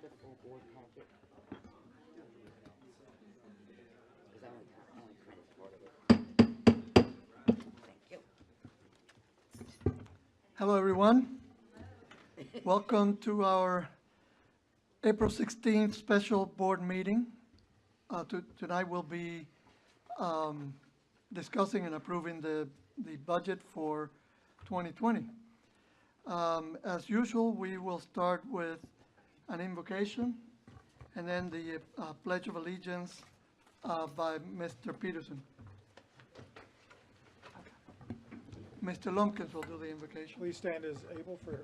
have the full board packet? Because I only printed part of it. Thank you. Hello, everyone. Welcome to our April 16th special board meeting. Tonight we'll be discussing and approving the budget for 2020. As usual, we will start with an invocation and then the Pledge of Allegiance by Mr. Peterson. Mr. Lumpkins will do the invocation. Please stand as able for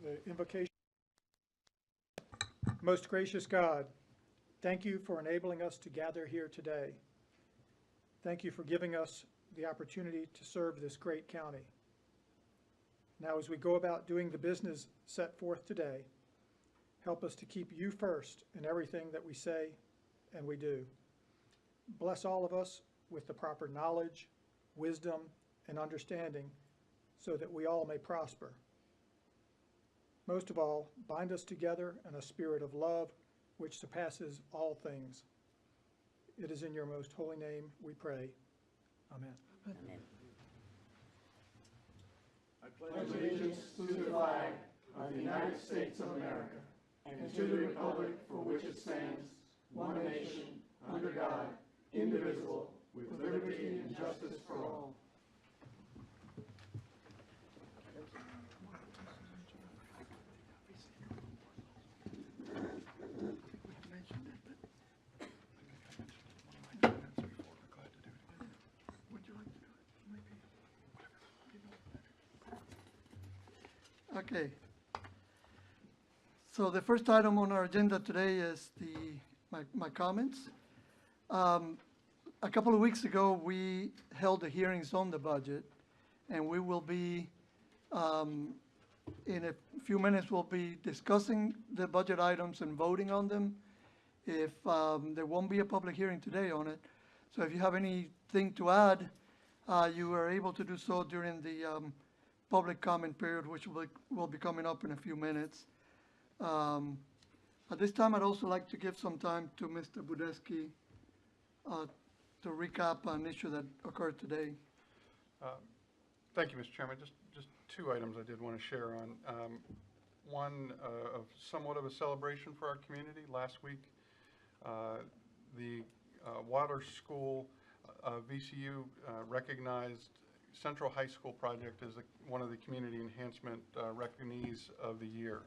the invocation. Most gracious God, thank you for enabling us to gather here today. Thank you for giving us the opportunity to serve this great county. Now, as we go about doing the business set forth today, help us to keep you first in everything that we say and we do. Bless all of us with the proper knowledge, wisdom, and understanding so that we all may prosper. Most of all, bind us together in a spirit of love which surpasses all things. It is in your most holy name we pray. Amen. Amen. I pledge allegiance to the flag of the United States of America and to the republic for which it stands, one nation, under God, indivisible, with liberty and justice for all. Okay. So the first item on our agenda today is my comments. A couple of weeks ago, we held the hearings on the budget, and we will be, in a few minutes, we'll be discussing the budget items and voting on them. If there won't be a public hearing today on it, so if you have anything to add, you are able to do so during the public comment period, which will be coming up in a few minutes. At this time, I'd also like to give some time to Mr. Budesky to recap an issue that occurred today. Thank you, Mr. Chairman. Just two items I did want to share on. One of somewhat of a celebration for our community. Last week, the Water School VCU recognized Central High School project as one of the community enhancement recognees of the year.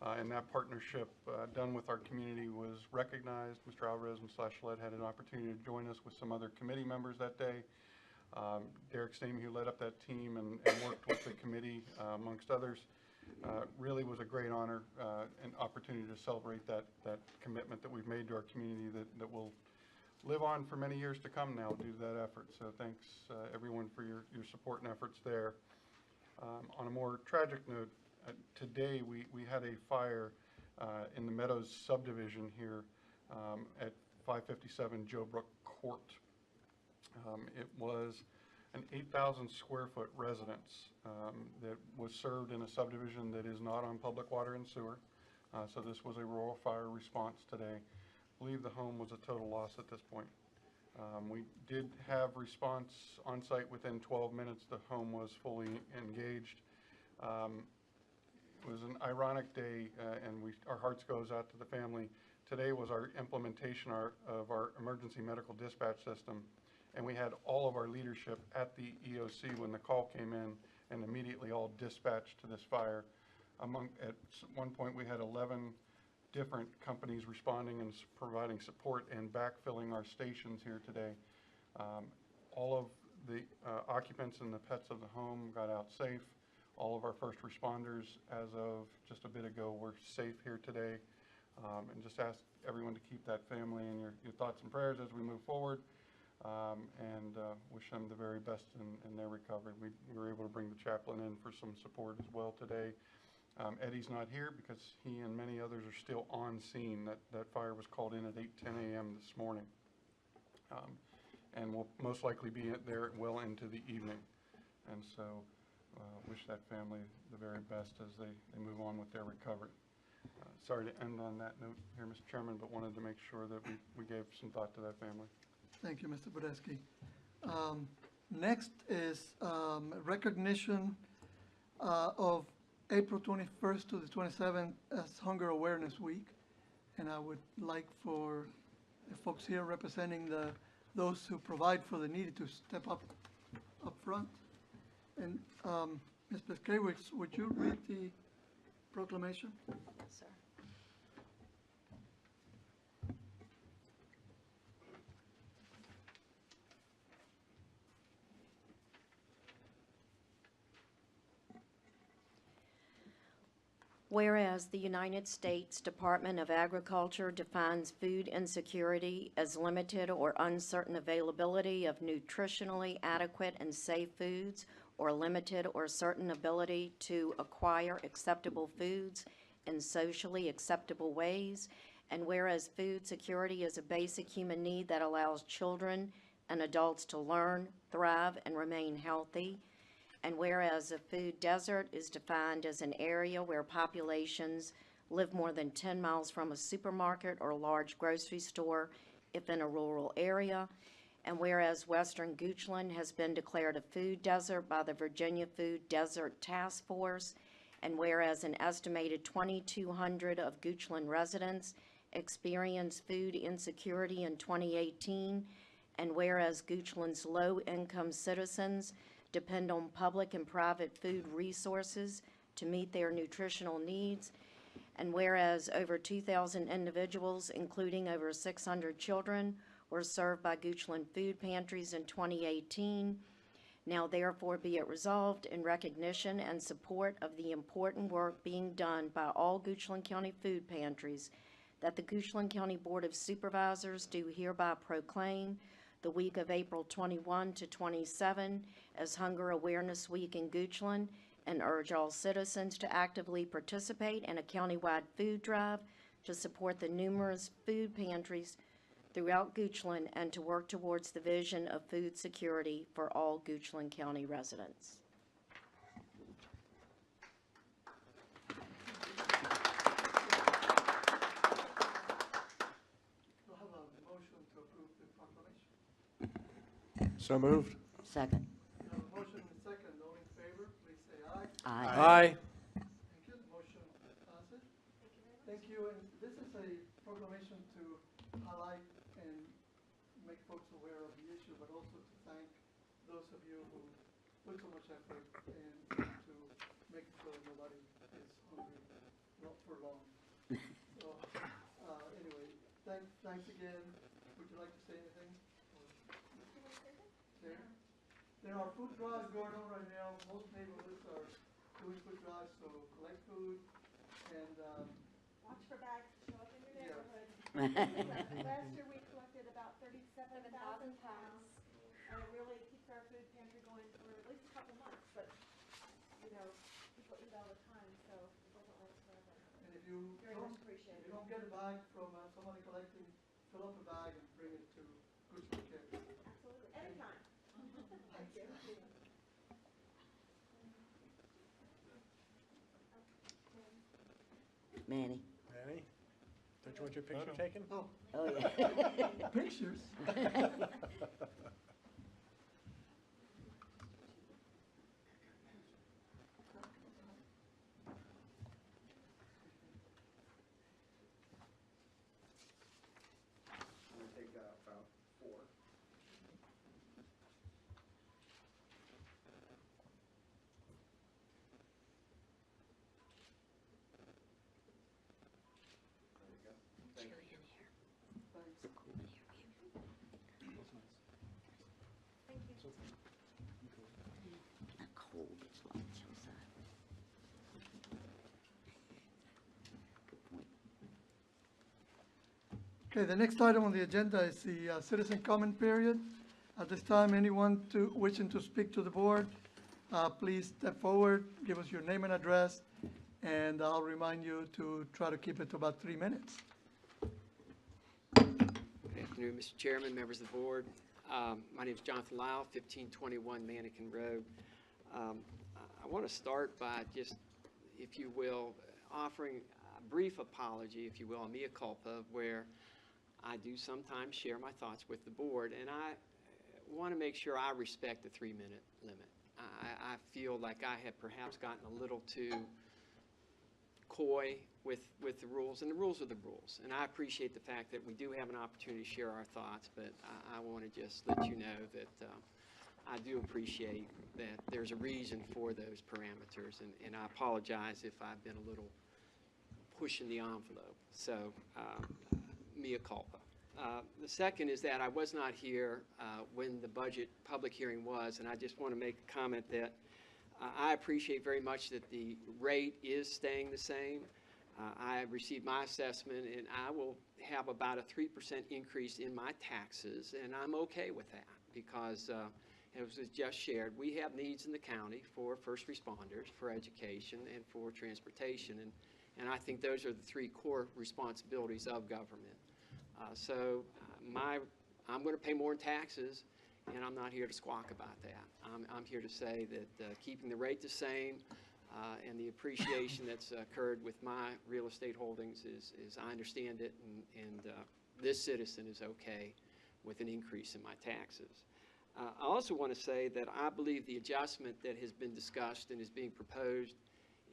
And that partnership done with our community was recognized. Mr. Alvarez and Sled had an opportunity to join us with some other committee members that day. Derek Stamey, who led up that team and worked with the committee, amongst others, really was a great honor and opportunity to celebrate that commitment that we've made to our community that will live on for many years to come now due to that effort. So thanks everyone for your support and efforts there. On a more tragic note, today we had a fire in the Meadows subdivision here at 557 Joe Brook Court. It was an 8,000 square foot residence that was served in a subdivision that is not on public water and sewer. So this was a rural fire response today. I believe the home was a total loss at this point. We did have response on site within 12 minutes. The home was fully engaged. It was an ironic day, and our hearts goes out to the family. Today was our implementation of our emergency medical dispatch system, and we had all of our leadership at the EOC when the call came in and immediately all dispatched to this fire. At one point, we had 11 different companies responding and providing support and backfilling our stations here today. All of the occupants and the pets of the home got out safe. All of our first responders, as of just a bit ago, were safe here today. And just ask everyone to keep that family in your thoughts and prayers as we move forward, and wish them the very best in their recovery. We were able to bring the chaplain in for some support as well today. Eddie's not here because he and many others are still on scene. That fire was called in at 8:10 a.m. this morning, and will most likely be there well into the evening. And so wish that family the very best as they move on with their recovery. Sorry to end on that note here, Mr. Chairman, but wanted to make sure that we gave some thought to that family. Thank you, Mr. Podesky. Next is recognition of April 21st to the 27th as Hunger Awareness Week. And I would like for the folks here representing those who provide for the needy to step up front. And Ms. Peskiewicz, would you read the proclamation? Yes, sir. Whereas the United States Department of Agriculture defines food insecurity as limited or uncertain availability of nutritionally adequate and safe foods, or limited or certain ability to acquire acceptable foods in socially acceptable ways, and whereas food security is a basic human need that allows children and adults to learn, thrive, and remain healthy, and whereas a food desert is defined as an area where populations live more than 10 miles from a supermarket or large grocery store if in a rural area, and whereas Western Goochland has been declared a food desert by the Virginia Food Desert Task Force, and whereas an estimated 2,200 of Goochland residents experienced food insecurity in 2018, and whereas Goochland's low-income citizens depend on public and private food resources to meet their nutritional needs, and whereas over 2,000 individuals, including over 600 children, were served by Goochland food pantries in 2018, now therefore be it resolved in recognition and support of the important work being done by all Goochland County food pantries, that the Goochland County Board of Supervisors do hereby proclaim the week of April 21 to 27 as Hunger Awareness Week in Goochland, and urge all citizens to actively participate in a countywide food drive to support the numerous food pantries throughout Goochland and to work towards the vision of food security for all Goochland County residents. We'll have a motion to approve the proclamation. So moved. Second. We have a motion and a second. All in favor, please say aye. Aye. Thank you. The motion passes. Thank you. And this is a proclamation to highlight and make folks aware of the issue, but also to thank those of you who put so much effort into making sure nobody is hungry, not for long. So, anyway, thanks again. Would you like to say anything? There are food drives going on right now. Most neighborhoods are doing food drives, so collect food and, Watch for bags to show up in your Yeah. neighborhood. Last year, we collected about 37,000 pounds, and it really keeps our food pantry going for at least a couple months, but, you know, people eat all the time, so it doesn't last forever. and if you Very much appreciated. don't get a bag from somebody collecting, fill up a bag and bring it to Goochland Kids. Absolutely, anytime. Thank you. Manny. Manny, don't you want your picture taken? Oh, Oh, yeah. pictures? I'm gonna take about 4. There you go. Thank you. Not cold, it's lunch outside. Good point. Okay, the next item on the agenda is the citizen comment period. At this time, anyone wishing to speak to the board, please step forward, give us your name and address, and I'll remind you to try to keep it to about 3 minutes. Good afternoon, Mr. Chairman, members of the board. My name is Jonathan Lyle, 1521 Mannequin Road. I want to start by just, if you will, offering brief apology, if you will, a mea culpa, where I do sometimes share my thoughts with the board, and I want to make sure I respect the 3-minute limit. I feel like I have perhaps gotten a little too coy with the rules, and the rules are the rules. And I appreciate the fact that we do have an opportunity to share our thoughts, but I want to just let you know that I do appreciate that there's a reason for those parameters, and I apologize if I've been a little pushing the envelope. So, mea culpa. The second is that I was not here when the budget public hearing was, and I just want to make a comment that I appreciate very much that the rate is staying the same. I received my assessment, and I will have about a 3% increase in my taxes, and I'm okay with that because, as was just shared, we have needs in the county for first responders, for education, and for transportation, and I think those are the 3 core responsibilities of government. I'm going to pay more in taxes, and I'm not here to squawk about that. I'm here to say that keeping the rate the same and the appreciation that's occurred with my real estate holdings is I understand it, and this citizen is okay with an increase in my taxes. I also want to say that I believe the adjustment that has been discussed and is being proposed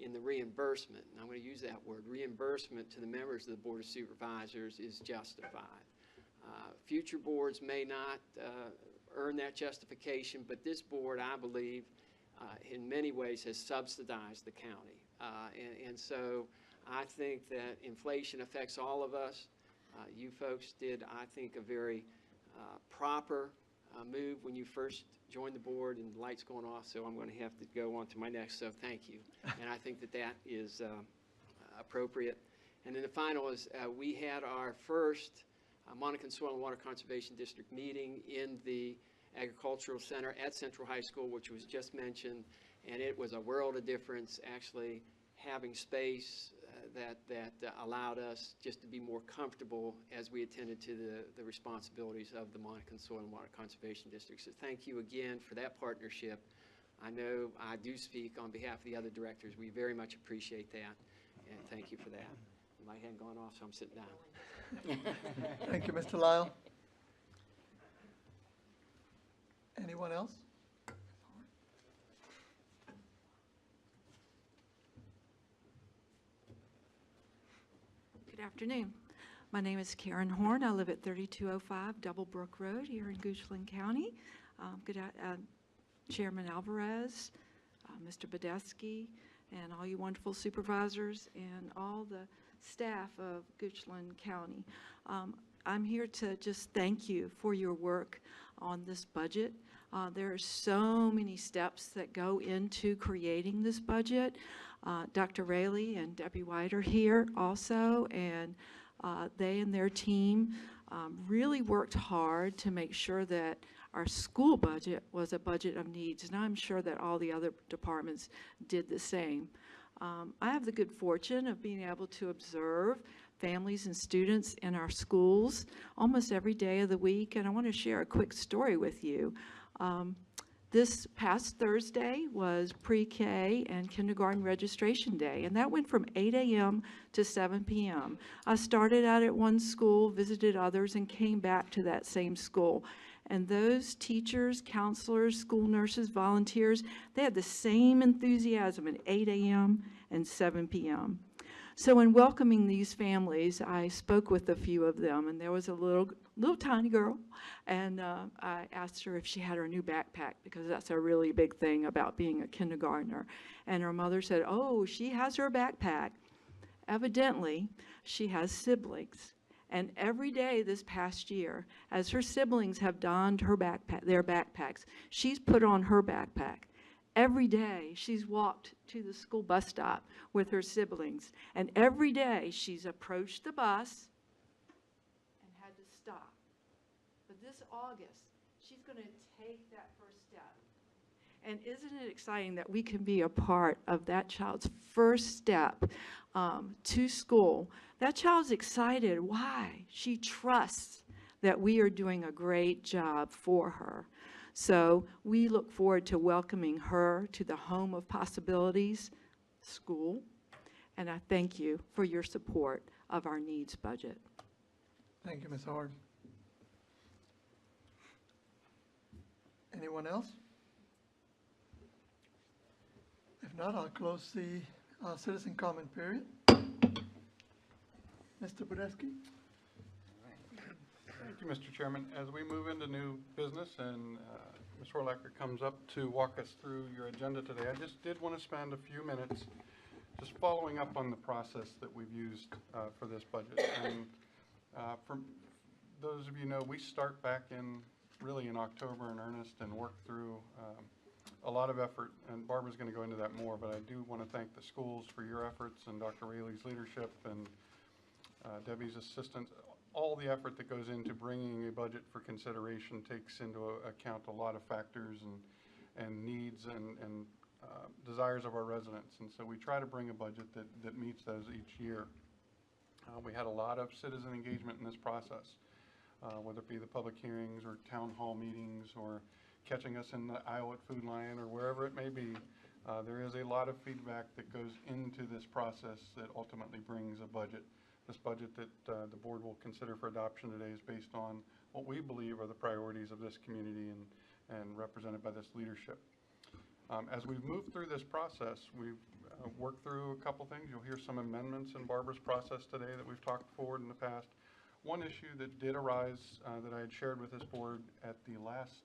in the reimbursement, and I'm going to use that word, reimbursement to the members of the Board of Supervisors is justified. Future boards may not earn that justification, but this board, I believe, in many ways has subsidized the county. And so I think that inflation affects all of us. You folks did, I think, a very proper move when you first joined the board, and the light's going off, so I'm going to have to go on to my next, so thank you. And I think that that is appropriate. And then the final is we had our first Monacan Soil and Water Conservation District meeting in the Agricultural Center at Central High School, which was just mentioned, and it was a world of difference actually having space that allowed us just to be more comfortable as we attended to the responsibilities of the Monacan Soil and Water Conservation District. So thank you again for that partnership. I know I do speak on behalf of the other directors. We very much appreciate that, and thank you for that. My hand gone off, so I'm sitting down. Thank you, Mr. Lyle. Anyone else? Good afternoon. My name is Karen Horn. I live at 3205 Double Brook Road here in Goochland County. Chairman Alvarez, Mr. Badesky, and all you wonderful supervisors and all the staff of Goochland County. I'm here to just thank you for your work on this budget. There are so many steps that go into creating this budget. Dr. Rayleigh and Debbie White are here also, and they and their team really worked hard to make sure that our school budget was a budget of needs, and I'm sure that all the other departments did the same. I have the good fortune of being able to observe families and students in our schools almost every day of the week, and I want to share a quick story with you. This past Thursday was pre-K and kindergarten registration day, and that went from 8 a.m. to 7 p.m. I started out at one school, visited others, and came back to that same school. And those teachers, counselors, school nurses, volunteers, they had the same enthusiasm at 8 a.m. and 7 p.m. So in welcoming these families, I spoke with a few of them, and there was a little tiny girl, and I asked her if she had her new backpack, because that's a really big thing about being a kindergartner. And her mother said, oh, she has her backpack. Evidently, she has siblings. And every day this past year, as her siblings have donned their backpacks, she's put on her backpack. Every day she's walked to the school bus stop with her siblings, and every day she's approached the bus and had to stop. But this August, she's going to take that first step. And isn't it exciting that we can be a part of that child's first step to school? That child's excited. Why? She trusts that we are doing a great job for her. So we look forward to welcoming her to the home of possibilities, school, and I thank you for your support of our needs budget. Thank you, Ms. Howard. Anyone else? If not, I'll close the citizen comment period. Mr. Podesky? Thank you, Mr. Chairman. As we move into new business and Ms. Horlacher comes up to walk us through your agenda today, I just did want to spend a few minutes just following up on the process that we've used for this budget. And for those of you know, we start back really in October in earnest and work through a lot of effort, and Barbara's going to go into that more, but I do want to thank the schools for your efforts and Dr. Rayleigh's leadership and Debbie's assistance. All the effort that goes into bringing a budget for consideration takes into account a lot of factors and needs and desires of our residents. And so we try to bring a budget that meets those each year. We had a lot of citizen engagement in this process, whether it be the public hearings or town hall meetings or catching us in the aisle at Food Lion or wherever it may be. There is a lot of feedback that goes into this process that ultimately brings a budget. This budget that the board will consider for adoption today is based on what we believe are the priorities of this community and represented by this leadership. As we've moved through this process, we've worked through a couple things. You'll hear some amendments in Barbara's process today that we've talked forward in the past. One issue that did arise that I had shared with this board at the last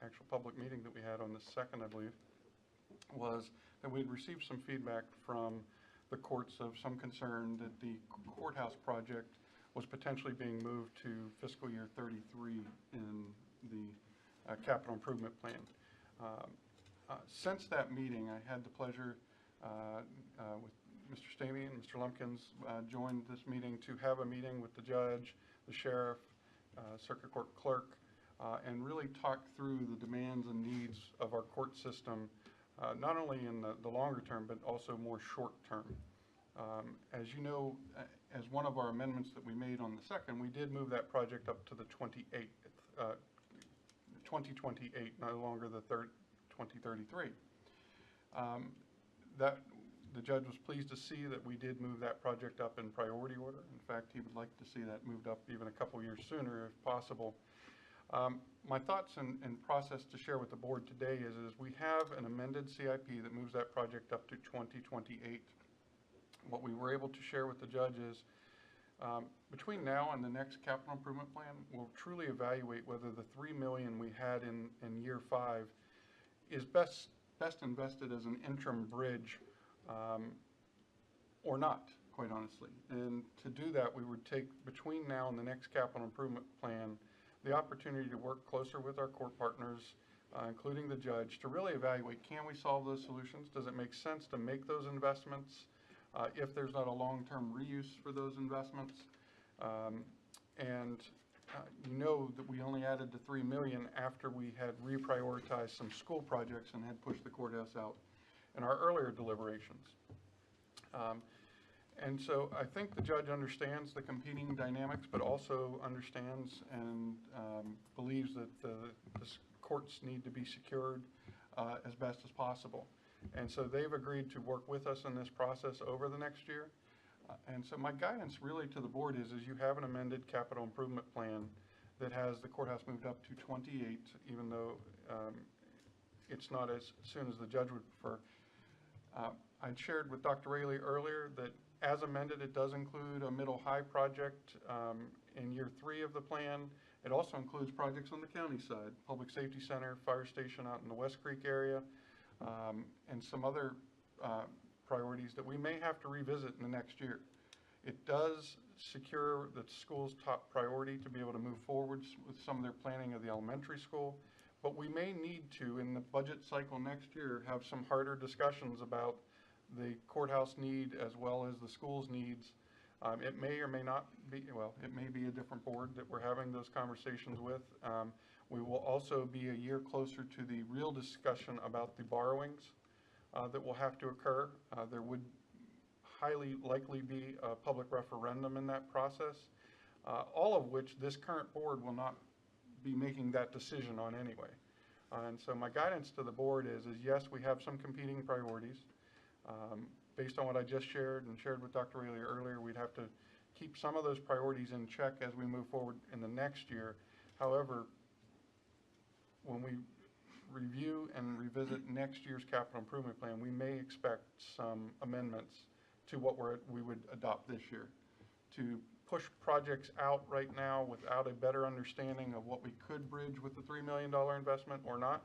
actual public meeting that we had on the 2nd, I believe, was that we'd received some feedback from the courts of some concern that the courthouse project was potentially being moved to fiscal year 33 in the capital improvement plan. Since that meeting, I had the pleasure with Mr. Stamey and Mr. Lumpkins joined this meeting to have a meeting with the judge, the sheriff, circuit court clerk, and really talk through the demands and needs of our court system, not only in the longer term, but also more short term. As you know, as one of our amendments that we made on the 2nd, we did move that project up to the 2028, no longer the 2033. The judge was pleased to see that we did move that project up in priority order. In fact, he would like to see that moved up even a couple years sooner if possible. My thoughts and process to share with the board today is we have an amended CIP that moves that project up to 2028. What we were able to share with the judge is between now and the next capital improvement plan, we'll truly evaluate whether the $3 million we had in year 5 is best invested as an interim bridge or not, quite honestly. And to do that, we would take between now and the next capital improvement plan the opportunity to work closer with our court partners, including the judge, to really evaluate, can we solve those solutions? Does it make sense to make those investments if there's not a long-term reuse for those investments? You know that we only added the $3 million after we had reprioritized some school projects and had pushed the courthouse out in our earlier deliberations. And so I think the judge understands the competing dynamics, but also understands and believes that the courts need to be secured as best as possible. And so they've agreed to work with us in this process over the next year. And so my guidance really to the board is you have an amended capital improvement plan that has the courthouse moved up to 28, even though it's not as soon as the judge would prefer. I'd shared with Dr. Rayleigh earlier that as amended, it does include a middle-high project in year 3 of the plan. It also includes projects on the county side, Public Safety Center, Fire Station out in the West Creek area, and some other priorities that we may have to revisit in the next year. It does secure the school's top priority to be able to move forward with some of their planning of the elementary school, but we may need to, in the budget cycle next year, have some harder discussions about the courthouse need as well as the school's needs. It may or may not be, well, it may be a different board that we're having those conversations with. We will also be a year closer to the real discussion about the borrowings that will have to occur. There would highly likely be a public referendum in that process, all of which this current board will not be making that decision on anyway. And so my guidance to the board is yes, we have some competing priorities. based on what I just shared and shared with Dr. Rayleigh earlier, we'd have to keep some of those priorities in check as we move forward in the next year. However, when we review and revisit next year's capital improvement plan, we may expect some amendments to what we would adopt this year. To push projects out right now without a better understanding of what we could bridge with the $3 million investment or not,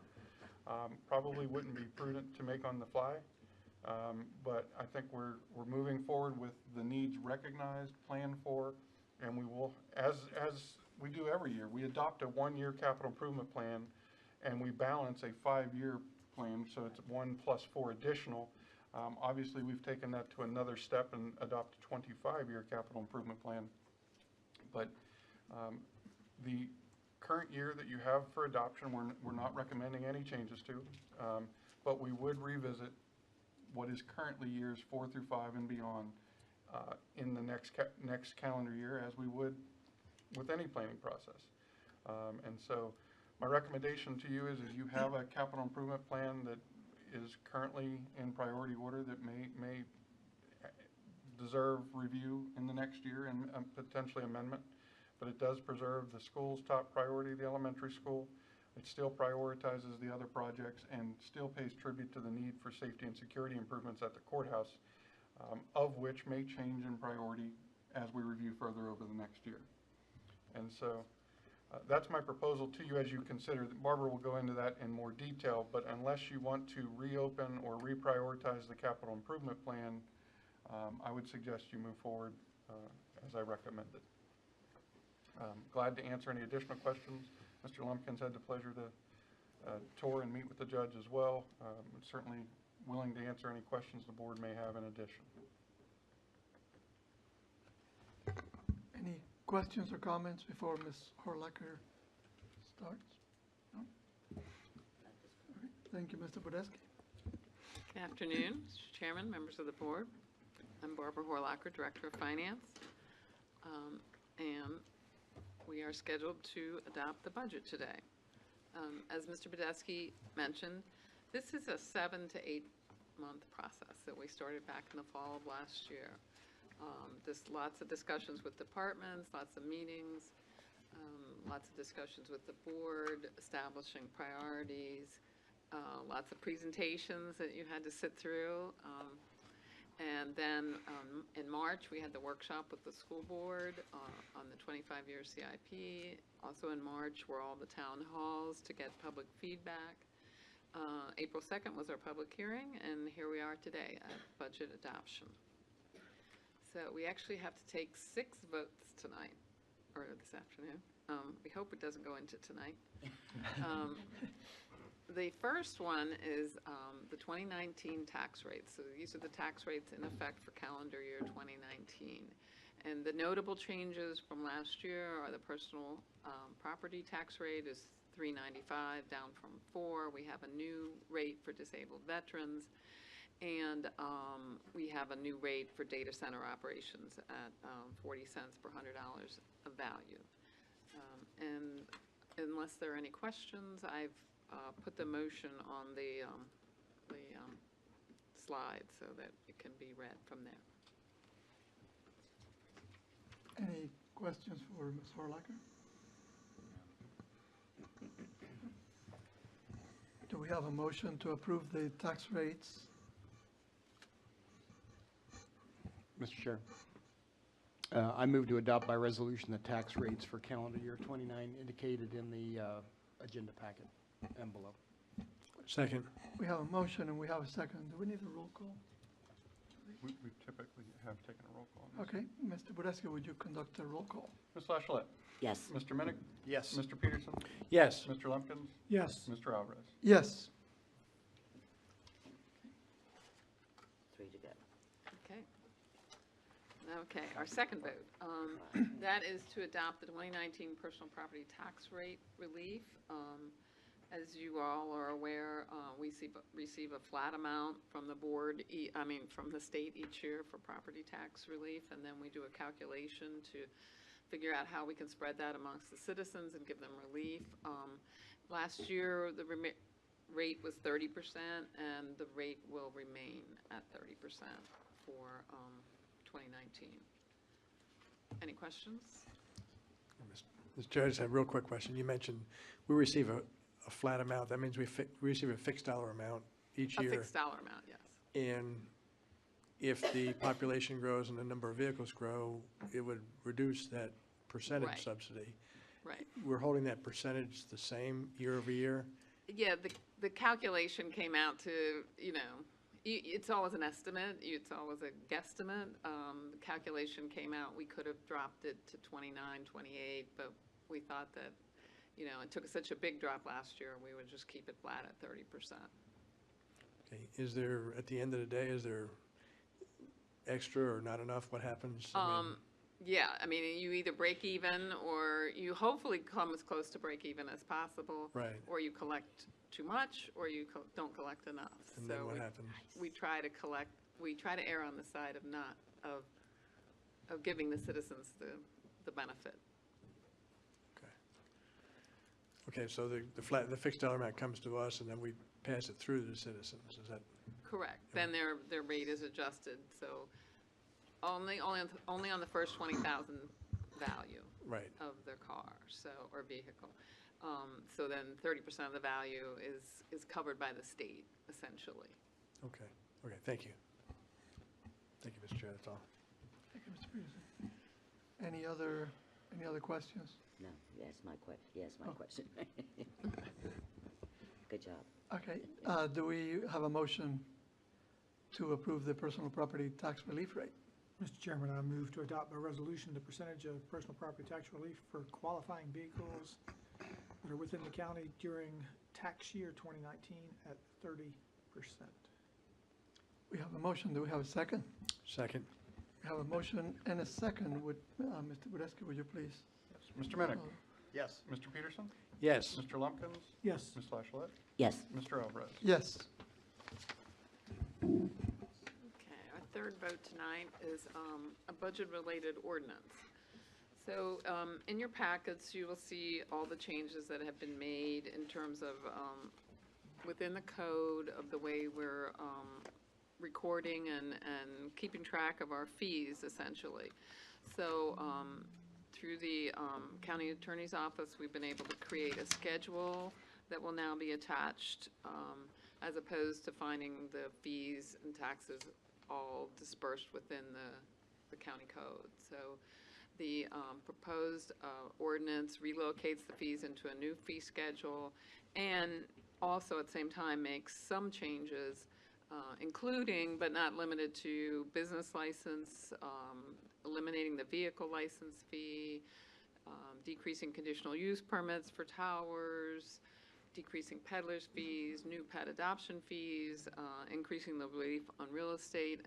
probably wouldn't be prudent to make on the fly. But I think we're moving forward with the needs recognized, planned for, and we will, as we do every year, we adopt a one-year capital improvement plan, and we balance a 5-year plan, so it's 1 + 4 additional. Obviously, we've taken that to another step and adopt a 25-year capital improvement plan. But the current year that you have for adoption, we're not recommending any changes to, but we would revisit what is currently years 4 through 5 and beyond in the next calendar year, as we would with any planning process. And so my recommendation to you is you have a capital improvement plan that is currently in priority order that may deserve review in the next year and potentially amendment, but it does preserve the school's top priority, the elementary school. It still prioritizes the other projects and still pays tribute to the need for safety and security improvements at the courthouse, of which may change in priority as we review further over the next year. And so that's my proposal to you as you consider. Barbara will go into that in more detail, but unless you want to reopen or reprioritize the capital improvement plan, I would suggest you move forward as I recommended. Glad to answer any additional questions. Mr. Lumpkins had the pleasure to tour and meet with the judge as well. Certainly willing to answer any questions the board may have in addition. Any questions or comments before Ms. Horlacher starts? No? All right. Thank you, Mr. Podeski. Good afternoon, Mr. Chairman, members of the board. I'm Barbara Horlacher, Director of Finance, and we are scheduled to adopt the budget today. As Mr. Podeski mentioned, this is a 7 to 8 month process that we started back in the fall of last year. There's lots of discussions with departments, lots of meetings, lots of discussions with the board, establishing priorities, lots of presentations that you had to sit through. And then in March, we had the workshop with the school board on the 25-year CIP. Also in March were all the town halls to get public feedback. April 2nd was our public hearing, and here we are today at budget adoption. So we actually have to take 6 votes tonight, or this afternoon. We hope it doesn't go into tonight. The first one is the 2019 tax rates. So these are the tax rates in effect for calendar year 2019. And the notable changes from last year are the personal property tax rate is $3.95 down from $4. We have a new rate for disabled veterans. And we have a new rate for data center operations at 40 cents per $100 of value. And unless there are any questions, I've put the motion on the slide so that it can be read from there. Any questions for Ms. Horlacher? Do we have a motion to approve the tax rates? Mr. Chair, I move to adopt by resolution the tax rates for calendar year 29 indicated in the agenda packet envelope. Second. We have a motion and we have a second. Do we need a roll call? We typically have taken a roll call on this. Okay, Mr. Podeski, would you conduct a roll call? Ms. Lachelette? Yes. Mr. Minnick? Yes. Mr. Peterson? Yes. Mr. Lumpkins? Yes. Mr. Alvarez? Yes. 3 to go. Okay. Okay, our second vote. That is to adopt the 2019 personal property tax rate relief. As you all are aware, we receive a flat amount from the board, from the state each year for property tax relief, and then we do a calculation to figure out how we can spread that amongst the citizens and give them relief. Last year, rate was 30%, and the rate will remain at 30% for 2019. Any questions? Mr. Chair, I just have a real quick question. You mentioned we receive a flat amount. That means we receive a fixed dollar amount each A year. fixed dollar amount, yes. And if the population grows and the number of vehicles grow, it would reduce that percentage Right. subsidy. Right. We're holding that percentage the same year over year? Yeah, the calculation came out to, you know, it's always an estimate, it's always a guesstimate. The calculation came out, we could have dropped it to 29, 28, but we thought that, you know, it took such a big drop last year, we would just keep it flat at 30%. Okay. Is there, at the end of the day, is there extra or not enough? What happens? I mean, Yeah, I mean, you either break even, or you hopefully come as close to break even as possible. Right. Or you collect too much, or you don't collect enough. And So then what we- happens? We try to err on the side of not, of giving the citizens the benefit. Okay, so the fixed dollar amount comes to us, and then we pass it through to the citizens. Is that? Correct. Then their rate is adjusted, so only on the first 20,000 value Right. of their car, so, or vehicle. So then 30% of the value is covered by the state, essentially. Okay. Okay, thank you. Thank you, Mr. Chair, that's all. Thank you, Mr. Peterson. Any other questions? No, that's my Oh. question. Good job. Okay, do we have a motion to approve the personal property tax relief rate? Mr. Chairman, I move to adopt by resolution the percentage of personal property tax relief for qualifying vehicles that are within the county during tax year 2019 at 30%. We have a motion, do we have a second? Second. We have a motion and a second. Would, Mr. Budeski, would you please? Mr. Minnick? Yes. Mr. Peterson? Yes. Mr. Lumpkins? Yes. Ms. Flaschelet? Yes, Mr. Alvarez? Yes. Okay, our third vote tonight is a budget-related ordinance. So in your packets, you will see all the changes that have been made in terms of within the code of the way we're recording and keeping track of our fees, essentially. So through the county attorney's office, we've been able to create a schedule that will now be attached, as opposed to finding the fees and taxes all dispersed within the county code. So the proposed ordinance relocates the fees into a new fee schedule, and also at the same time makes some changes, including but not limited to business license, eliminating the vehicle license fee, decreasing conditional use permits for towers, decreasing peddlers fees, new pet adoption fees, increasing the relief on real estate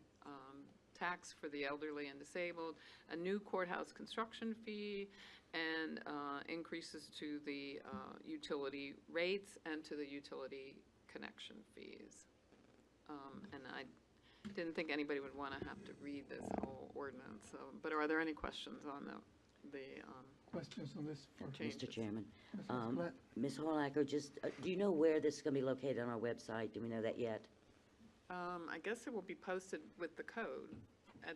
tax for the elderly and disabled, a new courthouse construction fee, and increases to the utility rates and to the utility connection fees. And I didn't think anybody would want to have to read this whole ordinance, but are there any questions on the Questions on this? for changes? Mr. Chairman. Ms. Flaschelet? Ms. Horlacher, just, do you know where this is going to be located on our website? Do we know that yet? I guess it will be posted with the code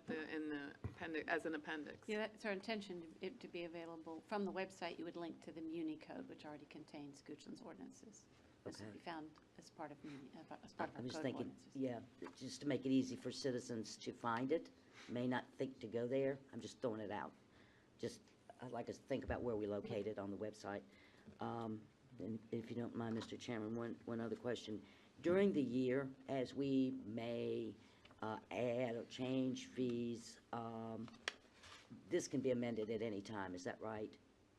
in the appendix, as an appendix. Yeah, that's our intention, it to be available. From the website, you would link to the Muni code, which already contains Goochland's ordinances. This Okay. will be found as part of Muni, as part of our I'm just code thinking, ordinances. yeah, just to make it easy for citizens to find it, may not think to go there. I'm just throwing it out. Just, I'd like us to think about where we locate it on the website. And if you don't mind, Mr. Chairman, one other question. During the year, as we may add or change fees, this can be amended at any time, is that right,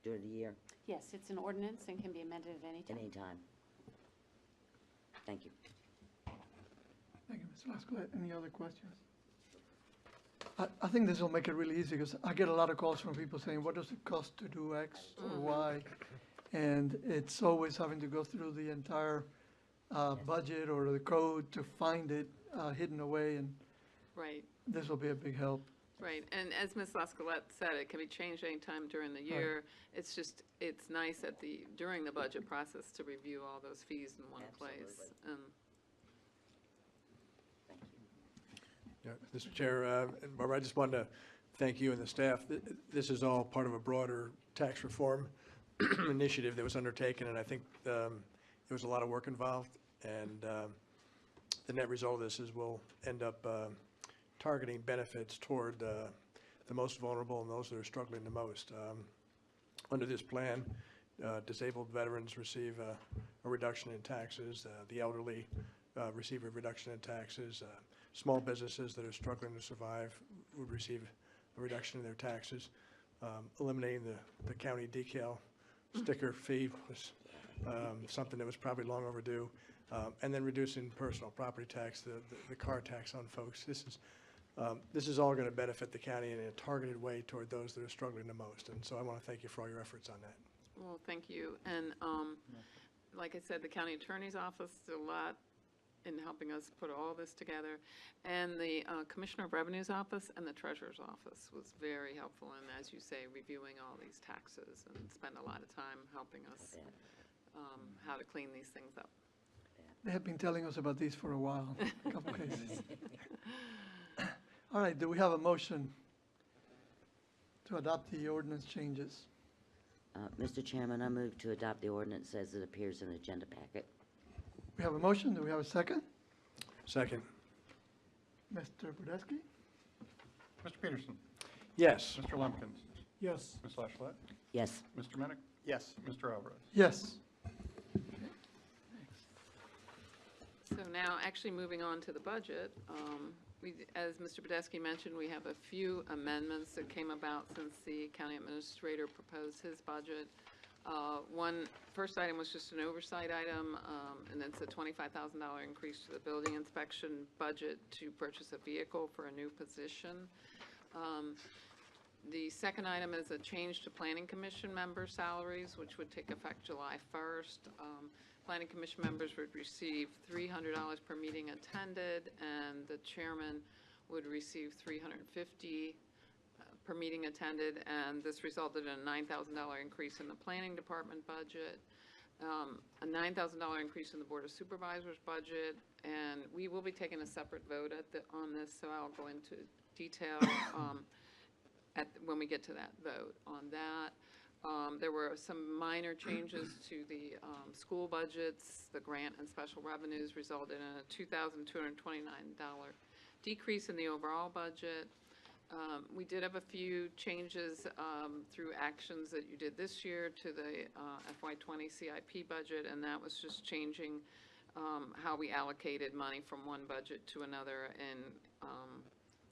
during the year, Yes, it's an ordinance and can be amended at any at time. any time? Thank you. Thank you, Ms. Flaschelet. Any other questions? I think this will make it really easy, because I get a lot of calls from people saying, what does it cost to do X or Y? And it's always having to go through the entire budget or the code to find it hidden away, and Right. this will be a big help. Right, and as Ms. Lascalette said, it can be changed anytime during the year. It's just, it's nice during the budget process to review all those fees in one place. Thank you. Yeah, Mr. Chair, and Barbara, I just wanted to thank you and the staff. This is all part of a broader tax reform initiative that was undertaken, and I think there was a lot of work involved. And the net result of this is we'll end up targeting benefits toward the most vulnerable and those that are struggling the most. Under this plan, disabled veterans receive a reduction in taxes. The elderly receive a reduction in taxes. Small businesses that are struggling to survive would receive a reduction in their taxes. Eliminating the county decal sticker fee was something that was probably long overdue. And then reducing personal property tax, the car tax on folks. This is all going to benefit the county in a targeted way toward those that are struggling the most. And so I want to thank you for all your efforts on that. Well, thank you. And like I said, the county attorney's office did a lot in helping us put all this together. And the Commissioner of Revenue's office and the Treasurer's office was very helpful in, as you say, reviewing all these taxes and spend a lot of time helping us how to clean these things up. They have been telling us about these for a while, a couple of cases. All right, do we have a motion to adopt the ordinance changes? Mr. Chairman, I move to adopt the ordinance as it appears in the agenda packet. We have a motion, do we have a second? Second. Mr. Budesky? Mr. Peterson? Yes. Mr. Lumpkins? Yes. Ms. Lashlett? Yes. Mr. Minnick? Yes. Mr. Alvarez? Yes. So now, actually moving on to the budget, as Mr. Badesky mentioned, we have a few amendments that came about since the county administrator proposed his budget. First item was just an oversight item, and it's a $25,000 increase to the building inspection budget to purchase a vehicle for a new position. The second item is a change to Planning Commission member salaries, which would take effect July 1st. Planning Commission members would receive $300 per meeting attended, and the chairman would receive $350 per meeting attended, and this resulted in a $9,000 increase in the planning department budget, a $9,000 increase in the Board of Supervisors budget, and we will be taking a separate vote on this, so I'll go into detail when we get to that vote on that. There were some minor changes to the school budgets. The grant and special revenues resulted in a $2,229 decrease in the overall budget. We did have a few changes through actions that you did this year to the FY20 CIP budget, and that was just changing how we allocated money from one budget to another and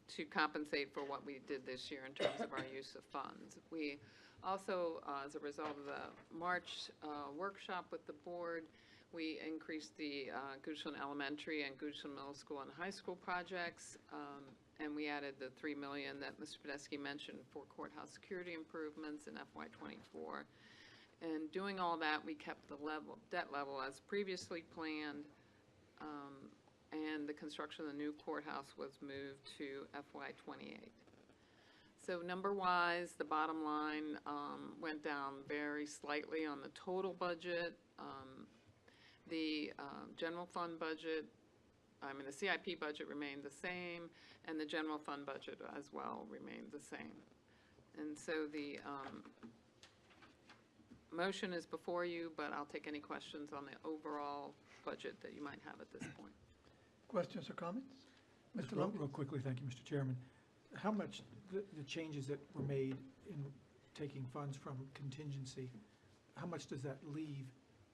to compensate for what we did this year in terms of our use of funds. We also, as a result of the March workshop with the board, we increased the Goochland Elementary and Goochland Middle School and High School projects, and we added the $3 million that Mr. Badesky mentioned for courthouse security improvements in FY24. And doing all that, we kept the debt level as previously planned, and the construction of the new courthouse was moved to FY28. So number-wise, the bottom line went down very slightly on the total budget. The general fund budget, the CIP budget remained the same, and the general fund budget as well remained the same. And so the motion is before you, but I'll take any questions on the overall budget that you might have at this point. Questions or comments? Just Mr. real Lumpkins? quickly, thank you, Mr. Chairman. How much, the changes that were made in taking funds from contingency, how much does that leave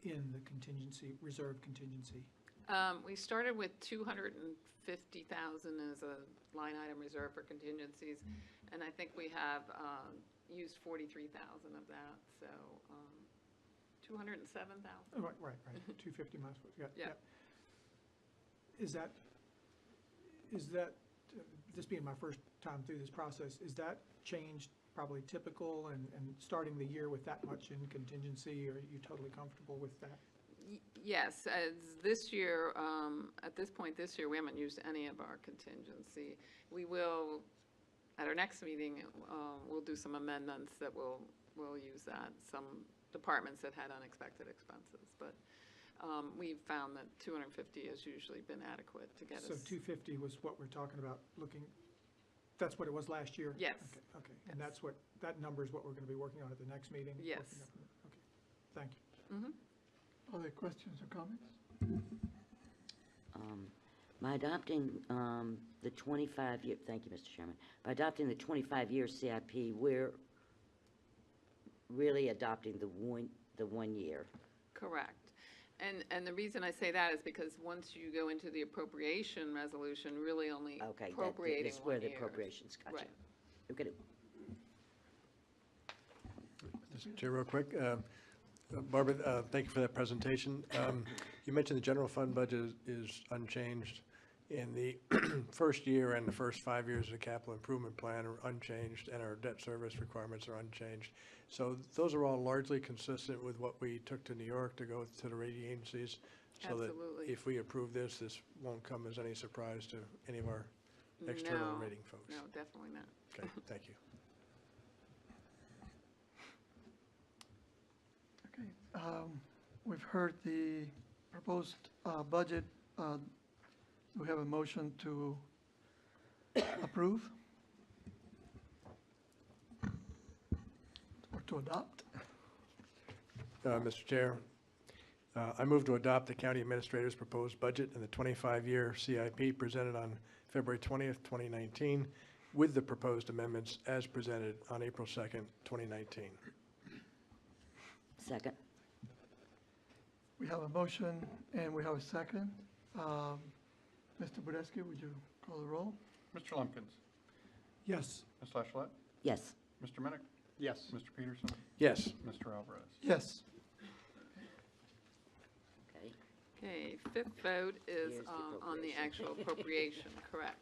in the contingency, reserve contingency? We started with $250,000 as a line item reserve for contingencies, and I think we have used $43,000 of that, so $207,000. Oh, right, 250 miles, yeah. Is that, this being my first time through this process, is that change probably typical and starting the year with that much in contingency? Are you totally comfortable with that? Yes, as this year, at this point this year, we haven't used any of our contingency. We will at our next meeting, we'll do some amendments that will use that. Some departments that had unexpected expenses, but we've found that 250 has usually been adequate to get us. So 250 was what we're talking about, that's what it was last year? Yes. Okay, and that number is what we're going to be working on at the next meeting? Yes. Working up from there. Okay, thank you. Mhm. Other questions or comments? By adopting the 25-year, thank you, Mr. Chairman. By adopting the 25-year CIP, we're really adopting the one year. Correct. And the reason I say that is because once you go into the appropriation resolution, really only Okay, appropriating that's where 1 the year. appropriations, gotcha. Right. Okay. Mr. Chair, real quick, Barbara, thank you for that presentation. You mentioned the general fund budget is unchanged. In the first year and the first 5 years of the capital improvement plan are unchanged, and our debt service requirements are unchanged. So those are all largely consistent with what we took to New York to go to the rating agencies. So that Absolutely. if we approve this won't come as any surprise to any of our external No, rating folks. No, definitely not. Okay, thank you. Okay, we've heard the proposed budget. Do we have a motion to approve? Or to adopt? Mr. Chair, I move to adopt the county administrator's proposed budget and the 25-year CIP presented on February 20th, 2019, with the proposed amendments as presented on April 2nd, 2019. Second. We have a motion and we have a second. Mr. Budesky, would you call the roll? Mr. Lumpkins, Yes. Ms. Lashlett, Yes. Mr. Minnick, Yes. Mr. Peterson, Yes. Mr. Alvarez. Yes. Okay. Okay, fifth vote is Here's the on the actual appropriation, correct.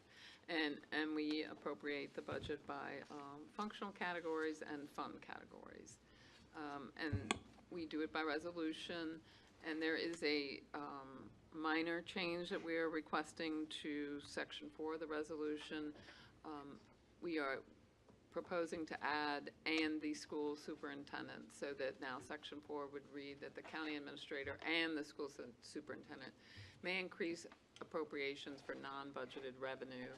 And we appropriate the budget by functional categories and fund categories. And we do it by resolution, and there is a minor change that we are requesting to Section 4 of the resolution. We are proposing to add "and the school superintendent," so that now Section 4 would read that the county administrator and the school superintendent may increase appropriations for non-budgeted revenue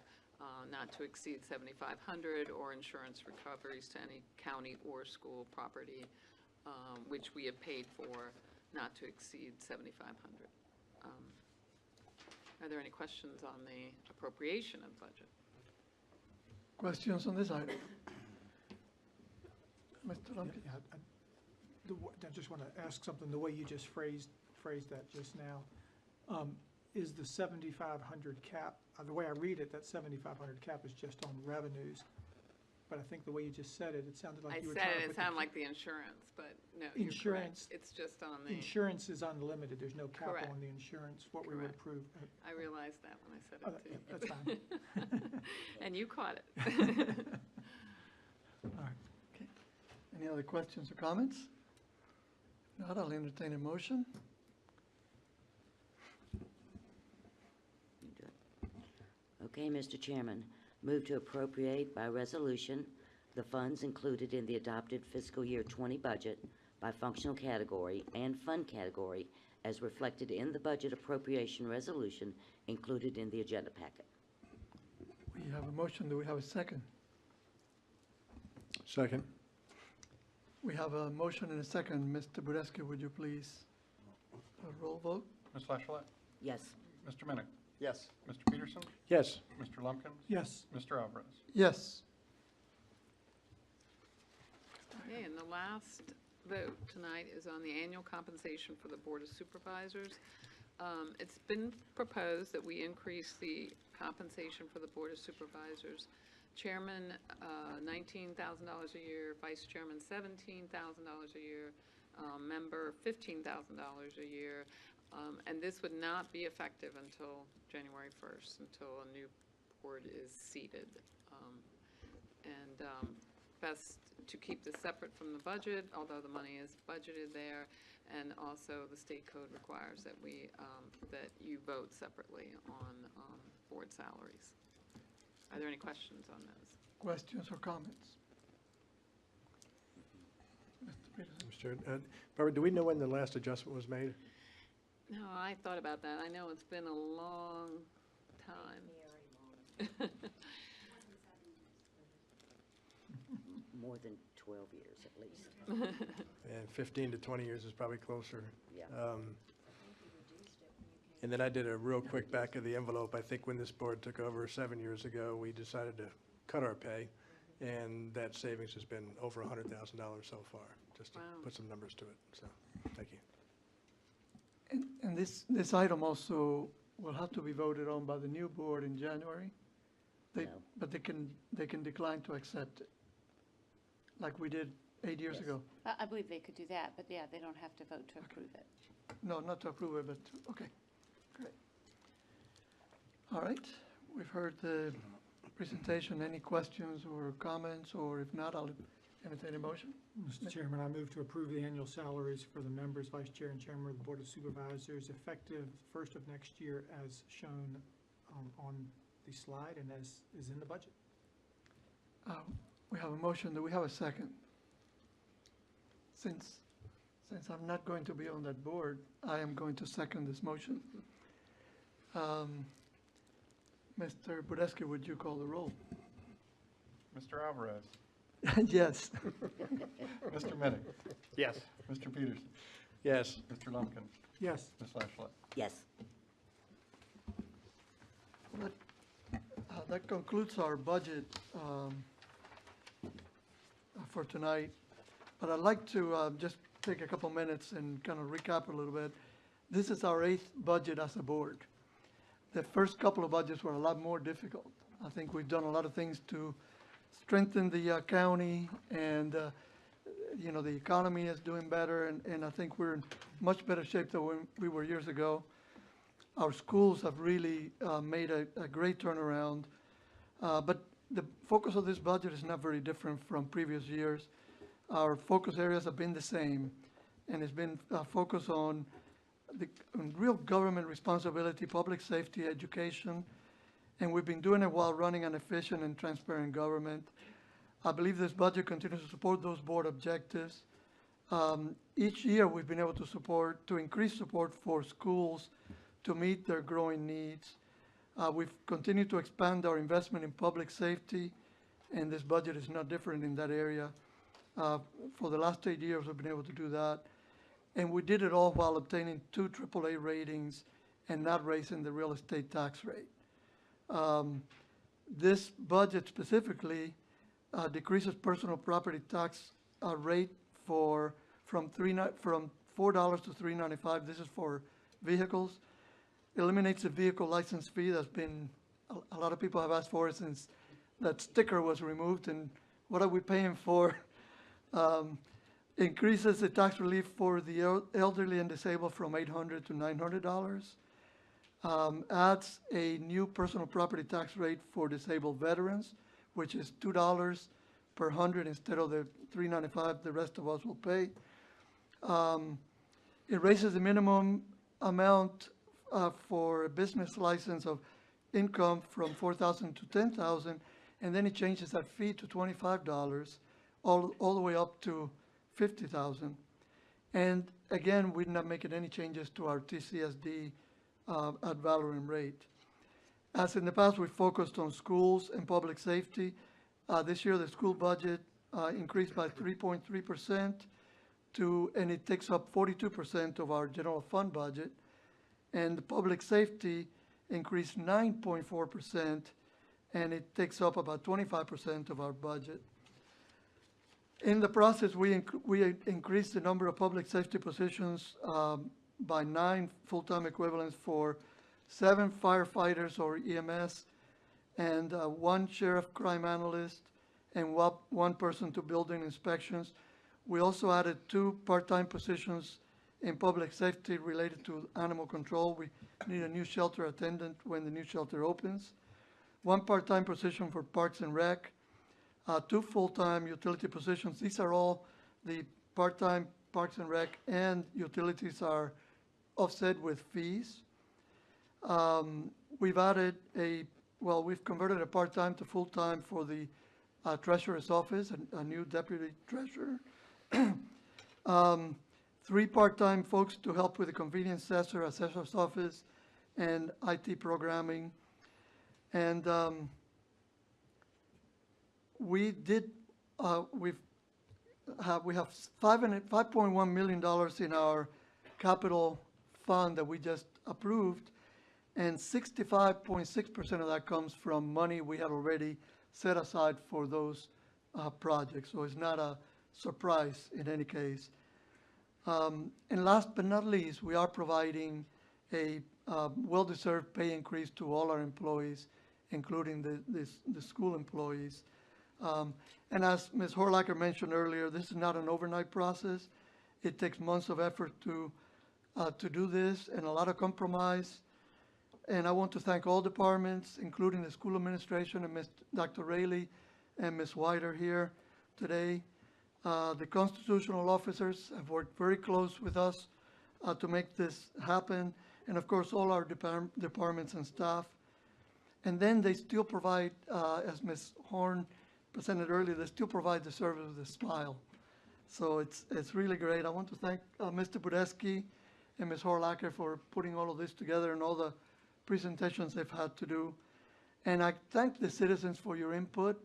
not to exceed $7,500, or insurance recoveries to any county or school property which we have paid for not to exceed $7,500. Are there any questions on the appropriation of the budget? Questions on this item? Mr. Lumpkins? Yeah, I just want to ask something, the way you just phrased that just now. Is the 7,500 cap, the way I read it, that 7,500 cap is just on revenues, but I think the way you just said it, it sounded like I you were said trying to it put sounded like the insurance, but no, you're correct. Insurance- It's just on the, Insurance is unlimited, there's no cap Correct. on the insurance, what we would Correct. approve. I realized that when I said Oh, it too. that's fine. And you caught it. All right. Okay. Any other questions or comments? Not, I'll entertain a motion. You do it. Okay, Mr. Chairman, move to appropriate by resolution the funds included in the adopted fiscal year 20 budget by functional category and fund category as reflected in the budget appropriation resolution included in the agenda packet. We have a motion, do we have a second? Second. We have a motion and a second. Mr. Budesky, would you please roll vote? Ms. Lashlett, Yes. Mr. Minnick, Yes. Mr. Peterson, Yes. Mr. Lumpkins, Yes, Mr. Alvarez. Yes. Okay, and the last vote tonight is on the annual compensation for the Board of Supervisors. It's been proposed that we increase the compensation for the Board of Supervisors. Chairman, $19,000 a year, Vice Chairman, $17,000 a year, member, $15,000 a year. And this would not be effective until January 1st, until a new board is seated. Best to keep this separate from the budget, although the money is budgeted there. And also, the state code requires that we, that you vote separately on board salaries. Are there any questions on those? questions or comments? Mr. Peterson? Mr. Chair, Barbara, do we know when the last adjustment was made? No, I thought about that. I know it's been a long time. More than 12 years at least. And 15 to 20 years is probably closer. Yeah. And then I did a real quick back of the envelope. I think when this board took over 7 years ago, we decided to cut our pay, and that savings has been over $100,000 so far, just to Wow. put some numbers to it. So, thank you. And this item also will have to be voted on by the new board in January. No. But they can decline to accept it, like we did 8 years Yes. ago. I believe they could do that, but yeah, they don't have to vote to approve it. No, not to approve it, but, okay, great. All right, we've heard the presentation. Any questions or comments, or if not, I'll entertain a motion. Mr. Chairman, I move to approve the annual salaries for the members, vice chair, and chairman of the Board of Supervisors effective first of next year as shown on the slide and as is in the budget. We have a motion. Do we have a second? Since I'm not going to be on that board, I am going to second this motion. Mr. Budesky, would you call the roll? Mr. Alvarez, Yes. Mr. Minnick, Yes. Mr. Peterson, Yes. Mr. Lumpkin, Yes. Ms. Lashley. Yes. That concludes our budget for tonight. But I'd like to just take a couple minutes and kind of recap a little bit. This is our 8th budget as a board. The first couple of budgets were a lot more difficult. I think we've done a lot of things to strengthen the county, and the economy is doing better, and I think we're in much better shape than when we were years ago. Our schools have really made a great turnaround, but the focus of this budget is not very different from previous years. Our focus areas have been the same, and it's been focused on real government responsibility, public safety, education, and we've been doing it while running an efficient and transparent government. I believe this budget continues to support those board objectives. Each year, we've been able to increase support for schools to meet their growing needs. We've continued to expand our investment in public safety, and this budget is not different in that area. For the last 8 years, we've been able to do that. And we did it all while obtaining 2 AAA ratings and not raising the real estate tax rate. This budget specifically decreases personal property tax rate from $4 to $3.95. This is for vehicles. Eliminates the vehicle license fee that's been, a lot of people have asked for it since that sticker was removed, and what are we paying for? Increases the tax relief for the elderly and disabled from $800 to $900. Adds a new personal property tax rate for disabled veterans, which is $2 per 100 instead of the $3.95 the rest of us will pay. It raises the minimum amount for a business license of income from $4,000 to $10,000, and then it changes that fee to $25, all the way up to $50,000. And again, we're not making any changes to our TCSD ad valorem rate. As in the past, we focused on schools and public safety. This year, the school budget increased by 3.3%, and it takes up 42% of our general fund budget. And the public safety increased 9.4%, and it takes up about 25% of our budget. In the process, we increased the number of public safety positions by 9 full-time equivalents for 7 firefighters or EMS, and 1 sheriff crime analyst, and 1 person to building inspections. We also added 2 part-time positions in public safety related to animal control. We need a new shelter attendant when the new shelter opens. 1 part-time position for Parks and Rec, 2 full-time utility positions. These are all the part-time Parks and Rec, and utilities are offset with fees. We've converted a part-time to full-time for the treasurer's office, a new deputy treasurer. 3 part-time folks to help with the convenience assessor's office, and IT programming. And we have $5.1 million in our capital fund that we just approved, and 65.6% of that comes from money we had already set aside for those projects. So it's not a surprise in any case. And last but not least, we are providing a well-deserved pay increase to all our employees, including the school employees. And as Ms. Horlacher mentioned earlier, this is not an overnight process. It takes months of effort to do this, and a lot of compromise. And I want to thank all departments, including the school administration and Dr. Rayleigh and Ms. White are here today. The constitutional officers have worked very close with us to make this happen, and of course, all our departments and staff. And then they still provide, as Ms. Horn presented earlier, they still provide the service with a smile. So it's really great. I want to thank Mr. Budeski and Ms. Horlacher for putting all of this together and all the presentations they've had to do. And I thank the citizens for your input.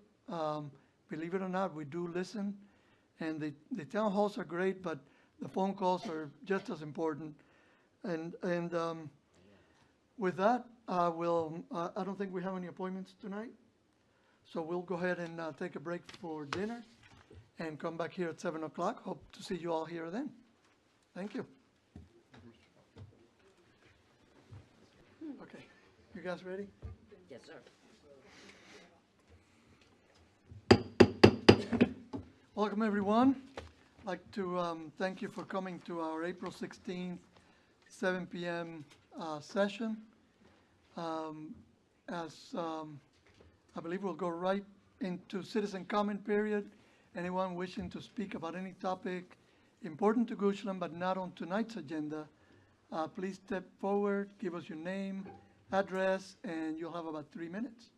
Believe it or not, we do listen. And the town halls are great, but the phone calls are just as important. And with that, I don't think we have any appointments tonight. So we'll go ahead and take a break for dinner and come back here at 7 o'clock. Hope to see you all here then. Thank you. Okay, you guys ready? Yes, sir. Welcome, everyone. I'd like to thank you for coming to our April 16th, 7 p.m. Session. I believe we'll go right into citizen comment period. Anyone wishing to speak about any topic important to Goochland but not on tonight's agenda, please step forward, give us your name, address, and you'll have about 3 minutes.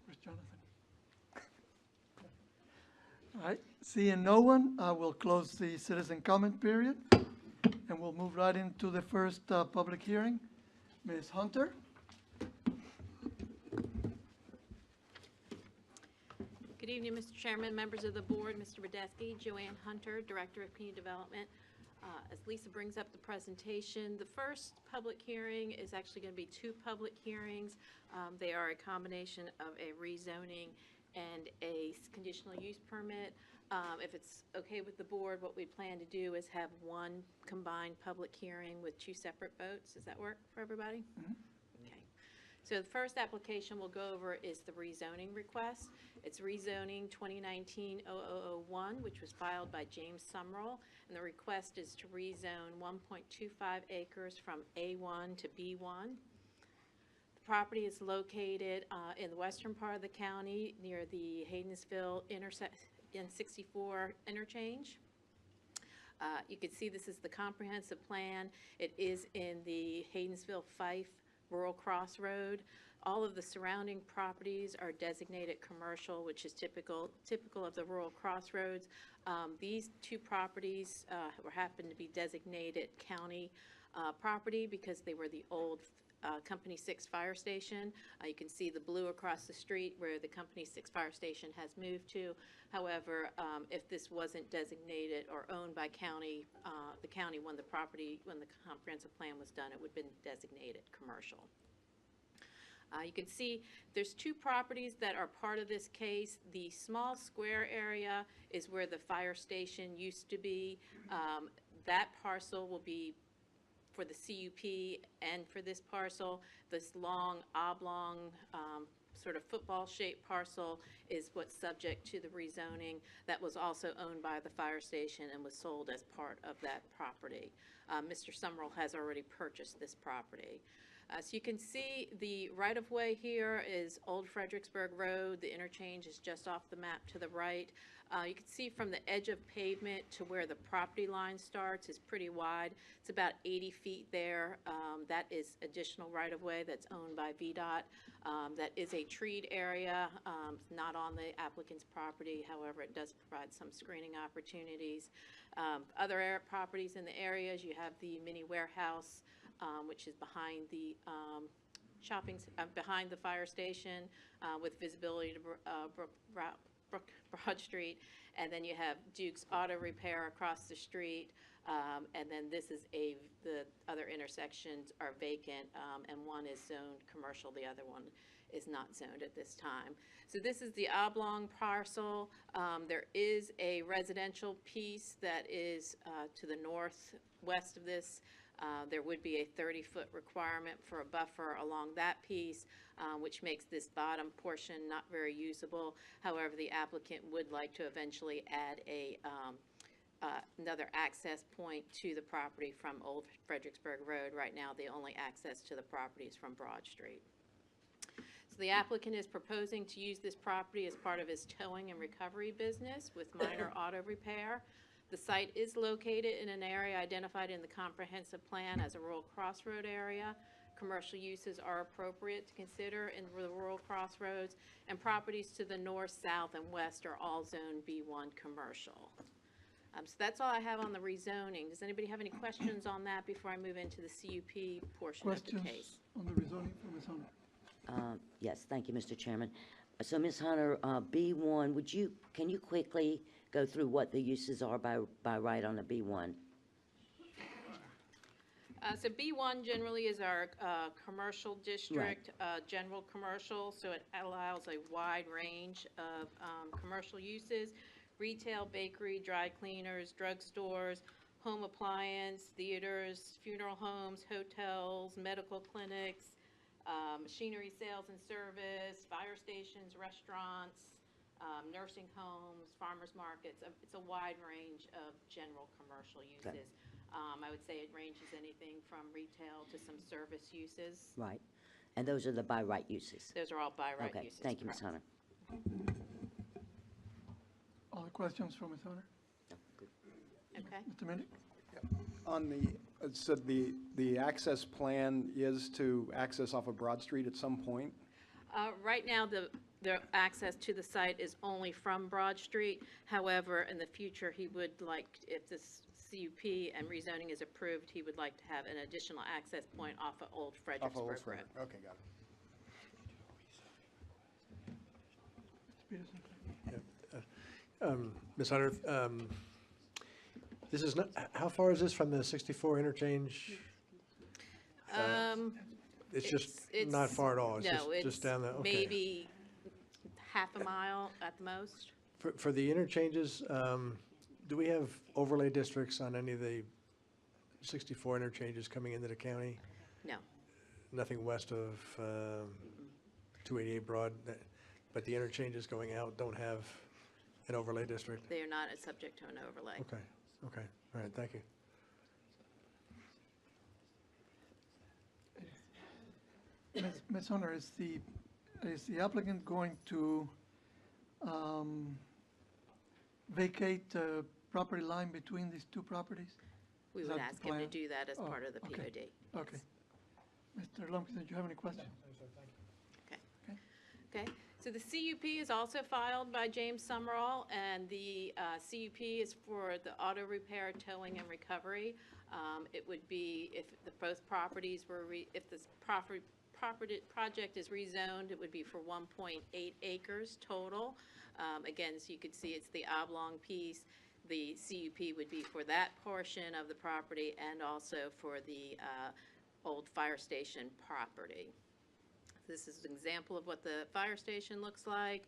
Where's Jonathan? All right, seeing no one, I will close the citizen comment period, and we'll move right into the first public hearing. Ms. Hunter? Good evening, Mr. Chairman, members of the board, Mr. Badesky, Joanne Hunter, Director of Community Development. As Lisa brings up the presentation, the first public hearing is actually going to be 2 public hearings. They are a combination of a rezoning and a conditional use permit. If it's okay with the board, what we plan to do is have 1 combined public hearing with 2 separate votes. Does that work for everybody? Mhm. Okay. So the first application we'll go over is the rezoning request. It's rezoning 2019-0001, which was filed by James Summerall, and the request is to rezone 1.25 acres from A1 to B1. The property is located in the western part of the county near the Haydensville N64 interchange. You can see this is the comprehensive plan. It is in the Haydensville-Fife Rural Crossroad. All of the surrounding properties are designated commercial, which is typical of the rural crossroads. These 2 properties happen to be designated county property because they were the old Company 6 fire station. You can see the blue across the street where the Company 6 fire station has moved to. However, if this wasn't designated or owned by county, the county when the comprehensive plan was done, it would have been designated commercial. You can see there's 2 properties that are part of this case. The small square area is where the fire station used to be. That parcel will be for the CUP and for this parcel. This long oblong sort of football-shaped parcel is what's subject to the rezoning. That was also owned by the fire station and was sold as part of that property. Mr. Summerall has already purchased this property. So you can see the right-of-way here is Old Fredericksburg Road. The interchange is just off the map to the right. You can see from the edge of pavement to where the property line starts is pretty wide. It's about 80 feet there. That is additional right-of-way that's owned by VDOT. That is a treed area, not on the applicant's property. However, it does provide some screening opportunities. Other properties in the areas, you have the mini warehouse, which is behind the behind the fire station with visibility to Broad Street, and then you have Duke's Auto Repair across the street, and then this is the other intersections are vacant, and one is zoned commercial, the other one is not zoned at this time. So this is the oblong parcel. There is a residential piece that is to the northwest of this. There would be a 30-foot requirement for a buffer along that piece, which makes this bottom portion not very usable. However, the applicant would like to eventually add another access point to the property from Old Fredericksburg Road. Right now, the only access to the property is from Broad Street. So the applicant is proposing to use this property as part of his towing and recovery business with minor auto repair. The site is located in an area identified in the comprehensive plan as a rural crossroad area. Commercial uses are appropriate to consider in the rural crossroads, and properties to the north, south, and west are all Zone B1 commercial. So that's all I have on the rezoning. Does anybody have any questions on that before I move into the CUP portion of the case? Questions on the rezoning from Ms. Hunter? Yes, thank you, Mr. Chairman. So, Ms. Hunter, B1, can you quickly go through what the uses are by right on the B1? So B1 generally is our commercial district, general commercial, so it allows a wide range of commercial uses: retail, bakery, dry cleaners, drugstores, home appliance, theaters, funeral homes, hotels, medical clinics, machinery sales and service, fire stations, restaurants, nursing homes, farmers markets. It's a wide range of general commercial uses. Okay. I would say it ranges anything from retail to some service uses. Right. And those are the by right uses? Those are all by right Okay, uses. thank you, Ms. correct. Hunter. Other questions from Ms. Hunter? Okay. Mr. Minnick? On the, it said the access plan is to access off of Broad Street at some point? Right now, the access to the site is only from Broad Street. However, in the future, he would like, if this CUP and rezoning is approved, he would like to have an additional access point off of Old Fredericksburg Road. Okay, got it. Mr. Peterson? Ms. Hunter, this is not, how far is this from the 64 interchange? It's just not far at all. No, It's just down the, okay. maybe half a mile at the most. For the interchanges, do we have overlay districts on any of the 64 interchanges coming into the county? No. Nothing west of 288 Broad, but the interchanges going out don't have an overlay district? They are not subject to an overlay. Okay, okay, all right, thank you. Ms. Hunter, is the applicant going to vacate the property line between these two properties? We Is would that the ask him to plan? do that as Oh, part of the okay. POD. Okay. Mr. Lumpkin, did you have any questions? Okay, so the CUP is also filed by James Summerall, and the CUP is for the auto repair, towing, and recovery. It would be, if both properties were, if this project is rezoned, it would be for 1.8 acres total. Again, so you could see it's the oblong piece. The CUP would be for that portion of the property and also for the old fire station property. This is an example of what the fire station looks like.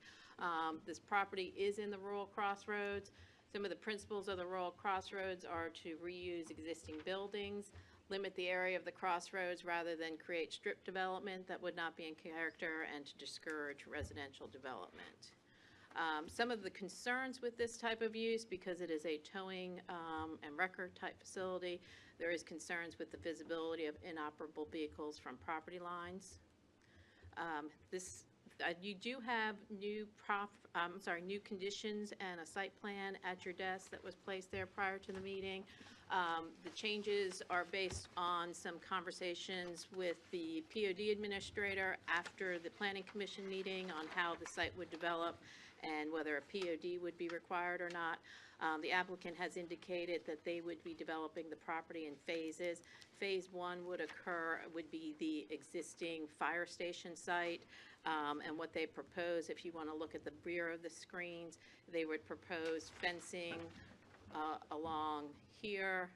This property is in the rural crossroads. Some of the principles of the rural crossroads are to reuse existing buildings, limit the area of the crossroads rather than create strip development that would not be in character, and to discourage residential development. Some of the concerns with this type of use, because it is a towing and record type facility, there is concerns with the visibility of inoperable vehicles from property lines. You do have new conditions and a site plan at your desk that was placed there prior to the meeting. The changes are based on some conversations with the POD administrator after the Planning Commission meeting on how the site would develop and whether a POD would be required or not. The applicant has indicated that they would be developing the property in phases. Phase 1 would be the existing fire station site, and what they propose, if you want to look at the rear of the screens, they would propose fencing along here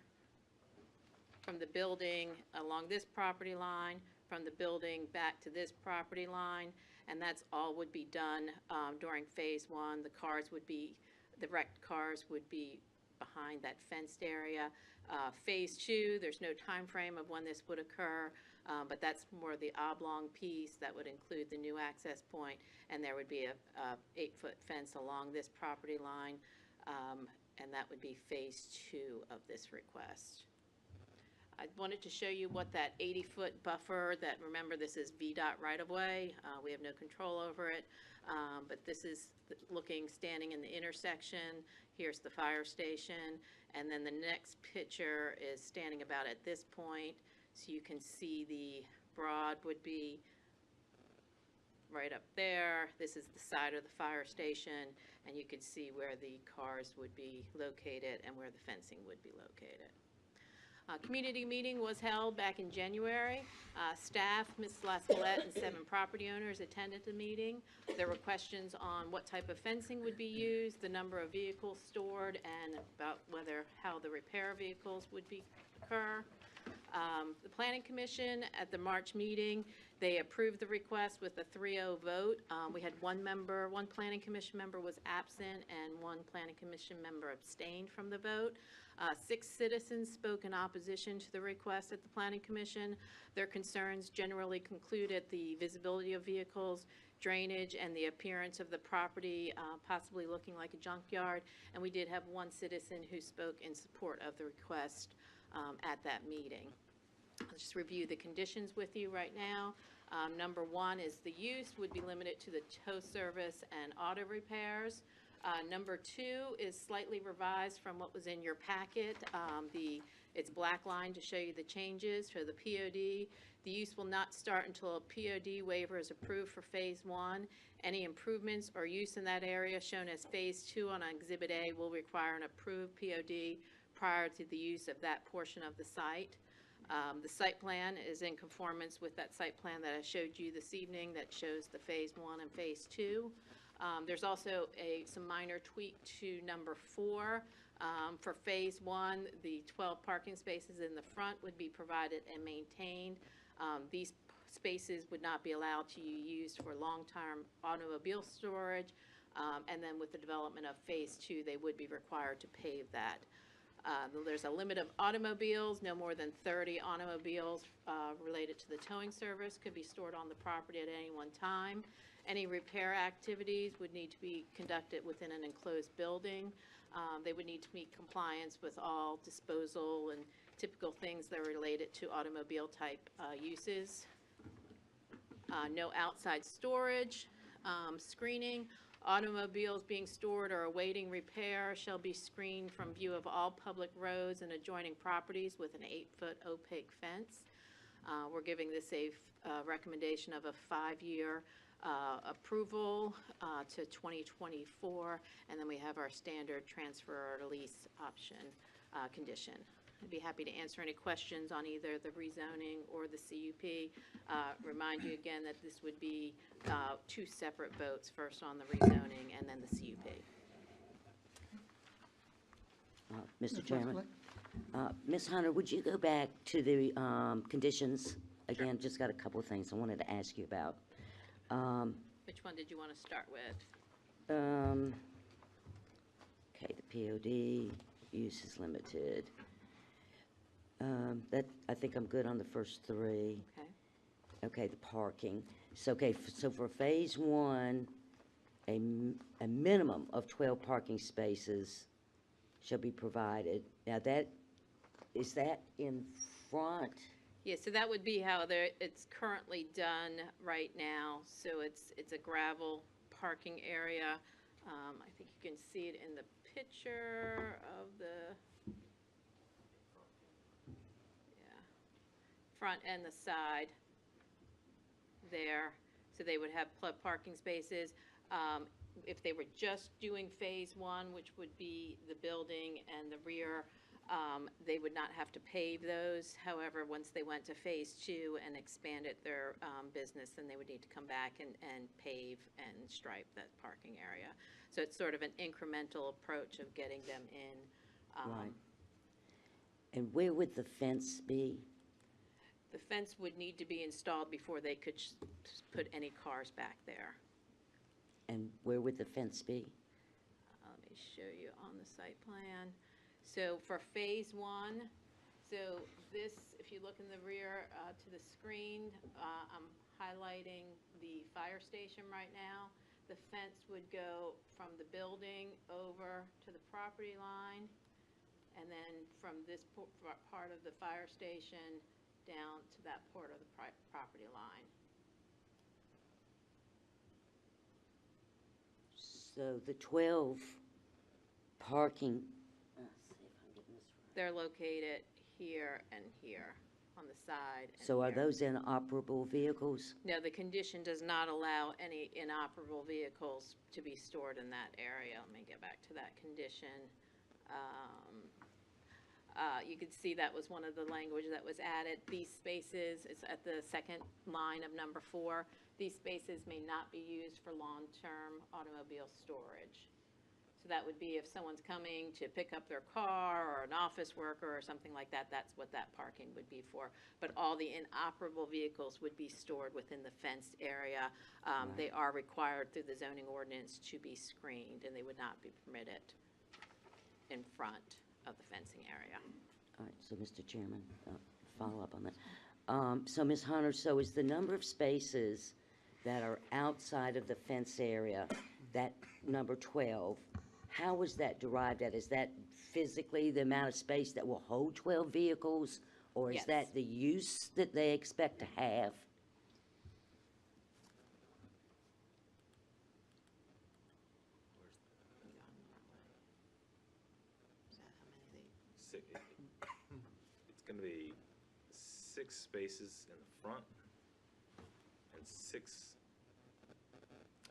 from the building along this property line, from the building back to this property line, and that's all would be done during Phase 1. The wrecked cars would be behind that fenced area. Phase 2, there's no time frame of when this would occur, but that's more the oblong piece that would include the new access point, and there would be a 8-foot fence along this property line, and that would be Phase 2 of this request. I wanted to show you what that 80-foot buffer, that, remember, this is VDOT right-of-way. We have no control over it, but this is standing in the intersection. Here's the fire station, and then the next picture is standing about at this point, so you can see the broad would be right up there. This is the side of the fire station, and you can see where the cars would be located and where the fencing would be located. Community meeting was held back in January. Staff, Ms. Lascalette, and 7 property owners attended the meeting. There were questions on what type of fencing would be used, the number of vehicles stored, and about how the repair of vehicles would occur. The Planning Commission at the March meeting, they approved the request with a 3-0 vote. We had one Planning Commission member was absent, and one Planning Commission member abstained from the vote. 6 citizens spoke in opposition to the request at the Planning Commission. Their concerns generally concluded the visibility of vehicles, drainage, and the appearance of the property possibly looking like a junkyard. And we did have one citizen who spoke in support of the request at that meeting. I'll just review the conditions with you right now. Number 1 is the use would be limited to the tow service and auto repairs. Number 2 is slightly revised from what was in your packet. It's black line to show you the changes for the POD. The use will not start until a POD waiver is approved for Phase 1. Any improvements or use in that area shown as Phase 2 on Exhibit A will require an approved POD prior to the use of that portion of the site. The site plan is in conformance with that site plan that I showed you this evening that shows the Phase 1 and Phase 2. There's also some minor tweak to number 4. For Phase 1, the 12 parking spaces in the front would be provided and maintained. These spaces would not be allowed to be used for long-term automobile storage, and then with the development of Phase 2, they would be required to pave that. There's a limit of automobiles. No more than 30 automobiles related to the towing service could be stored on the property at any one time. Any repair activities would need to be conducted within an enclosed building. They would need to meet compliance with all disposal and typical things that are related to automobile type uses. No outside storage. Screening. Automobiles being stored or awaiting repair shall be screened from view of all public roads and adjoining properties with an 8-foot opaque fence. We're giving this a recommendation of a 5-year approval to 2024, and then we have our standard transfer or lease option condition. I'd be happy to answer any questions on either the rezoning or the CUP. Remind you again that this would be 2 separate votes, first on the rezoning and then the CUP. Mr. Chairman, Ms. Hunter, would you go back to the conditions? Again, just got a couple of things I wanted to ask you about. Which one did you want to start with? Okay, the POD, use is limited. I think I'm good on the first 3. Okay. Okay, the parking. So, okay, so for Phase 1, a minimum of 12 parking spaces shall be provided. Now is that in front? Yeah, so that would be how it's currently done right now. So it's a gravel parking area. I think you can see it in the picture of the, yeah, front and the side there. So they would have parking spaces. If they were just doing phase one, which would be the building and the rear, they would not have to pave those. However, once they went to phase two and expanded their business, then they would need to come back and pave and stripe that parking area. So it's sort of an incremental approach of getting them in. Right. And where would the fence be? The fence would need to be installed before they could put any cars back there. And where would the fence be? Let me show you on the site plan. So for phase one, so this, if you look in the rear to the screen, I'm highlighting the fire station right now. The fence would go from the building over to the property line, and then from this part of the fire station down to that part of the property line. So the 12 parking, let's see if I'm getting this right. They're located here and here on the side. And So are here. those inoperable vehicles? No, the condition does not allow any inoperable vehicles to be stored in that area. Let me get back to that condition. You could see that was one of the language that was added. These spaces, it's at the second line of number 4. These spaces may not be used for long-term automobile storage. So that would be if someone's coming to pick up their car or an office worker or something like that, that's what that parking would be for. But all the inoperable vehicles would be stored within the fenced area. They are required through the zoning ordinance to be screened, and they would not be permitted in front of the fencing area. All right, so Mr. Chairman, follow up on that. So Ms. Hunter, so is the number of spaces that are outside of the fence area, that number 12, how was that derived at? Is that physically the amount of space that will hold 12 vehicles? Or is Yes. that the use that they expect to have? It's going to be 6 spaces in the front and 6,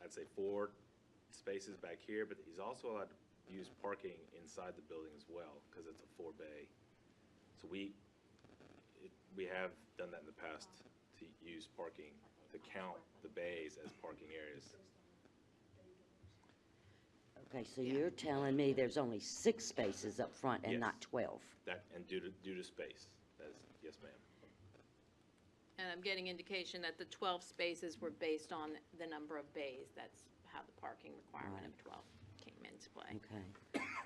I'd say 4 spaces back here, but he's also allowed to use parking inside the building as well because it's a 4-bay. So we have done that in the past to use parking, to count the bays as parking areas. Okay, so you're telling me there's only 6 spaces up front and Yes. not 12? That, and due to space, that is, yes, ma'am. And I'm getting indication that the 12 spaces were based on the number of bays. That's how the parking requirement of 12 came into play. Okay.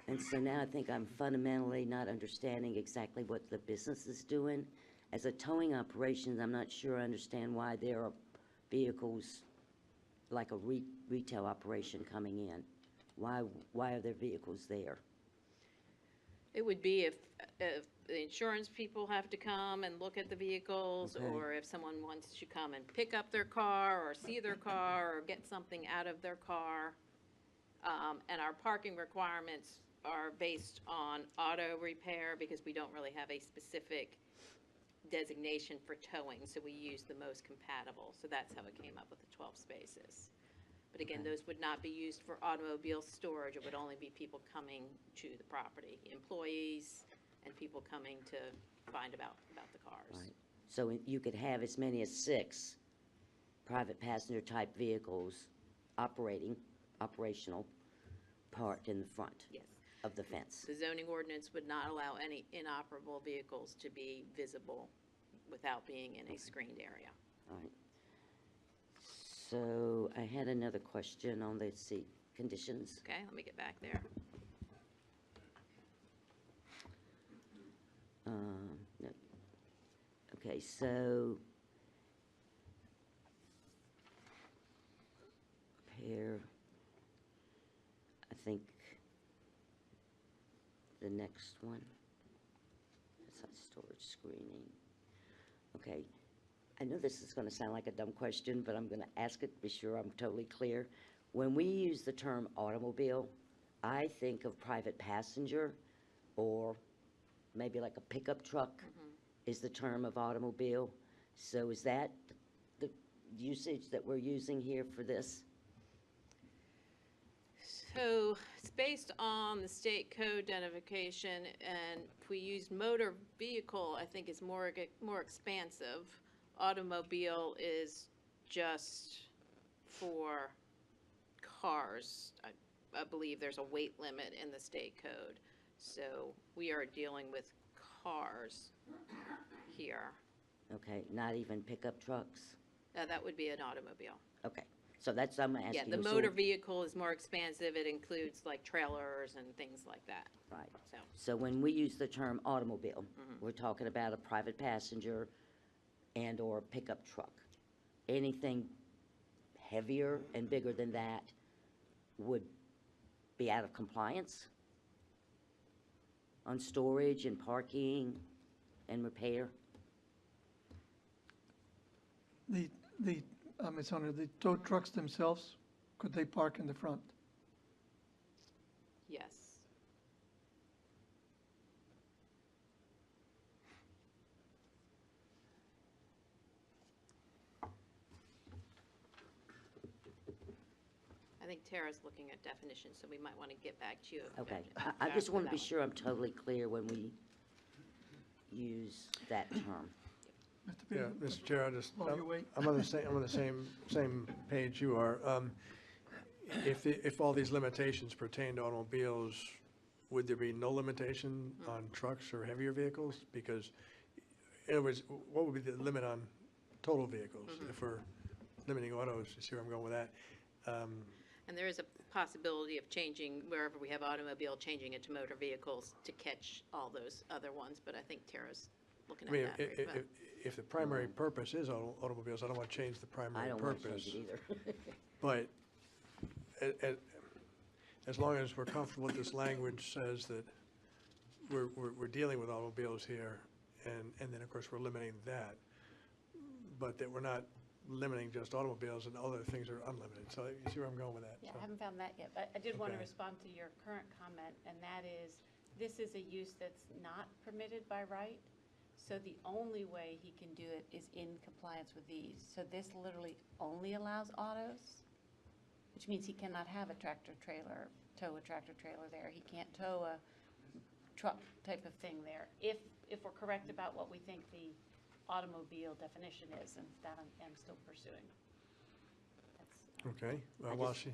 And so now I think I'm fundamentally not understanding exactly what the business is doing. As a towing operation, I'm not sure I understand why there are vehicles, like a retail operation coming in. Why are there vehicles there? It would be if the insurance people have to come and look at the vehicles, Okay. or if someone wants to come and pick up their car, or see their car, or get something out of their car. And our parking requirements are based on auto repair, because we don't really have a specific designation for towing, so we use the most compatible. So that's how it came up with the 12 spaces. But again, those would not be used for automobile storage. It would only be people coming to the property, employees and people coming to find about the cars. Right. So you could have as many as 6 private passenger type vehicles operational, parked in the front Yes. of the fence. The zoning ordinance would not allow any inoperable vehicles to be visible without being in a screened area. All right. So I had another question on the conditions. Okay, let me get back there. No. Okay, so pair think the next one, that's not storage screening. Okay, I know this is gonna sound like a dumb question, but I'm gonna ask it to be sure I'm totally clear. When we use the term automobile, I think of private passenger, or maybe like a pickup truck is the term of automobile. So is that the usage that we're using here for this? So it's based on the state code identification, and if we use motor vehicle, I think it's more expansive. Automobile is just for cars. I believe there's a weight limit in the state code. So we are dealing with cars here. Okay, not even pickup trucks? That would be an automobile. Okay, so that's, I'm asking Yeah, you. the so- motor vehicle is more expansive. It includes like trailers and things like that. Right. So, So when we use the term automobile, Mhm. we're talking about a private passenger and/or pickup truck. Anything heavier and bigger than that would be out of compliance on storage and parking and repair? Ms. Hunter, the tow trucks themselves, could they park in the front? yes. I think Tara's looking at definitions, so we might want to get back to you. Okay, after I just want to that be one. sure I'm totally clear when we use that term. Mr. Yeah, Peter? Mr. Chair, While you wait. I'm on the same page you are. If all these limitations pertain to automobiles, would there be no limitation on trucks or heavier vehicles? Because, in other words, what would be the limit on total vehicles? If we're limiting autos, you see where I'm going with that? And there is a possibility of changing, wherever we have automobile, changing it to motor vehicles to catch all those other ones, but I think Tara's looking I mean, at that. very well. if the primary purpose is automobiles, I don't want to change the I primary don't want to purpose. change it either. But as long as we're comfortable with this language says that we're dealing with automobiles here, and then, of course, we're limiting that, but that we're not limiting just automobiles and other things are unlimited. So you see where I'm going with that? Yeah, So- I haven't found that yet, but I did want to Okay. respond to your current comment, and that is, this is a use that's not permitted by right, so the only way he can do it is in compliance with these. So this literally only allows autos, which means he cannot have a tractor trailer, tow a tractor trailer there. He can't tow a truck type of thing there, if we're correct about what we think the automobile definition is, and that I'm still pursuing. That's- Okay, I while just- she,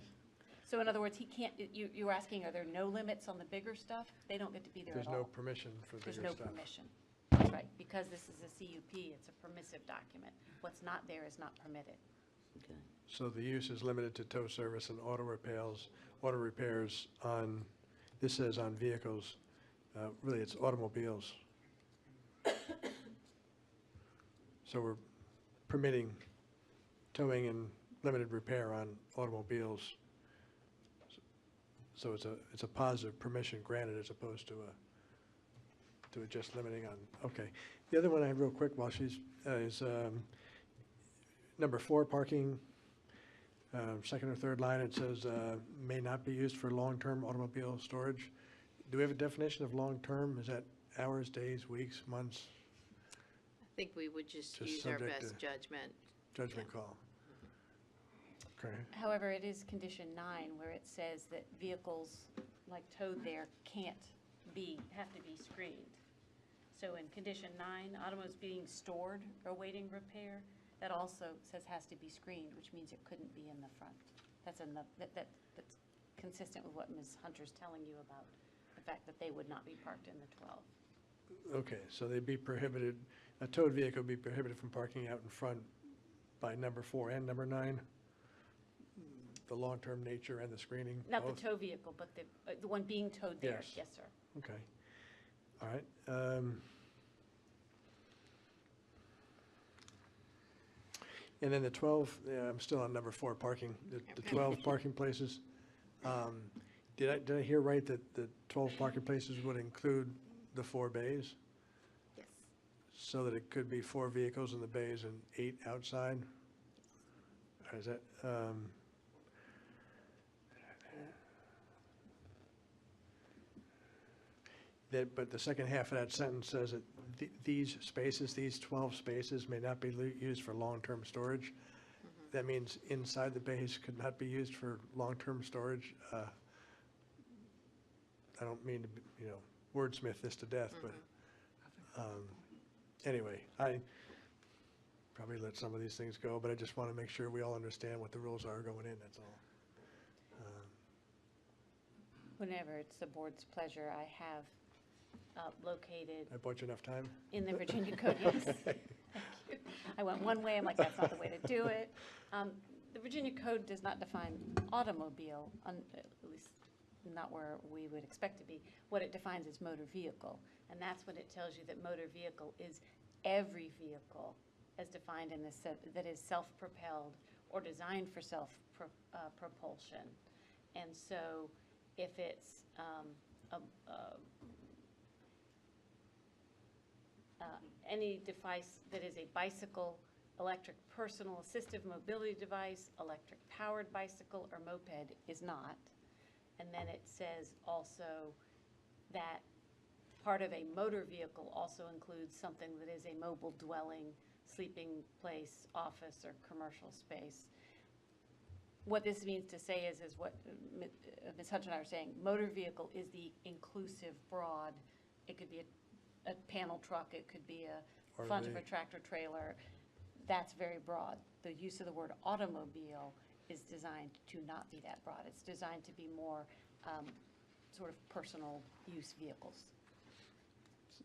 So in other words, he can't, you were asking, are there no limits on the bigger stuff? They don't get to be there there's at no all. permission for There's bigger no stuff. permission. That's right, because this is a CUP, it's a permissive document. What's not there is not permitted. Okay. So the use is limited to tow service and auto repairs on, this says on vehicles, really it's automobiles. So we're permitting towing and limited repair on automobiles. So it's a positive permission granted as opposed to a just limiting on, okay. The other one I have real quick while she's, is number 4, parking. Second or third line, it says, may not be used for long-term automobile storage. Do we have a definition of long-term? Is that hours, days, weeks, months? I think we would just Just use our subject best to judgment. Judgment call. Okay, However, it is condition 9 where it says that vehicles like towed there have to be screened. So in condition 9, automobiles being stored or awaiting repair, that also says has to be screened, which means it couldn't be in the front. That's that's consistent with what Ms. Hunter's telling you about the fact that they would not be parked in the 12. okay, so they'd be prohibited, a towed vehicle would be prohibited from parking out in front by number 4 and number 9? The long-term nature and the screening? Not the both? tow vehicle, but the one being towed there. Yes. Yes, sir. Okay, all right. And then the 12, yeah, I'm still on number 4, parking, the Okay. 12 parking places. Did I hear right that the 12 parking places would include the 4 bays? Yes. So that it could be 4 vehicles in the bays and 8 outside? Or is that, but the second half of that sentence says that these spaces, these 12 spaces may not be used for long-term storage. That means inside the bays could not be used for long-term storage. I don't mean to, wordsmith this to death, but anyway, I probably let some of these things go, but I just want to make sure we all understand what the rules are going in, that's all. Whenever it's the board's pleasure, I have located I bought you enough time? in the Virginia Code, yes. Thank you. I went one way, I'm like, that's not the way to do it. The Virginia Code does not define automobile, at least not where we would expect to be. What it defines is motor vehicle, and that's when it tells you that motor vehicle is every vehicle as defined in this, that is self-propelled or designed for self-propulsion. And so if it's any device that is a bicycle, electric personal assistive mobility device, electric powered bicycle or moped is not. And then it says also that part of a motor vehicle also includes something that is a mobile dwelling, sleeping place, office, or commercial space. What this means to say is what Ms. Hutch and I are saying, motor vehicle is the inclusive, broad, it could be a panel truck, it could be a front of a tractor trailer. That's very broad. The use of the word automobile is designed to not be that broad. It's designed to be more sort of personal use vehicles.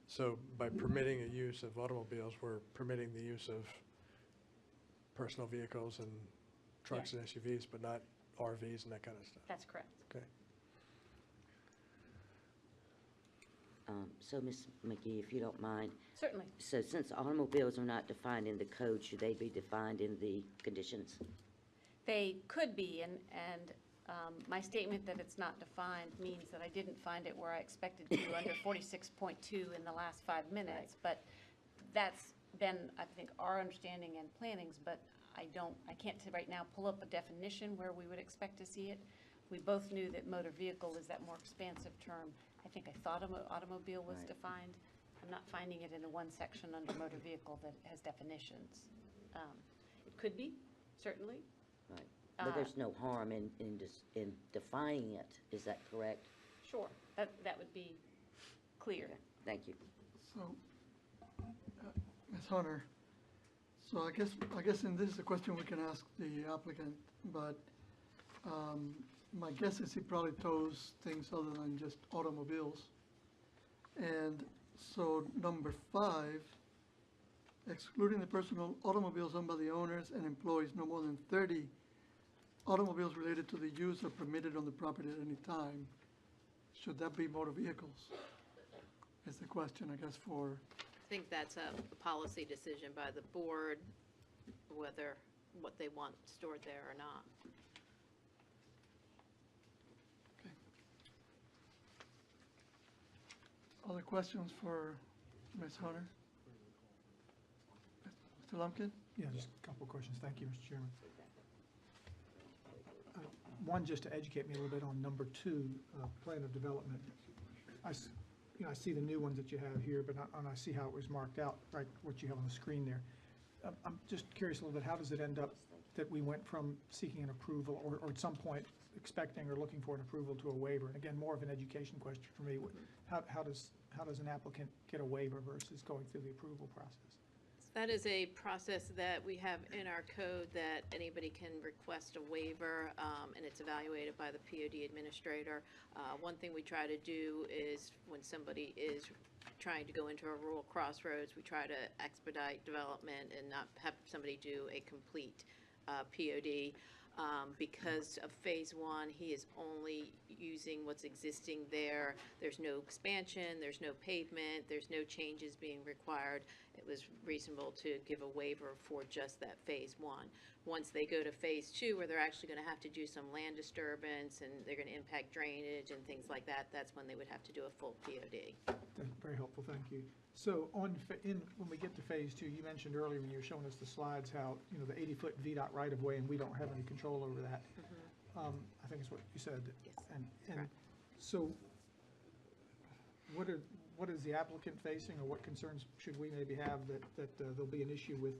So by permitting a use of automobiles, we're permitting the use of personal vehicles and trucks and SUVs, but not RVs and that kind of stuff? That's correct. Okay. So, Ms. McGee, if you don't mind, Certainly. so since automobiles are not defined in the code, should they be defined in the conditions? They could be, and my statement that it's not defined means that I didn't find it where I expected to under 46.2 in the last 5 minutes. But that's been, I think, our understanding and plannings, but I can't right now pull up a definition where we would expect to see it. We both knew that motor vehicle is that more expansive term. I think I thought automobile was defined. I'm not finding it in the one section under motor vehicle that has definitions. It could be, certainly. Right. But there's no harm in defining it, is that correct? Sure, that would be clear. Okay, thank you. So, Ms. Hunter, so I guess, and this is a question we can ask the applicant, but my guess is he probably tows things other than just automobiles. And so number 5, excluding the personal automobiles owned by the owners and employees, no more than 30 automobiles related to the use are permitted on the property at any time. Should that be motor vehicles? Is the question, I guess, for... I think that's a policy decision by the board, whether what they want stored there or not. Okay. Other questions for Ms. Hunter? Mr. Lumpkin? Yeah, just a couple of questions. Thank you, Mr. Chairman. One, just to educate me a little bit on number 2, plan of development. I see the new ones that you have here, but I see how it was marked out, right, what you have on the screen there. I'm just curious a little bit, how does it end up that we went from seeking an approval or at some point expecting or looking for an approval to a waiver? And again, more of an education question for me. How does an applicant get a waiver versus going through the approval process? That is a process that we have in our code that anybody can request a waiver, and it's evaluated by the POD administrator. One thing we try to do is when somebody is trying to go into a rural crossroads, we try to expedite development and not have somebody do a complete POD. Because of phase 1, he is only using what's existing there. There's no expansion, there's no pavement, there's no changes being required. was reasonable to give a waiver for just that Phase 1. Once they go to Phase 2, where they're actually going to have to do some land disturbance and they're going to impact drainage and things like that, that's when they would have to do a full POD. That's very helpful, thank you. So when we get to Phase 2, you mentioned earlier when you were showing us the slides how, you know, the 80-foot VDOT right-of-way, and we don't have any control over that. I think is what you said. Yes, And correct. so what is the applicant facing, or what concerns should we maybe have that there'll be an issue with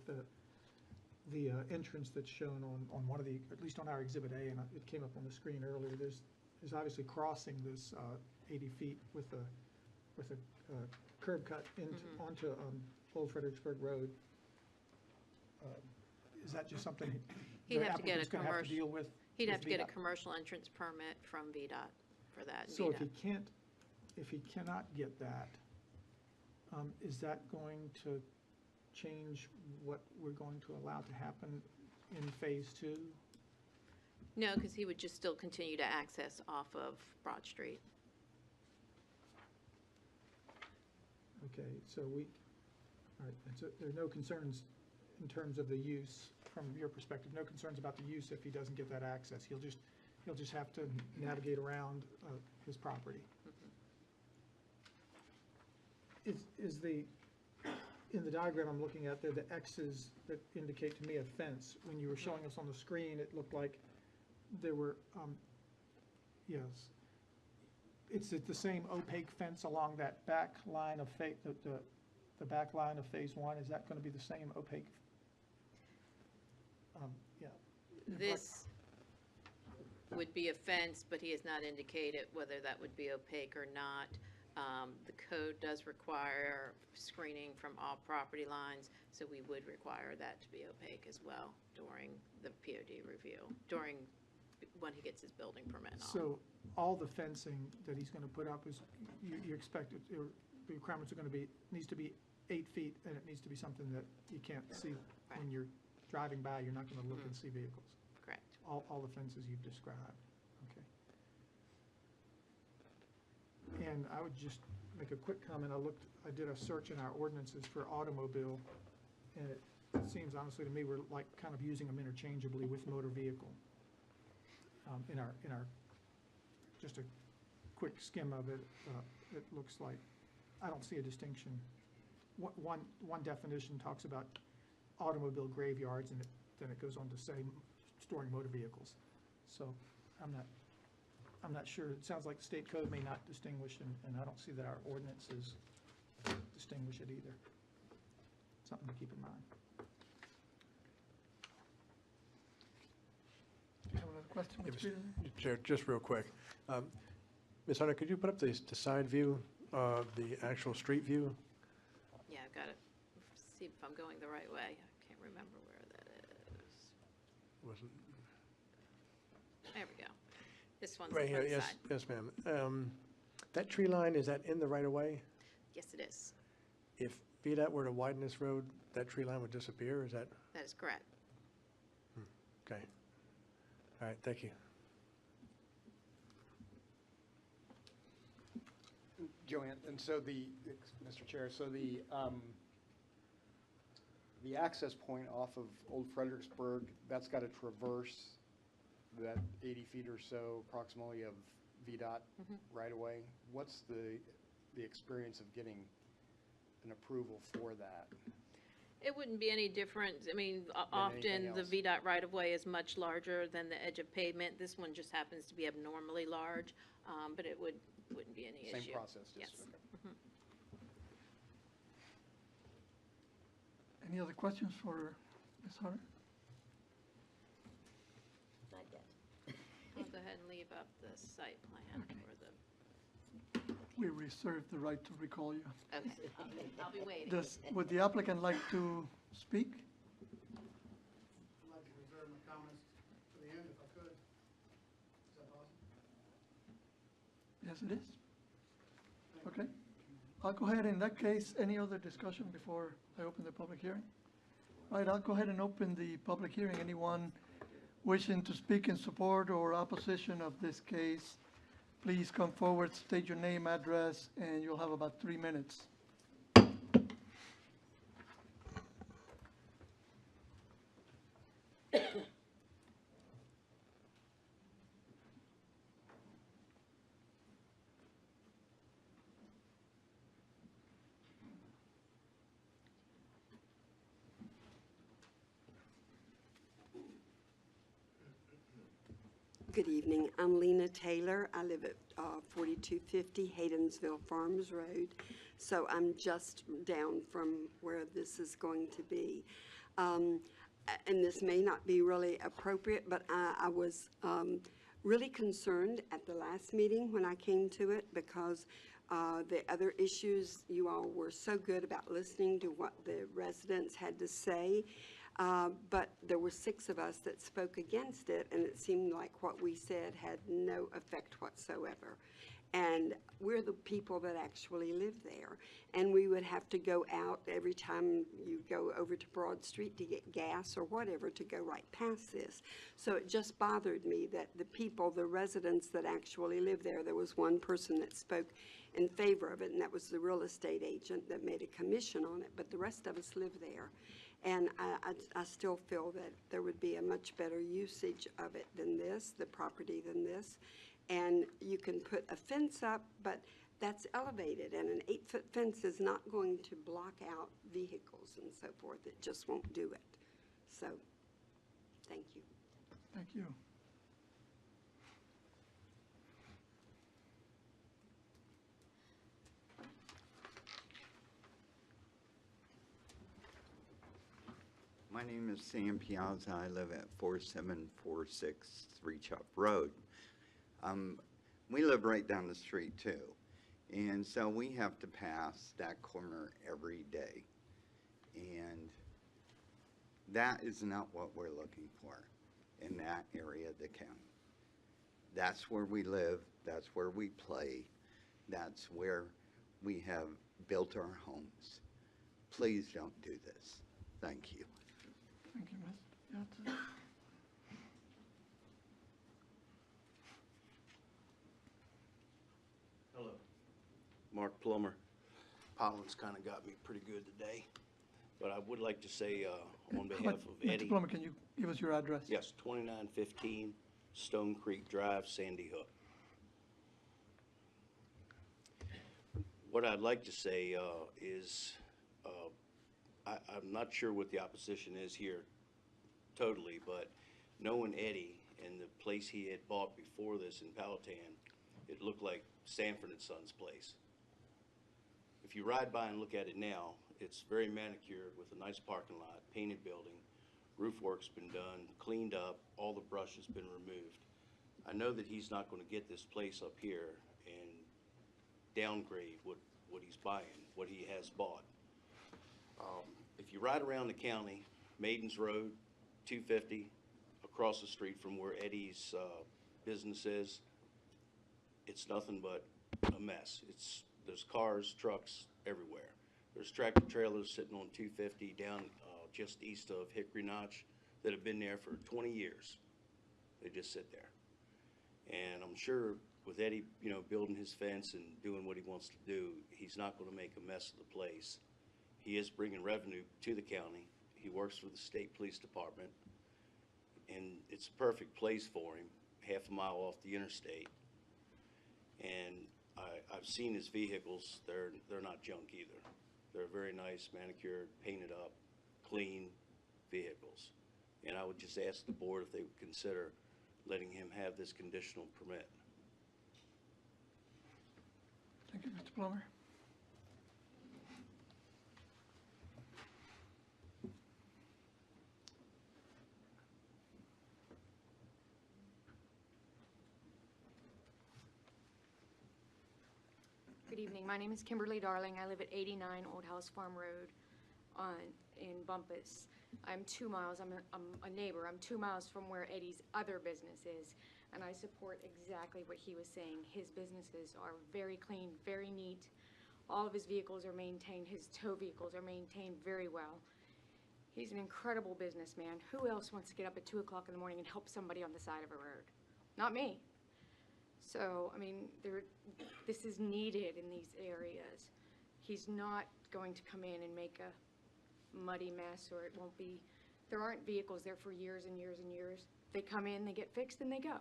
the entrance that's shown on one of the, at least on our Exhibit A, and it came up on the screen earlier. There's obviously crossing this 80 feet with a curb cut onto Old Fredericksburg Road. Is that just something He'd the have to get a applicant's gonna have to deal with? He'd have with to get a VDOT? commercial entrance permit from VDOT for that. So if VDOT. he cannot get that, is that going to change what we're going to allow to happen in Phase 2? No, because he would just still continue to access off of Broad Street. Okay, so all right, and so there are no concerns in terms of the use, from your perspective, no concerns about the use if he doesn't get that access? He'll just have to navigate around his property. Is in the diagram I'm looking at there, the X's that indicate to me a fence? When you were showing us on the screen, it looked like there were, yes. Is it the same opaque fence along that back line of the back line of Phase 1? Is that going to be the same opaque? Yeah. This would be a fence, but he has not indicated whether that would be opaque or not. The code does require screening from all property lines, so we would require that to be opaque as well during the POD review, when he gets his building permit and all. So all the fencing that he's going to put up is, you expect it, the requirements are going to be, needs to be 8 feet, and it needs to be something that you can't see Right. when you're driving by. You're not going to look and see vehicles. Correct. All the fences you've described. Okay. And I would just make a quick comment. I did a search in our ordinances for automobile, and it seems honestly to me we're like kind of using them interchangeably with motor vehicle. In our, just a quick skim of it, it looks like, I don't see a distinction. One definition talks about automobile graveyards, and then it goes on to say storing motor vehicles. So I'm not sure. It sounds like the state code may not distinguish, and I don't see that our ordinances distinguish it either. Something to keep in mind. Do you have another question, Yeah, Mr. Peterson? Chair, just real quick. Ms. Hunter, could you put up the side view, the actual street view? Yeah, I've got to see if I'm going the right way. I can't remember where that is. Wasn't There we go. This one's right the here? front Yes, side. yes, ma'am. That tree line, is that in the right of way? Yes, it is. If VDOT were to widen this road, that tree line would disappear. Is that That is correct. okay? All right, thank you. Joanne, and so Mr. Chair, so the access point off of Old Fredericksburg, that's got to traverse that 80 feet or so approximately of VDOT right away. What's the experience of getting an approval for that? It wouldn't be any different. I mean, often anything the else. VDOT right-of-way is much larger than the edge of pavement. This one just happens to be abnormally large, but it wouldn't be any issue. Same process, just, Yes. okay. Any other questions for Ms. Hunter? Not yet. I'll go ahead and leave up the site plan for We reserve the right to recall you. the, okay, I'll be waiting. Would the applicant like to speak? I'd like to reserve my comments for the end if I could. Is that possible? Yes, it is. Okay. I'll go ahead, in that case, any other discussion before I open the public hearing? Right, I'll go ahead and open the public hearing. Anyone wishing to speak in support or opposition of this case, please come forward, state your name, address, and you'll have about 3 minutes. Good evening. I'm Lena Taylor. I live at 4250 Haydensville Farms Road, so I'm just down from where this is going to be. And this may not be really appropriate, but I was really concerned at the last meeting when I came to it because the other issues, you all were so good about listening to what the residents had to say. But there were 6 of us that spoke against it, and it seemed like what we said had no effect whatsoever. And we're the people that actually live there. And we would have to go out every time you go over to Broad Street to get gas or whatever to go right past this. So it just bothered me that the people, the residents that actually live there was one person that spoke in favor of it, and that was the real estate agent that made a commission on it, but the rest of us live there. And I still feel that there would be a much better usage of it than this, the property than this. And you can put a fence up, but that's elevated, and an 8-foot fence is not going to block out vehicles and so forth. It just won't do it. So, thank you. Thank you. My name is Sam Piazza. I live at 4746 Three Chop Road. We live right down the street too, and so we have to pass that corner every day, and that is not what we're looking for in that area of the county. That's where we live, that's where we play, that's where we have built our homes. Please don't do this. Thank you. Thank you, Ms. Piazza. Hello. Mark Plummer. Pollen's kind of got me pretty good today, but I would like to say on behalf of Eddie. Mr. Plummer, can you give us your address? Yes, 2915 Stone Creek Drive, Sandy Hook. What I'd like to say is I'm not sure what the opposition is here totally, but knowing Eddie and the place he had bought before this in Powhatan, it looked like Sanford and Sons' place. If you ride by and look at it now, it's very manicured with a nice parking lot, painted building, roof work's been done, cleaned up, all the brush has been removed. I know that he's not going to get this place up here and downgrade what he's buying, what he has bought. If you ride around the county, Maidens Road, 250, across the street from where Eddie's business is, it's nothing but a mess. There's cars, trucks everywhere. There's tractor trailers sitting on 250 down just east of Hickory Notch that have been there for 20 years. They just sit there. And I'm sure with Eddie, building his fence and doing what he wants to do, he's not going to make a mess of the place. He is bringing revenue to the county. He works for the state police department, and it's a perfect place for him, half a mile off the interstate. And I've seen his vehicles. They're not junk either. They're very nice, manicured, painted up, clean vehicles. And I would just ask the board if they would consider letting him have this conditional permit. Thank you, Mr. Plummer. Good evening. My name is Kimberly Darling. I live at 89 Old House Farm Road in Bumpus. I'm 2 miles, I'm a neighbor. I'm 2 miles from where Eddie's other business is, and I support exactly what he was saying. His businesses are very clean, very neat. All of his vehicles are maintained. His tow vehicles are maintained very well. He's an incredible businessman. Who else wants to get up at 2 o'clock in the morning and help somebody on the side of a road? Not me. So, I mean, this is needed in these areas. He's not going to come in and make a muddy mess, or it won't be, there aren't vehicles there for years and years and years. They come in, they get fixed, and they go.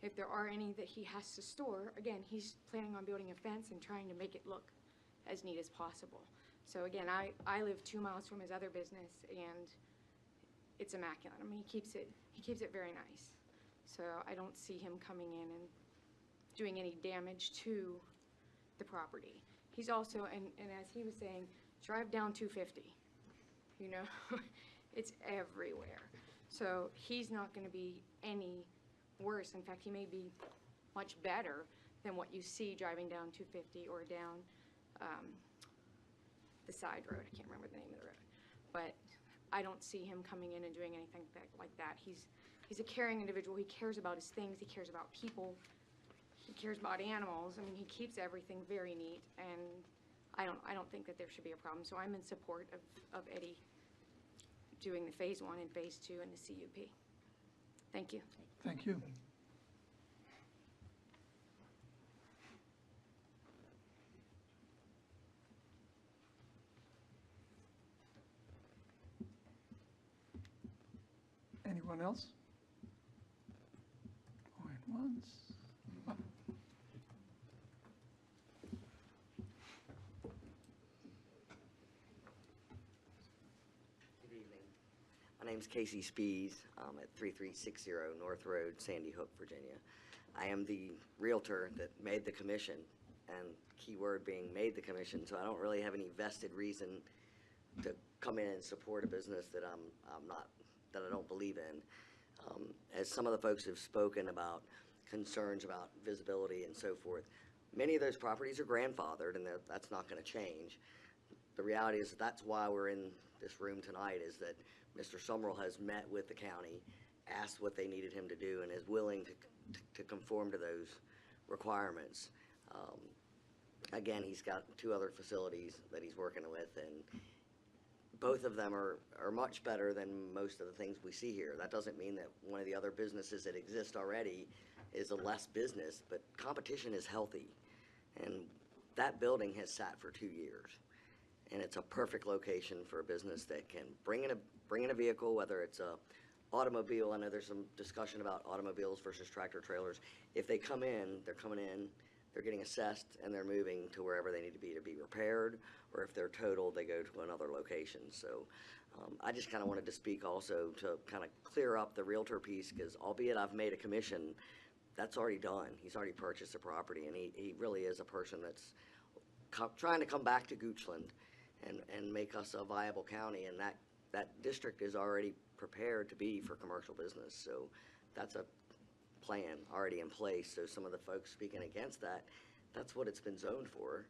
If there are any that he has to store, again, he's planning on building a fence and trying to make it look as neat as possible. So again, I live 2 miles from his other business, and it's immaculate. I mean, he keeps it very nice. So I don't see him coming in and doing any damage to the property. He's also, and as he was saying, drive down 250, you know, it's everywhere. So he's not gonna be any worse. In fact, he may be much better than what you see driving down 250 or down the side road. I can't remember the name of the road. But I don't see him coming in and doing anything like that. He's a caring individual. He cares about his things. He cares about people. He cares about animals. I mean, he keeps everything very neat, and I don't think that there should be a problem. So I'm in support of Eddie doing the Phase 1 and Phase 2 and the CUP. Thank you. Thank you. Anyone else? Going once. Good evening. My name's Casey Spees. I'm at 3360 North Road, Sandy Hook, Virginia. I am the realtor that made the commission, and keyword being made the commission, so I don't really have any vested reason to come in and support a business that that I don't believe in. As some of the folks have spoken about concerns about visibility and so forth, many of those properties are grandfathered, and that's not going to change. The reality is that's why we're in this room tonight, is that Mr. Summerall has met with the county, asked what they needed him to do, and is willing to conform to those requirements. Again, he's got 2 other facilities that he's working with, and both of them are much better than most of the things we see here. That doesn't mean that one of the other businesses that exist already is a less business, but competition is healthy. And that building has sat for 2 years. And it's a perfect location for a business that can bring in a vehicle, whether it's a automobile. I know there's some discussion about automobiles versus tractor trailers. If they come in, they're coming in, they're getting assessed, and they're moving to wherever they need to be repaired, or if they're totaled, they go to another location. So I just kind of wanted to speak also to kind of clear up the realtor piece, because albeit I've made a commission, that's already done. He's already purchased the property, and he really is a person that's trying to come back to Goochland and make us a viable county, and that district is already prepared to be for commercial business. So that's a plan already in place. So some of the folks speaking against that, that's what it's been zoned for.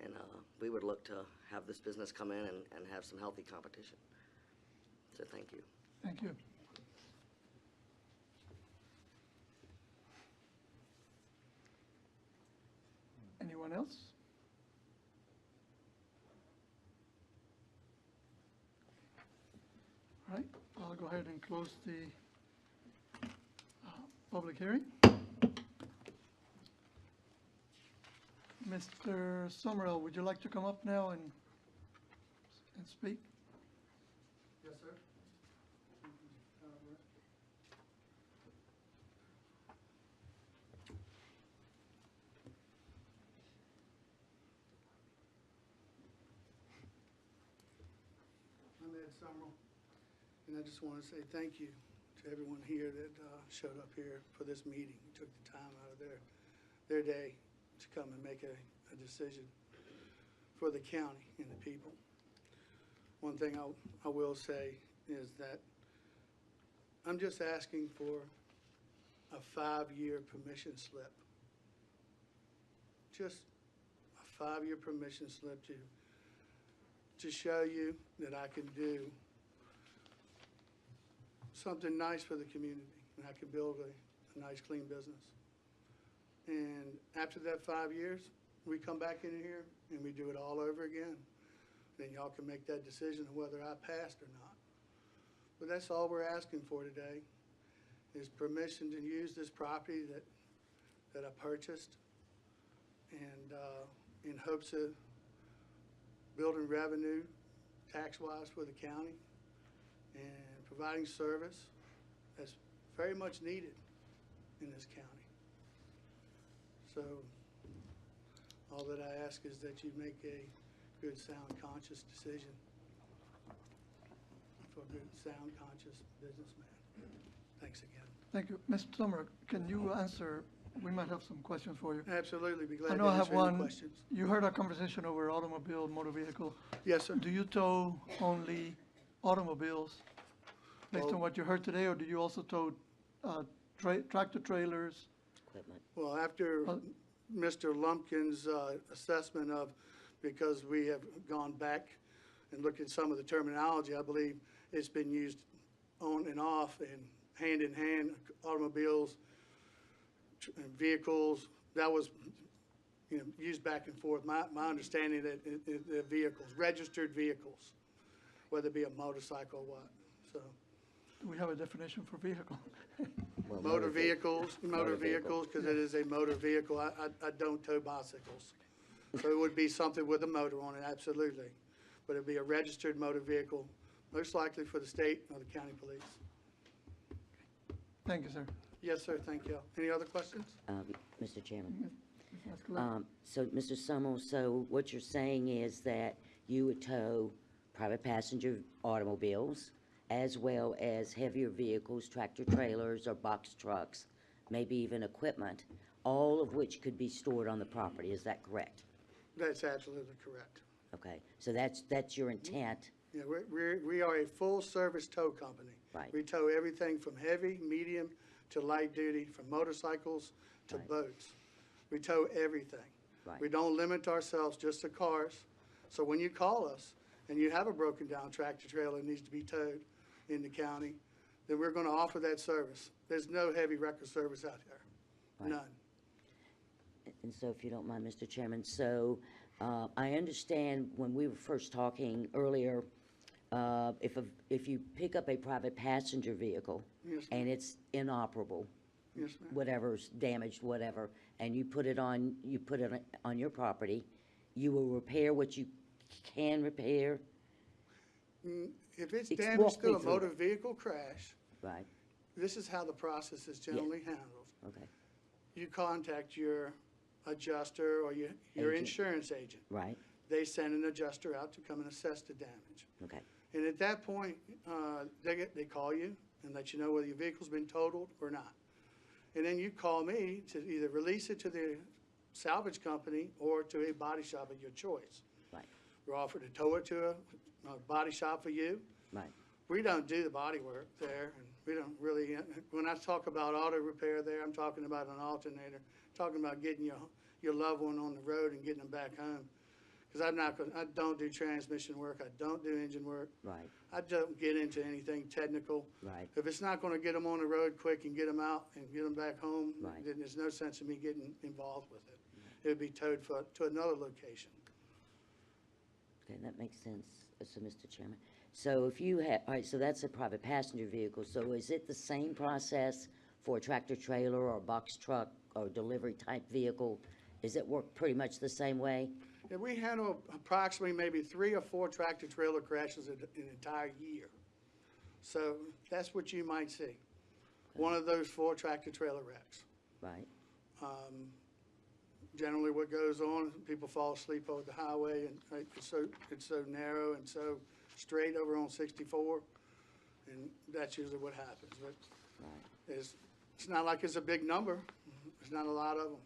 And we would look to have this business come in and have some healthy competition. So thank you. Thank you. Anyone else? All right, I'll go ahead and close the public hearing. Mr. Summerall, would you like to come up now and speak? Yes, sir. I'm Ed Summerall, and I just want to say thank you to everyone here that showed up here for this meeting, took the time out of their day to come and make a decision for the county and the people. One thing I will say is that I'm just asking for a 5-year permission slip. Just a 5-year permission slip to show you that I can do something nice for the community, and I can build a nice, clean business. And after that 5 years, we come back in here and we do it all over again. Then y'all can make that decision of whether I passed or not. But that's all we're asking for today, is permission to use this property that I purchased, and in hopes of building revenue tax-wise for the county and providing service that's very much needed in this county. So all that I ask is that you make a good, sound, conscious decision for a good, sound, conscious businessman. Thanks again. Thank you. Mr. Summer, can you answer, we might have some questions for you. Absolutely, be I glad know to I have answer any one. questions. You heard our conversation over automobile, motor vehicle. Yes, sir. Do you tow only automobiles based Well- on what you heard today, or do you also tow tractor trailers? Equipment. Well, after Mr. Lumpkin's assessment of, because we have gone back and looked at some of the terminology, I believe it's been used on and off and hand in hand, automobiles, vehicles, that was, used back and forth. My understanding that the vehicles, registered vehicles, whether it be a motorcycle or what, so. Do we have a definition for vehicle? Well, Motor vehicle. vehicles, because it is a motor vehicle. I don't tow bicycles. So it would be something with a motor on it, absolutely. But it'd be a registered motor vehicle, most likely for the state or the county police. Thank you, sir. Yes, sir, thank you. Any other questions? Mr. Chairman. That's correct. So, Mr. Summel, so what you're saying is that you would tow private passenger automobiles as well as heavier vehicles, tractor trailers or box trucks, maybe even equipment, all of which could be stored on the property. Is that correct? That's absolutely correct. Okay, so that's your intent. Yeah, we are a full-service tow company. Right. We tow everything from heavy, medium, to light duty, from motorcycles to Right. boats. We tow everything. Right. We don't limit ourselves just to cars. So when you call us and you have a broken-down tractor trailer that needs to be towed in the county, then we're going to offer that service. There's no heavy record service out there, Right. none. And so if you don't mind, Mr. Chairman, so I understand when we were first talking earlier, if you pick up a private passenger vehicle Yes, and it's inoperable, Yes, ma'am. whatever's damaged, whatever, and you put it on your property, you will repair what you can repair? If it's Walk damaged me through a through motor it. vehicle crash, Right, this is how the process is generally handled. okay, You contact your adjuster or your Agent. insurance agent. right, They send an adjuster out to come and assess the damage. okay, And at that point, they call you and let you know whether your vehicle's been totaled or not. And then you call me to either release it to the salvage company or to a body shop of your choice. right, We're offered to tow it to a body shop for you. right, We don't do the body work there, and we don't really, when I talk about auto repair there, I'm talking about an alternator, talking about getting your loved one on the road and getting them back home. Because I don't do transmission work, I don't do engine work, right, I don't get into anything technical. right, If it's not gonna get them on the road quick and get them out and get them back home, Right. then there's no sense in me getting involved with it. It would be towed to another location. okay, that makes sense, so, Mr. Chairman. So if you have, all right, so that's a private passenger vehicle, so is it the same process for a tractor trailer or a box truck or delivery type vehicle? Does it work pretty much the same way? Yeah, we handle approximately maybe 3 or 4 tractor trailer crashes in an entire year. So that's what you might see. One of those 4 tractor trailer wrecks. Right, Generally what goes on, people fall asleep over the highway and it's so narrow and so straight over on 64. And that's usually what happens. But right, it's not like it's a big number. There's not a lot of them.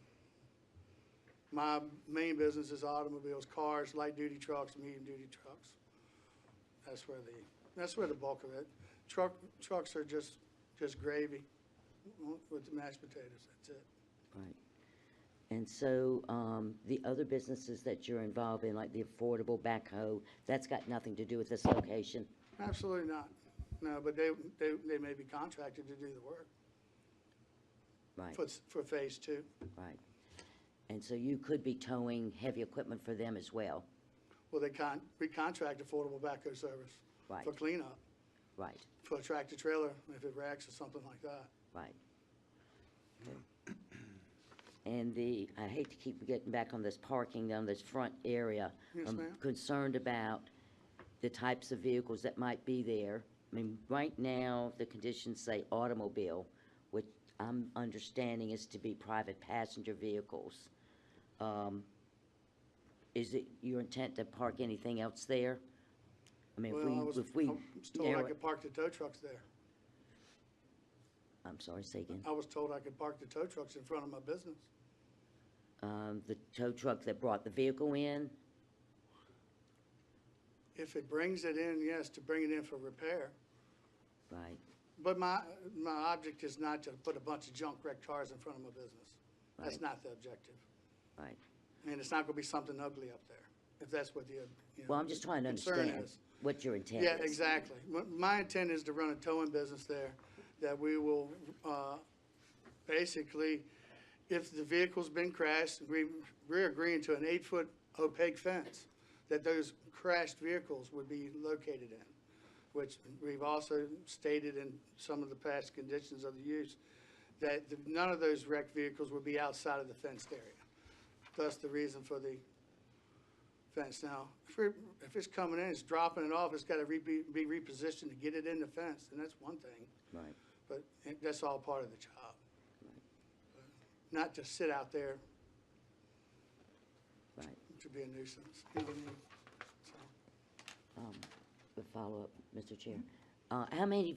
My main business is automobiles, cars, light-duty trucks, medium-duty trucks. That's where the bulk of it. Trucks are just gravy with the mashed potatoes, that's it. right. And so, the other businesses that you're involved in, like the affordable backhoe, that's got nothing to do with this location? Absolutely not. No, but they may be contracted to do the work Right, for phase 2. right. And so you could be towing heavy equipment for them as well? Well, we contract affordable backhoe service Right, for cleanup, right, for a tractor trailer if it wrecks or something like that. right. And I hate to keep getting back on this parking on this front area. Yes, I'm ma'am. concerned about the types of vehicles that might be there. I mean, right now, the conditions say automobile, which I'm understanding is to be private passenger vehicles. Is it your intent to park anything else there? I mean, Well, I was if we told I narrow could it, park the tow trucks there. I'm sorry, say again. I was told I could park the tow trucks in front of my business. The tow truck that brought the vehicle in, If it brings it in, yes, to bring it in for repair. right, But my object is not to put a bunch of junk wrecked cars in front of my business. That's Right. not the objective. right. And it's not gonna be something ugly up there, if that's what the, you know, Well, I'm just trying to concern understand is. what your intent Yeah, is. exactly. My intent is to run a towing business there, that we will, basically, if the vehicle's been crashed, we're agreeing to an 8-foot opaque fence that those crashed vehicles would be located in, which we've also stated in some of the past conditions of the use, that none of those wrecked vehicles would be outside of the fenced area. Thus the reason for the fence. Now, if it's coming in, it's dropping it off, it's got to be repositioned to get it in the fence, and that's one thing. Right. But that's all part of the job. Not to sit out there Right. to be a nuisance, you know what I mean? So, A follow-up, Mr. Chair. How many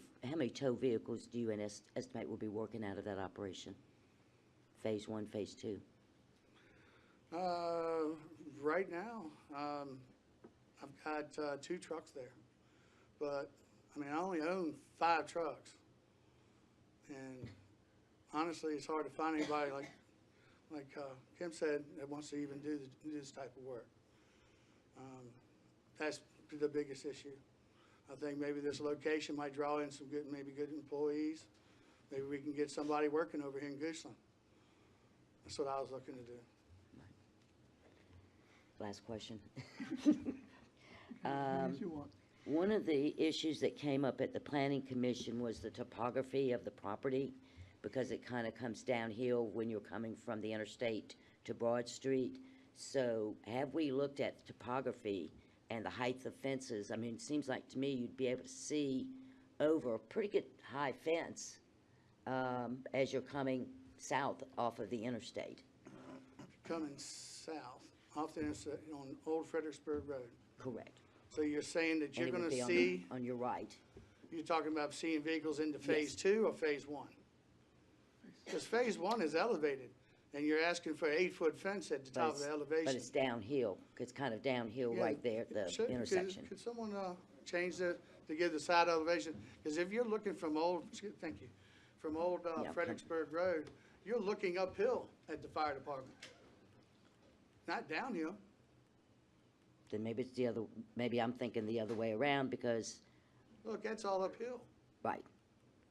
tow vehicles do you estimate will be working out of that operation? Phase 1, Phase 2? right now, I've got 2 trucks there. But, I mean, I only own 5 trucks. And honestly, it's hard to find anybody like Kim said, that wants to even do this type of work. That's the biggest issue. I think maybe this location might draw in some good employees. Maybe we can get somebody working over here in Goochland. That's what I was looking to do. Last question. As you want. One of the issues that came up at the planning commission was the topography of the property, because it kind of comes downhill when you're coming from the interstate to Broad Street. So have we looked at topography and the height of fences? I mean, it seems like to me you'd be able to see over a pretty good high fence as you're coming south off of the interstate. Coming south, off the interstate, on Old Fredericksburg Road. Correct. So you're saying that you're And it would gonna be see, on your right. you're talking about seeing vehicles into phase Yes. 2 or phase 1? Because phase 1 is elevated, and you're asking for an 8-foot fence at the top of the elevation. But it's downhill. It's kind of downhill Yeah. right there at the Could- intersection. Could someone change to give the side elevation? Because if you're looking from thank you, from old Yeah, Fredericksburg Road, you're looking uphill at the fire department, not downhill. Then maybe it's the other, maybe I'm thinking the other way around, because, Look, that's all uphill. right.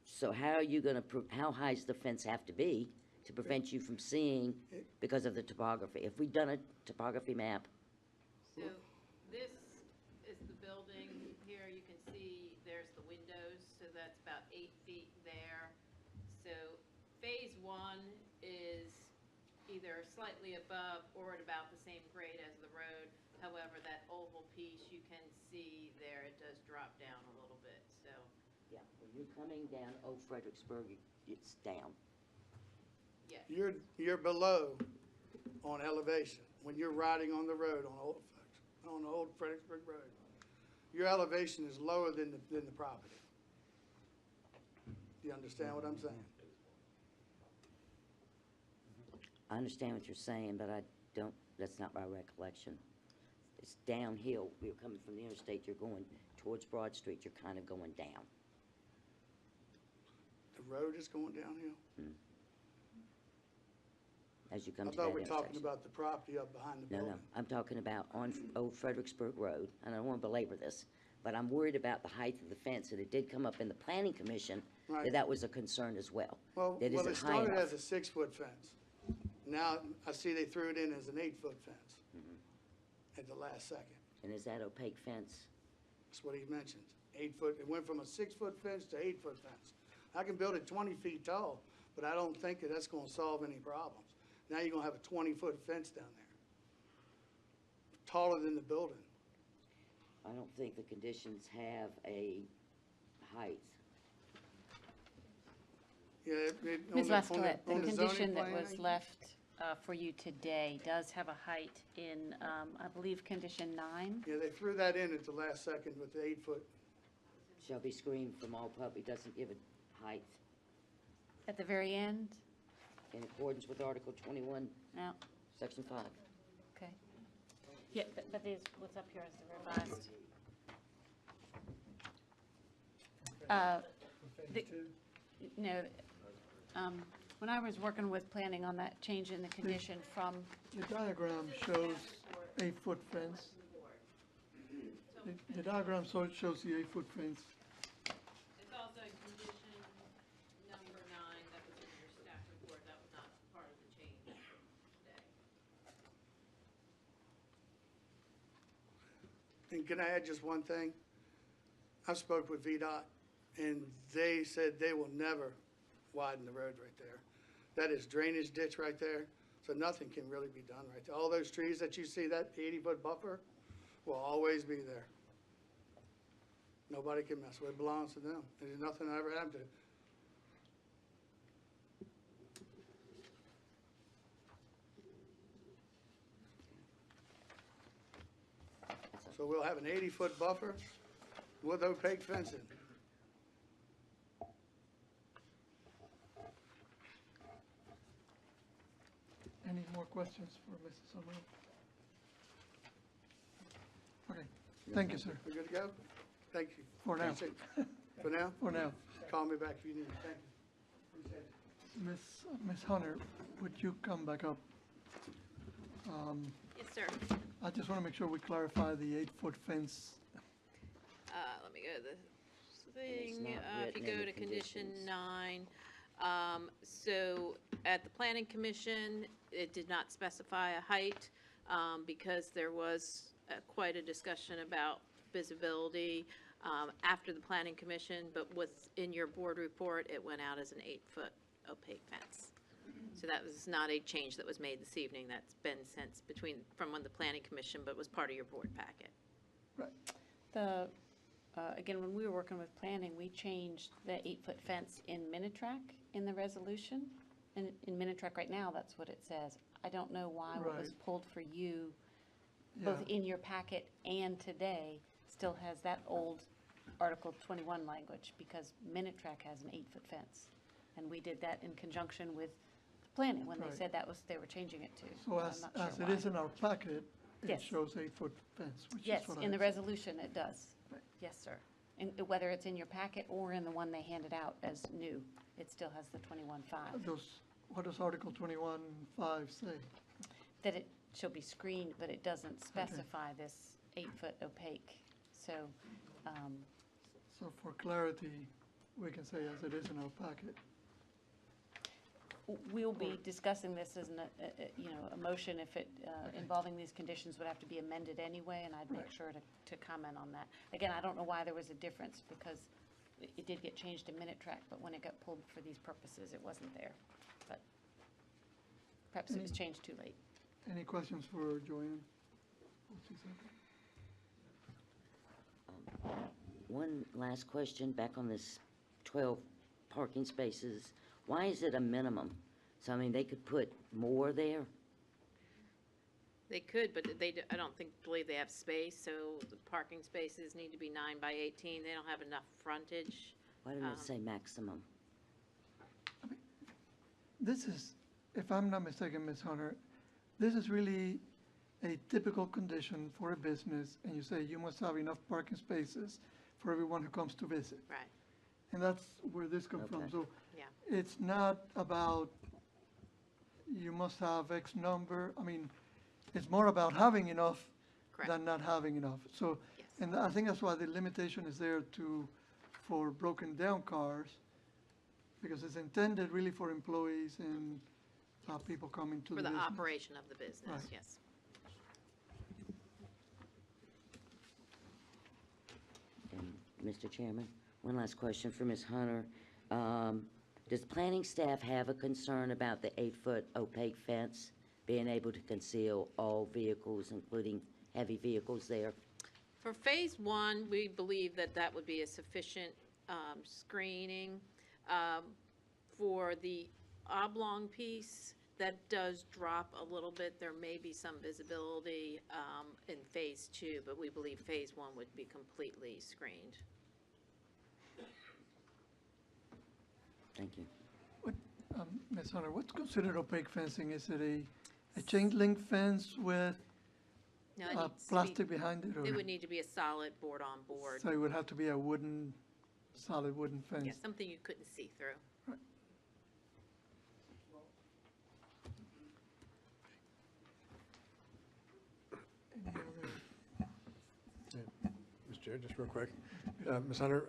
So how are you gonna, how high does the fence have to be to prevent you from seeing because of the topography? If we've done a topography map, So this is the building. Here you can see there's the windows, so that's about 8 feet there. So phase 1 is either slightly above or at about the same grade as the road. However, that oval piece you can see there, it does drop down a little bit, so. yeah, when you're coming down Old Fredericksburg, it's down. Yes. You're below on elevation when you're riding on the road on Old Fredericksburg Road. Your elevation is lower than the property. Do you understand what I'm saying? I understand what you're saying, but I don't, that's not my recollection. It's downhill. You're coming from the interstate, you're going towards Broad Street, you're kind of going down. The road is going downhill? As you come I to that thought we're intersection. talking about the property up behind the No, building. no, I'm talking about on Old Fredericksburg Road, and I don't want to belabor this, but I'm worried about the height of the fence, and it did come up in the planning commission Right. that that was a concern as well. Well, That is it it high started enough? as a 6-foot fence. Now, I see they threw it in as an 8-foot fence at the last second. And is that opaque fence? That's what he mentioned. 8-foot, it went from a 6-foot fence to 8-foot fence. I can build it 20 feet tall, but I don't think that that's gonna solve any problems. Now you're gonna have a 20-foot fence down there, taller than the building. I don't think the conditions have a height. Yeah, Ms. Laskowitz, the on zoning condition that plan, was left for you today does have a height in, I believe, condition 9. Yeah, they threw that in at the last second with the 8-foot. Shall be screened from all public, doesn't give a height. At the very end? in accordance with Article 21, No, Section 5. okay. Yeah, but there's, what's up here is the revised. The- No, when I was working with planning on that change in the condition from, The diagram shows 8-foot fence. The diagram shows the 8-foot fence. It's also condition number 9 that was in your staff report, that was not part of the change today. And can I add just one thing? I spoke with VDOT, and they said they will never widen the road right there. That is drainage ditch right there, so nothing can really be done right there. All those trees that you see, that 80-foot buffer, will always be there. Nobody can mess with it. It belongs to them. There's nothing that ever happened to it. So we'll have an 80-foot buffer with opaque fencing. Any more questions for Mrs. Summerall? Okay, thank you, sir. We good to go? Thank you. For now. Appreciate it. For now? For now. Call me back if you need me. Thank you. Appreciate it. Miss Hunter, would you come back up? Yes, sir. I just want to make sure we clarify the 8-foot fence. Let me go to the thing, not if you written in go the to condition conditions. 9, so at the planning commission, it did not specify a height, because there was quite a discussion about visibility, after the planning commission, but within your board report, it went out as an 8-foot opaque fence. So that was not a change that was made this evening, that's been since from when the planning commission, but was part of your board packet. the, again, when we were working with planning, we changed the 8-foot fence in Minitrack in the resolution. And in Minitrack right now, that's what it says. I don't know why what was Right. pulled for you, both Yeah. in your packet and today, still has that old Article 21 language, because Minitrack has an 8-foot fence. And we did that in conjunction with planning, when they Right. said that was, they were changing it to. So I'm as not sure it why. is in our packet, it Yes. shows 8-foot fence, which is Yes, what I in the said. resolution, it does. Right. Yes, sir. And whether it's in your packet or in the one they handed out as new, it still has the 21.5. What does Article 21.5 say? That it shall be screened, but it doesn't specify this 8-foot opaque. So, So for clarity, we can say as it is in our packet. we'll be discussing this as a motion if it, involving these conditions would have to be amended anyway, and I'd make Right. sure to comment on that. Again, I don't know why there was a difference, because it did get changed in Minitrack, but when it got pulled for these purposes, it wasn't there. But perhaps it was changed too late. Any questions for Joanne? What she said? One last question, back on this 12 parking spaces. Why is it a minimum? So, I mean, they could put more there? They could, but I don't believe they have space, so the parking spaces need to be 9 by 18. They don't have enough frontage. Why didn't it say maximum? This is, if I'm not mistaken, Ms. Hunter, this is really a typical condition for a business, and you say you must have enough parking spaces for everyone who comes to visit. Right, And that's where this comes from. Okay. So yeah. it's not about you must have X number. I mean, it's more about having enough Correct. than not having enough. So, Yes. and I think that's why the limitation is there for broken down cars, because it's intended really for employees and people coming to For the the business. operation of the business, Right. yes. And, Mr. Chairman, one last question for Ms. Hunter. Does planning staff have a concern about the 8-foot opaque fence being able to conceal all vehicles, including heavy vehicles there? For Phase 1, we believe that that would be a sufficient screening. For the oblong piece, that does drop a little bit. There may be some visibility in Phase 2, but we believe Phase 1 would be completely screened. Thank you. Ms. Hunter, what's considered opaque fencing? Is it a chain link fence with No, it needs to be- plastic behind it? Or It would need to be a solid board-on-board. so it would have to be a solid wooden fence? Yeah, something you couldn't see through. Mr. Chair, just real quick. Ms. Hunter,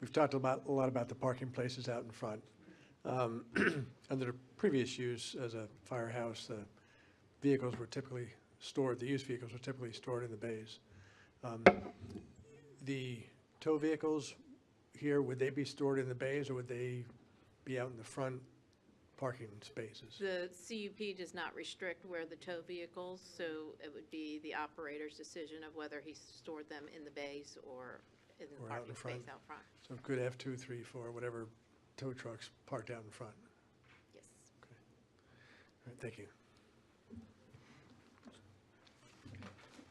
we've talked a lot about the parking places out in front. Under the previous use as a firehouse, the vehicles were typically stored, the used vehicles were typically stored in the bays. The tow vehicles here, would they be stored in the bays or would they be out in the front parking spaces? The CUP does not restrict where the tow vehicles, so it would be the operator's decision of whether he stored them in the bays or in the Or out in parking front? space out front. So it could have 2, 3, 4, whatever tow trucks parked out in front. Yes. All right, thank you.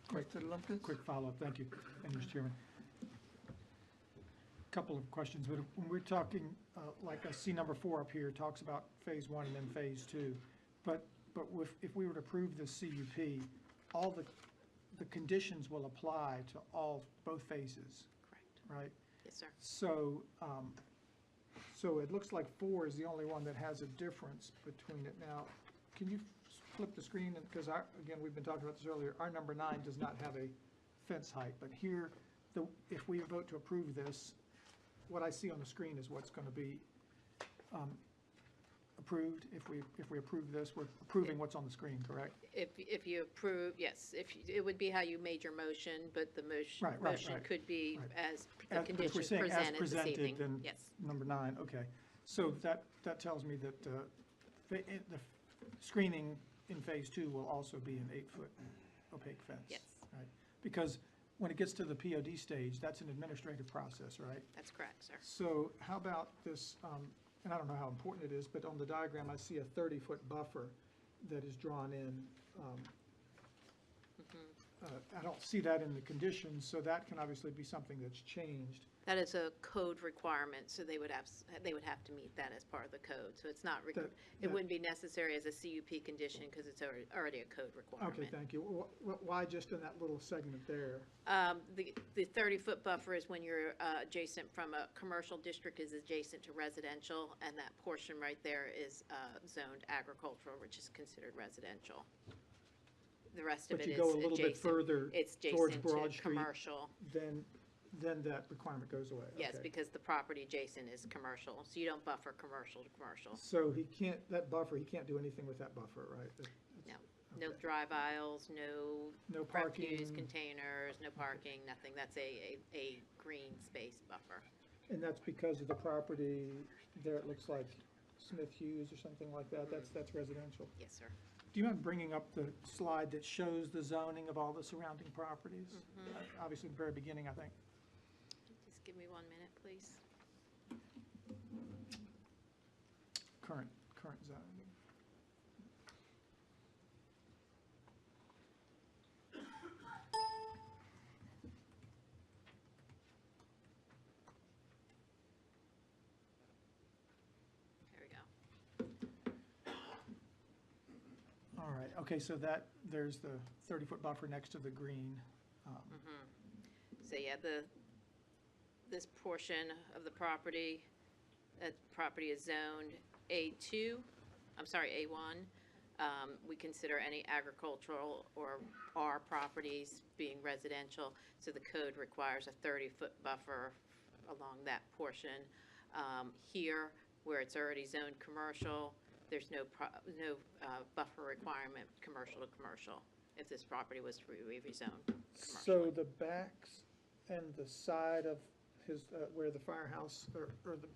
Quick follow-up, thank you, Mr. Chairman. Couple of questions, but when we're talking, like I see number 4 up here, talks about phase 1 and then phase 2. But if we were to approve this CUP, all the conditions will apply to both phases, Correct. right? Yes, sir. So, so it looks like 4 is the only one that has a difference between it. Now, can you flip the screen? Because again, we've been talking about this earlier, our number 9 does not have a fence height, but here, if we vote to approve this, what I see on the screen is what's going to be approved. If we approve this, we're approving what's on the screen, correct? If you approve, yes, it would be how you made your motion, but the motion could be as the If we're conditions saying as presented this evening. then Yes. number 9, okay. So that tells me that the screening in phase 2 will also be an 8-foot opaque fence. Yes. Right? Because when it gets to the POD stage, that's an administrative process, right? That's correct, sir. So how about this, and I don't know how important it is, but on the diagram, I see a 30-foot buffer that is drawn in. I don't see that in the conditions, so that can obviously be something that's changed. That is a code requirement, so they would have to meet that as part of the code. So it's not, it wouldn't be necessary as a CUP condition because it's already a code requirement. Okay, thank you. Why just in that little segment there? The 30-foot buffer is when you're adjacent from a commercial district is adjacent to residential, and that portion right there is zoned agricultural, which is considered residential. The rest of it is adjacent. But you go a little bit further It's towards adjacent Broad to Street, commercial. then that requirement goes away. Yes, Okay. because the property adjacent is commercial, so you don't buffer commercial to commercial. So he can't do anything with that buffer, right? No drive aisles, No refuse parking. containers, no parking, nothing. That's a green space buffer. And that's because of the property there, it looks like Smith Hughes or something like that, that's residential. Yes, sir. Do you mind bringing up the slide that shows the zoning of all the surrounding properties? Obviously, the very beginning, I think. Just give me 1 minute, please. Current zoning. There we go. All right, okay, so there's the 30-foot buffer next to the green. So yeah, this portion of the property, that property is zoned A2, I'm sorry, A1. We consider any agricultural or R properties being residential, so the code requires a 30-foot buffer along that portion. Here, where it's already zoned commercial, there's no buffer requirement, commercial to commercial, if this property was to be rezoned. So the backs and the side of his, where the firehouse, where the,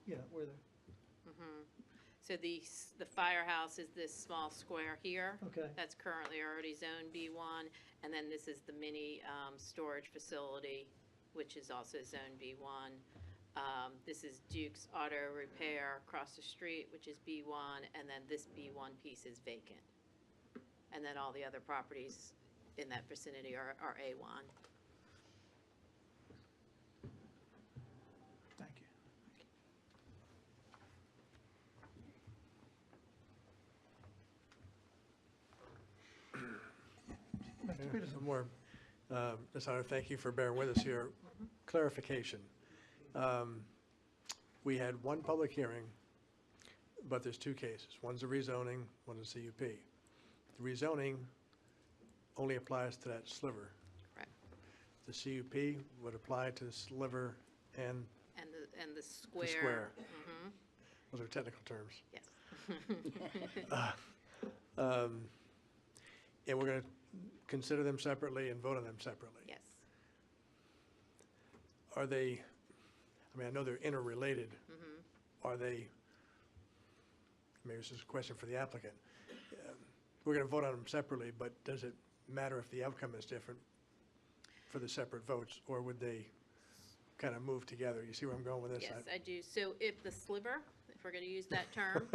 So the firehouse is this small square here. Okay. That's currently already zoned B1, and then this is the mini storage facility, which is also zoned B1. This is Duke's Auto Repair across the street, which is B1, and then this B1 piece is vacant. And then all the other properties in that vicinity are A1. thank you. Peterson. One more. Ms. Hunter, thank you for bearing with us here. Clarification. We had one public hearing, but there's two cases. One's a rezoning, one's a CUP. The rezoning only applies to that sliver. Correct. The CUP would apply to the sliver and And the the square. square. Mhm. Those are technical terms. Yes. And we're going to consider them separately and vote on them separately. Yes. Are they, I mean, I know they're interrelated. Mhm. Are they, maybe this is a question for the applicant. We're going to vote on them separately, but does it matter if the outcome is different for the separate votes, or would they kind of move together? You see where I'm going with this? Yes, I do. So if the sliver, if we're going to use that term,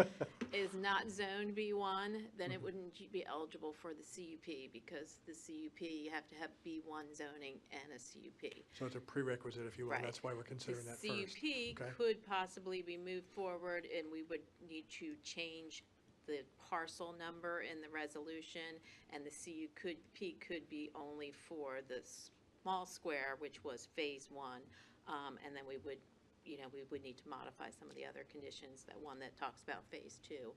is not zoned B1, then it wouldn't be eligible for the CUP, because the CUP, you have to have B1 zoning and a CUP. So it's a prerequisite, if you will, and Right. that's why we're considering that first. The CUP Okay. could possibly be moved forward, and we would need to change the parcel number in the resolution, and the CUP could be only for the small square, which was Phase 1, and then we would, we would need to modify some of the other conditions, that one that talks about Phase 2,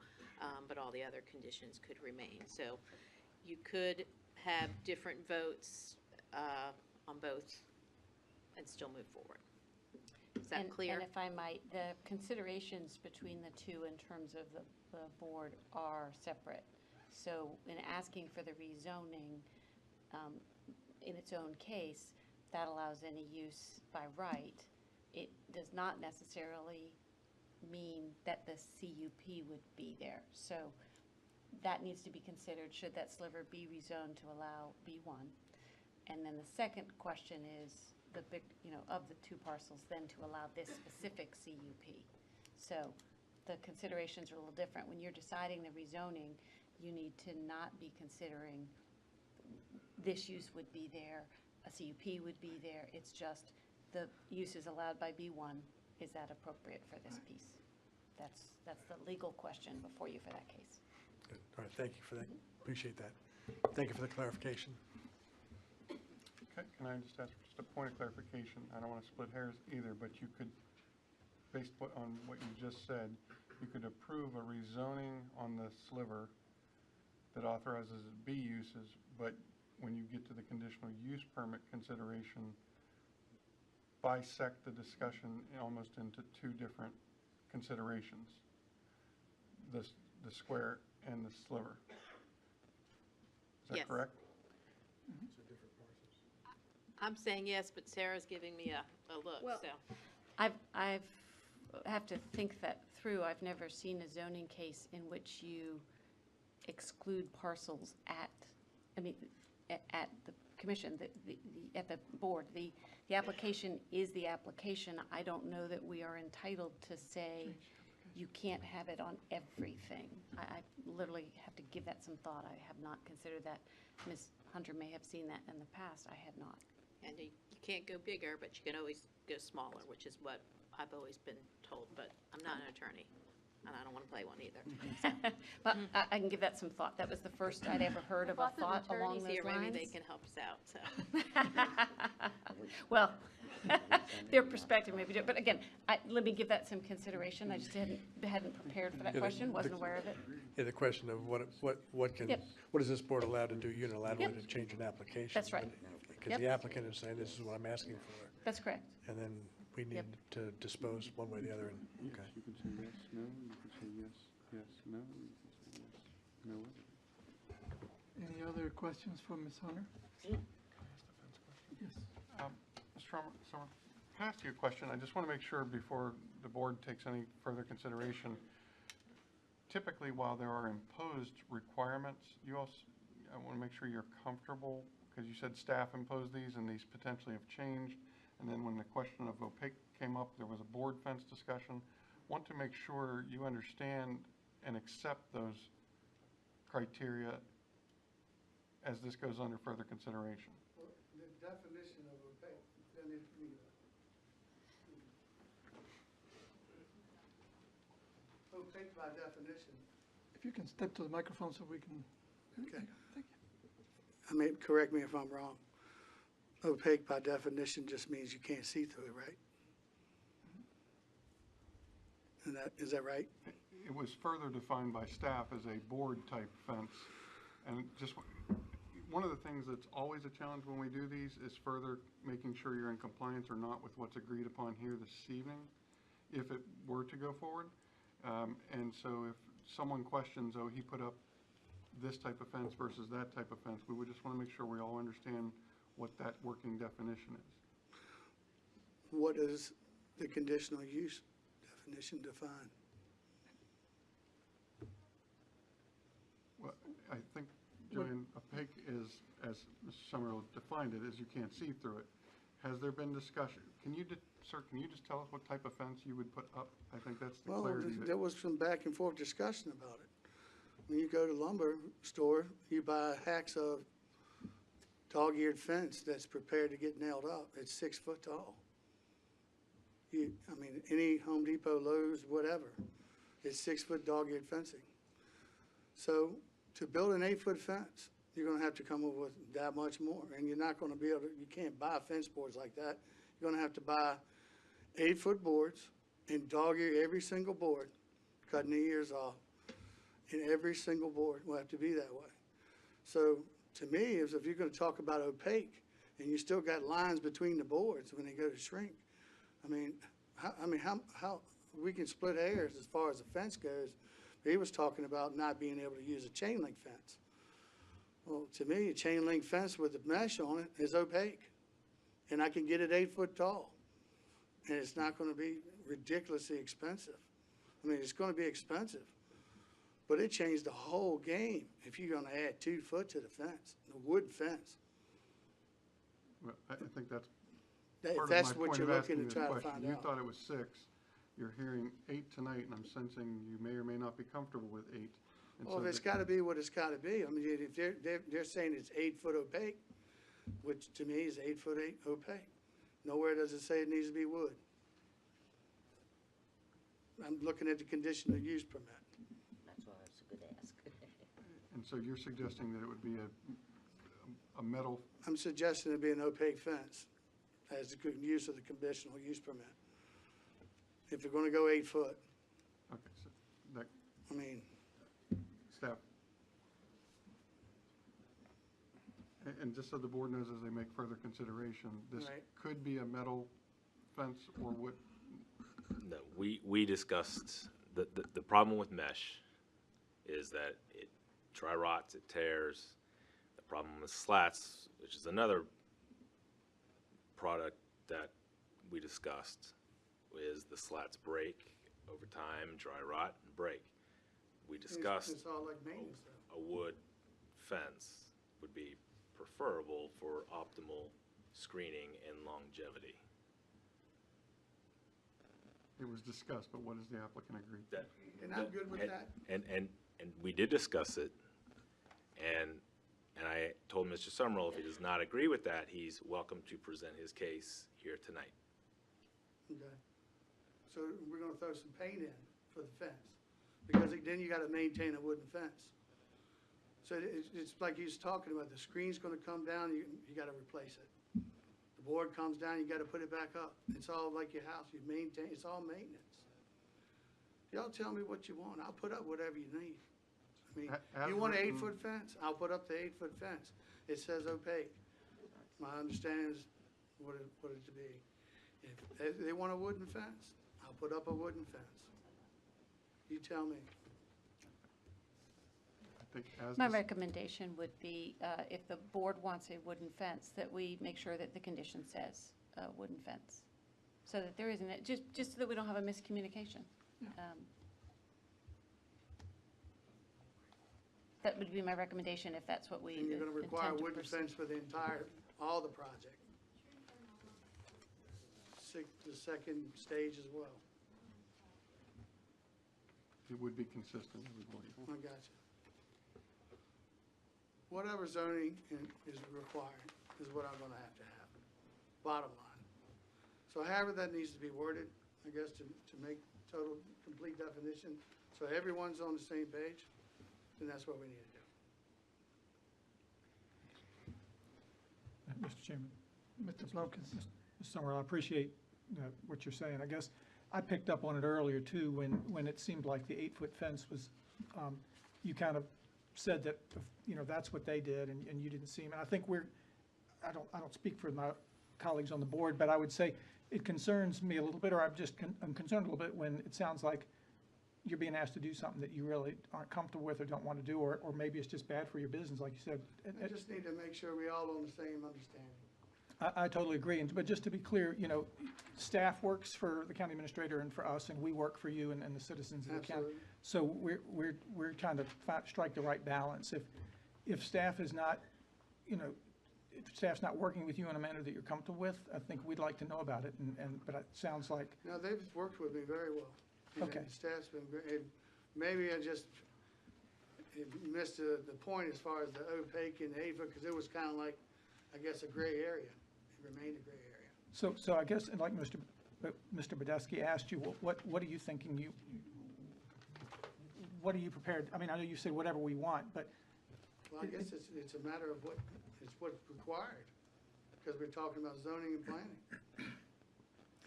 but all the other conditions could remain. So you could have different votes on both and still move forward. Is that clear? And if I might, the considerations between the two in terms of the board are separate. So in asking for the rezoning, in its own case, that allows any use by right. It does not necessarily mean that the CUP would be there. So that needs to be considered, should that sliver be rezoned to allow B1? And then the second question is the big, of the two parcels, then to allow this specific CUP. So the considerations are a little different. When you're deciding the rezoning, you need to not be considering this use would be there, a CUP would be there. It's just the use is allowed by B1. Is that appropriate for this piece? That's the legal question before you for that case. Good. All right, thank you for that. Appreciate that. Thank you for the clarification. Okay, can I just ask for just a point of clarification? I don't want to split hairs either, but you could, based on what you just said, you could approve a rezoning on the sliver that authorizes B uses, but when you get to the conditional use permit consideration, bisect the discussion almost into two different considerations, the square and the sliver. Is that Yes. correct? I'm saying yes, but Sarah's giving me a look, Well, so. I've have to think that through. I've never seen a zoning case in which you exclude parcels at the commission, at the board. The application is the application. I don't know that we are entitled to say you can't have it on everything. I literally have to give that some thought. I have not considered that. Ms. Hunter may have seen that in the past. I had not. And you can't go bigger, but you can always go smaller, which is what I've always been told, but I'm not an attorney, and I don't want to play one either. But I can give that some thought. That was the first I'd ever heard of a Lots of thought along attorneys those here, lines. maybe they can help us out, so. Well, their perspective may be different, but again, let me give that some consideration. I just hadn't prepared for that Yeah, question, wasn't aware of it. Yeah, the question of what Yep. is this board allowed to do unilaterally to change an application? That's right. Because Yep. the applicant is saying, this is what I'm asking for, That's correct. and then we need Yep. to dispose one way or the other, and, okay. You can say yes, no, you can say yes, yes, no, you can say yes, no. Any other questions for Ms. Hunter? Yes. Mr. Summer, can I ask you a question? I just want to make sure before the board takes any further consideration. Typically, while there are imposed requirements, I want to make sure you're comfortable, because you said staff imposed these and these potentially have changed. And then when the question of opaque came up, there was a board fence discussion. Want to make sure you understand and accept those criteria as this goes under further consideration. The definition of opaque, then it means opaque by definition. If you can step to the microphone so we can. Okay. Thank I mean, correct me if I'm wrong. Opaque by definition just means you can't see through it, right? And is that right? It was further defined by staff as a board-type fence. And just, one of the things that's always a challenge when we do these is further making sure you're in compliance or not with what's agreed upon here this evening, if it were to go forward. And so if someone questions, oh, he put up this type of fence versus that type of fence, we would just want to make sure we all understand what that working definition is. What does the conditional use definition define? Well, I think, Joanne, opaque is, as Mr. Summerall defined it, is you can't see through it. Has there been discussion? Can you, sir, can you just tell us what type of fence you would put up? I think that's the Well, clarity. there was some back and forth discussion about it. When you go to lumber store, you buy hacks of dog-eared fence that's prepared to get nailed up. It's 6 foot tall. I mean, any Home Depot, Lowe's, whatever, it's 6 foot dog-eared fencing. So to build an 8 foot fence, you're gonna have to come up with that much more, and you're not gonna be able to, you can't buy fence boards like that. You're gonna have to buy 8 foot boards and dog-ear every single board, cutting the ears off. And every single board will have to be that way. So to me, is if you're gonna talk about opaque and you still got lines between the boards when they go to shrink, how we can split hairs as far as the fence goes. He was talking about not being able to use a chain link fence. Well, to me, a chain link fence with a mesh on it is opaque. And I can get it 8 foot tall. And it's not gonna be ridiculously expensive. I mean, it's gonna be expensive. But it changed the whole game if you're gonna add 2 foot to the fence, the wooden fence. Well, I think that's If part that's of my what point you're of looking asking to this try to question. find You out. thought it was 6. You're hearing 8 tonight, and I'm sensing you may or may not be comfortable with 8. And Well, so if it's the- gotta be what it's gotta be, I mean, if they're saying it's 8 foot opaque, which to me is 8 foot opaque. Nowhere does it say it needs to be wood. I'm looking at the conditional use permit. That's why it's a good ask. And so you're suggesting that it would be a metal, I'm suggesting it be an opaque fence as the good use of the conditional use permit. If they're gonna go 8 foot, okay, so that, I mean, staff. And just so the board knows as they make further consideration, this Right. could be a metal fence or wood. No, we discussed, the problem with mesh is that it dry rots, it tears. The problem with slats, which is another product that we discussed, is the slats break over time, dry rot, and break. We discussed it's all like maintenance though. a wood fence would be preferable for optimal screening and longevity. It was discussed, but what does the applicant agree? That, And I'm good with that. And we did discuss it, and I told Mr. Summerall if he does not agree with that, he's welcome to present his case here tonight. Okay. So we're gonna throw some paint in for the fence, because then you gotta maintain a wooden fence. So it's like he was talking about, the screen's gonna come down, you gotta replace it. The board comes down, you gotta put it back up. It's all like your house, you maintain, it's all maintenance. Y'all tell me what you want, I'll put up whatever you need. I mean, As you want an written- 8 foot fence, I'll put up the 8 foot fence. It says opaque. My understanding is what it to be. If they want a wooden fence, I'll put up a wooden fence. You tell me. I think as My this- recommendation would be, if the board wants a wooden fence, that we make sure that the condition says wooden fence. So that there isn't, just so that we don't have a miscommunication. That would be my recommendation if that's what we And you're gonna intend require a to wooden pursue. fence for the entire, all the project. The second stage as well. It would be consistent, we believe. I got you. Whatever zoning is required is what I'm gonna have to have, bottom line. So however that needs to be worded, I guess to make total, complete definition, so everyone's on the same page, then that's what we need to do. Mr. Chairman. Mr. Plumpkins. Mr. Summerall, I appreciate what you're saying. I guess I picked up on it earlier too, when it seemed like the 8-foot fence was, you kind of said that, that's what they did and you didn't see them. And I think I don't speak for my colleagues on the board, but I would say it concerns me a little bit, or I'm concerned a little bit when it sounds like you're being asked to do something that you really aren't comfortable with or don't want to do, or maybe it's just bad for your business, like you said. I just need to make sure we all on the same understanding. I totally agree, but just to be clear, staff works for the county administrator and for us, and we work for you and the citizens of the county. Absolutely. So we're trying to strike the right balance. If staff is not, if staff's not working with you in a manner that you're comfortable with, I think we'd like to know about it, but it sounds like. No, they've worked with me very well. Okay. The staff's been great. Maybe I just missed the point as far as the opaque and the 8-foot, because it was kind of like, I guess, a gray area. It remained a gray area. So I guess, like Mr. Badesky asked you, what are you thinking what are you prepared, I mean, I know you said whatever we want, but. Well, I guess it's a matter of what's required, because we're talking about zoning and planning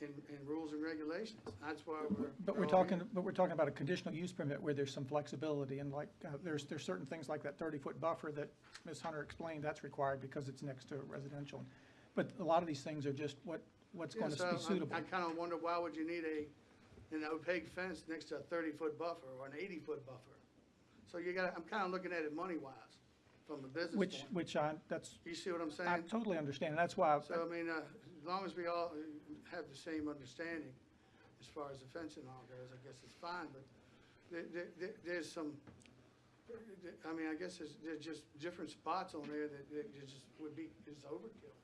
and rules and regulations. That's why But we're talking about a conditional use permit where there's some flexibility, and like, there's certain things like that 30-foot buffer that Ms. Hunter explained, that's required because it's next to residential. But a lot of these things are just what's going to be suitable. I kind of wonder, why would you need an opaque fence next to a 30-foot buffer or an 80-foot buffer? So I'm kind of looking at it money-wise from a business point. You see what I'm saying? I totally understand, that's why. So, I mean, as long as we all have the same understanding as far as the fencing all goes, I guess it's fine, but there's some, I mean, I guess there's just different spots on there that just is overkill.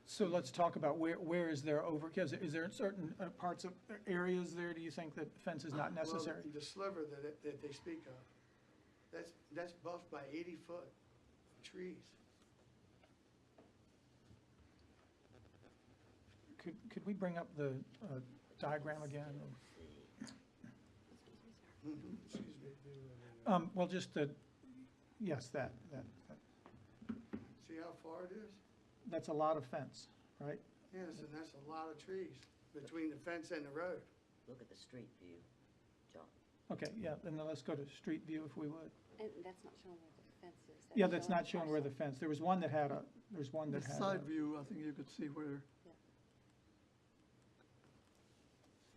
So let's talk about where is there overkill? Is there certain parts of areas there, do you think that fence is not necessary? Well, the sliver that they speak of, that's buffed by 80-foot trees. Could we bring up the diagram again? Excuse me. Well, just yes, that. See how far it is? That's a lot of fence, right? Yes, and that's a lot of trees between the fence and the road. Look at the street view, John. Okay, yeah, then let's go to street view if we would. And that's not showing where the fence is. Yeah, that's not showing where the fence, there was one that had The side view, I think you could see where.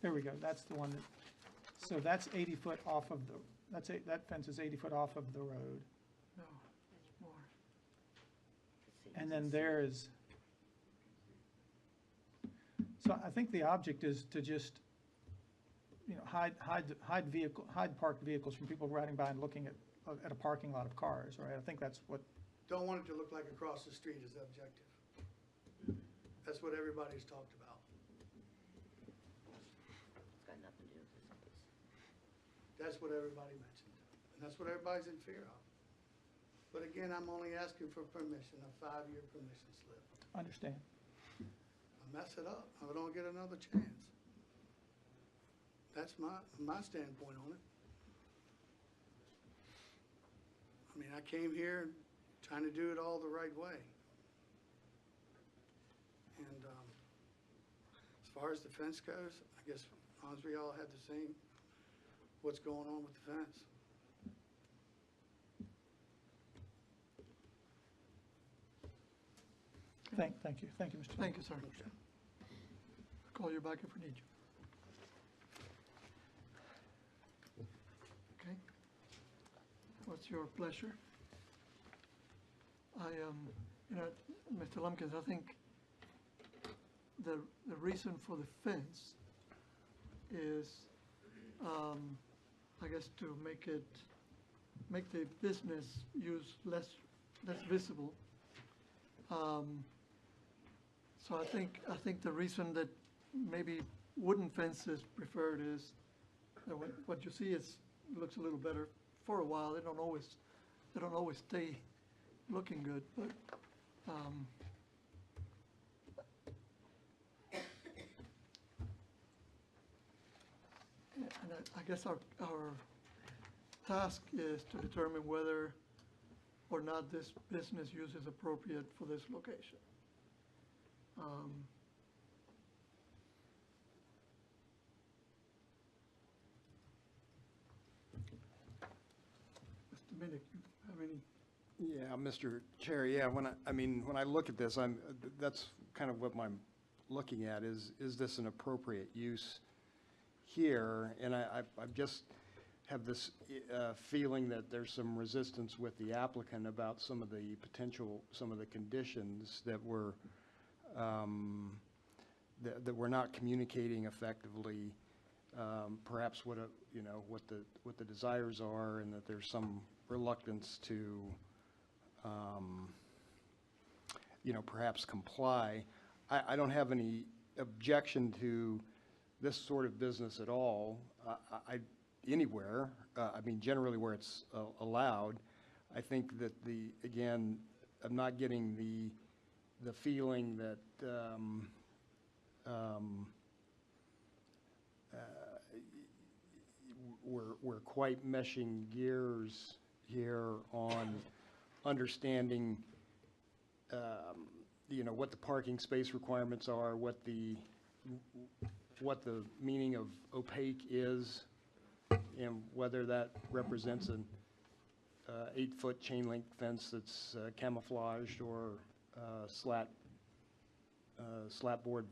There we go, that's the one so that's 80 foot off of that fence is 80 foot off of the road. No, it's more. And then there is, so I think the object is to just, hide parked vehicles from people riding by and looking at a parking lot of cars, right? I think that's what. Don't want it to look like across the street is the objective. That's what everybody's talked about. It's got nothing to do with this case. That's what everybody mentioned, and that's what everybody's in fear of. But again, I'm only asking for permission, a 5-year permission slip. Understand. I mess it up, I don't get another chance. That's my standpoint on it. I mean, I came here trying to do it all the right way. And as far as the fence goes, I guess as long as we all have the same, what's going on with the fence. Thank you, Mr. Thank you, sir. I'll call you back if we need you. Okay. What's your pleasure? Mr. Lumpkins, I think the reason for the fence is, I guess, to make the business use less visible. So I think the reason that maybe wooden fence is preferred is that what you see looks a little better for a while. They don't always stay looking good, but and I guess our task is to determine whether or not this business use is appropriate for this location. Mr. Minnick, you have any? Yeah, Mr. Chair, yeah, when I look at this, that's kind of what I'm looking at, is this an appropriate use here? And I just have this feeling that there's some resistance with the applicant about some of the conditions that we're not communicating effectively, perhaps what the desires are, and that there's some reluctance to perhaps comply. I don't have any objection to this sort of business at all, anywhere. Generally where it's allowed. I think that again, I'm not getting the feeling that we're quite meshing gears here on understanding what the parking space requirements are, what the meaning of opaque is, and whether that represents an 8-foot chain link fence that's camouflaged, or slat board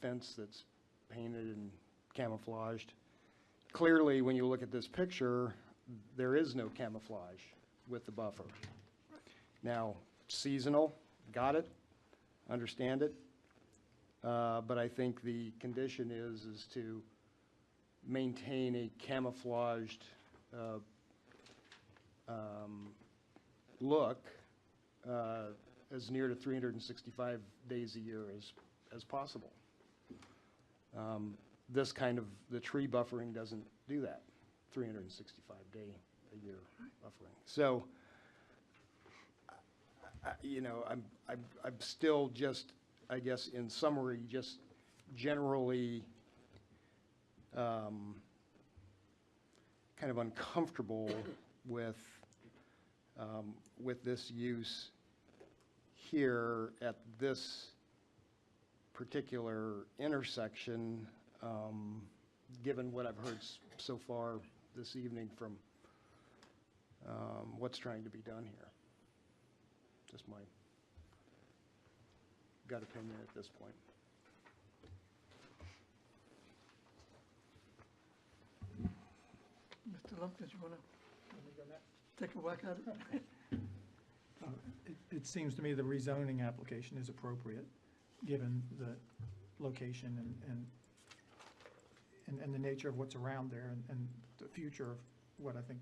fence that's painted and camouflaged. Clearly, when you look at this picture, there is no camouflage with the buffer. Now, seasonal, got it, understand it, but I think the condition is to maintain a camouflaged look as near to 365 days a year as possible. This kind of, the tree buffering doesn't do that, 365-day a year buffering. So, I'm still just, I guess, in summary, just generally kind of uncomfortable with this use here at this particular intersection, given what I've heard so far this evening from what's trying to be done here. Just my gut opinion at this point. Mr. Lumpkins, you want to take a whack at it? It seems to me the rezoning application is appropriate, given the location and the nature of what's around there, and the future of what I think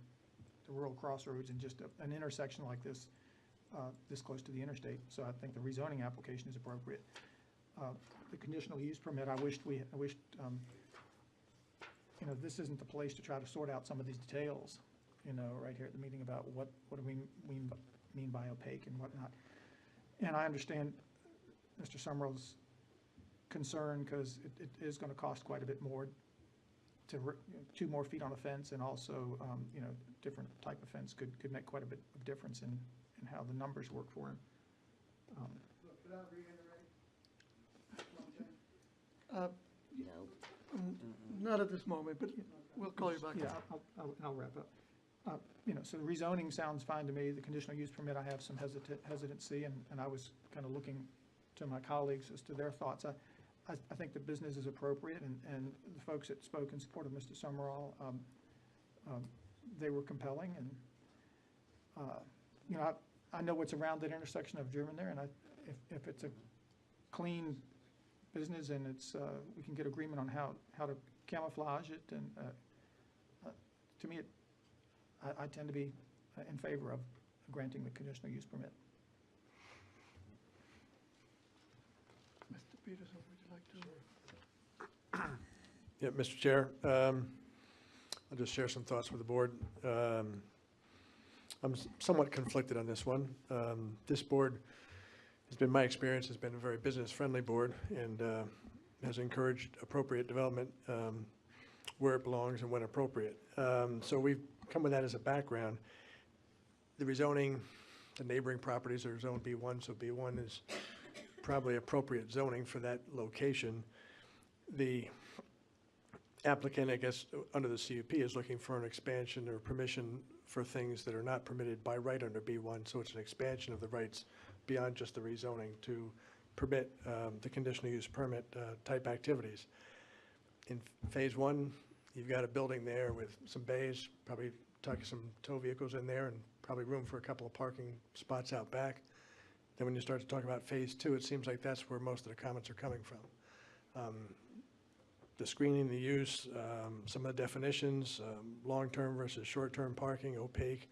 the rural crossroads and just an intersection like this, this close to the interstate. So I think the rezoning application is appropriate. The conditional use permit, I wished this isn't the place to try to sort out some of these details, right here at the meeting about what do we mean by opaque and whatnot. And I understand Mr. Summerall's concern, because it is going to cost quite a bit more to 2 more feet on a fence, and also, different type of fence could make quite a bit of difference in how the numbers work for him. Could I reiterate? No. Not at this moment, but we'll call you back. Yeah, I'll wrap up. So the rezoning sounds fine to me. The conditional use permit, I have some hesitancy, and I was kind of looking to my colleagues as to their thoughts. I think the business is appropriate, and the folks that spoke in support of Mr. Summerall, they were compelling, and I know what's around that intersection. I've driven there, and if it's a clean business and it's we can get agreement on how to camouflage it, and to me, I tend to be in favor of granting the conditional use permit. Mr. Peterson, would you like to? Yeah, Mr. Chair, I'll just share some thoughts with the board. I'm somewhat conflicted on this one. This board has been, my experience, has been a very business-friendly board, and has encouraged appropriate development where it belongs and when appropriate. So we've come with that as a background. The rezoning the neighboring properties are zone B1, so B1 is probably appropriate zoning for that location. The applicant, I guess, under the CUP is looking for an expansion or permission for things that are not permitted by right under B1, so it's an expansion of the rights beyond just the rezoning to permit the conditional use permit type activities. In phase one, you've got a building there with some bays, probably tuck some tow vehicles in there and probably room for a couple of parking spots out back. Then when you start to talk about phase two, it seems like that's where most of the comments are coming from. The screening, the use, some of the definitions, long-term versus short-term parking, opaque,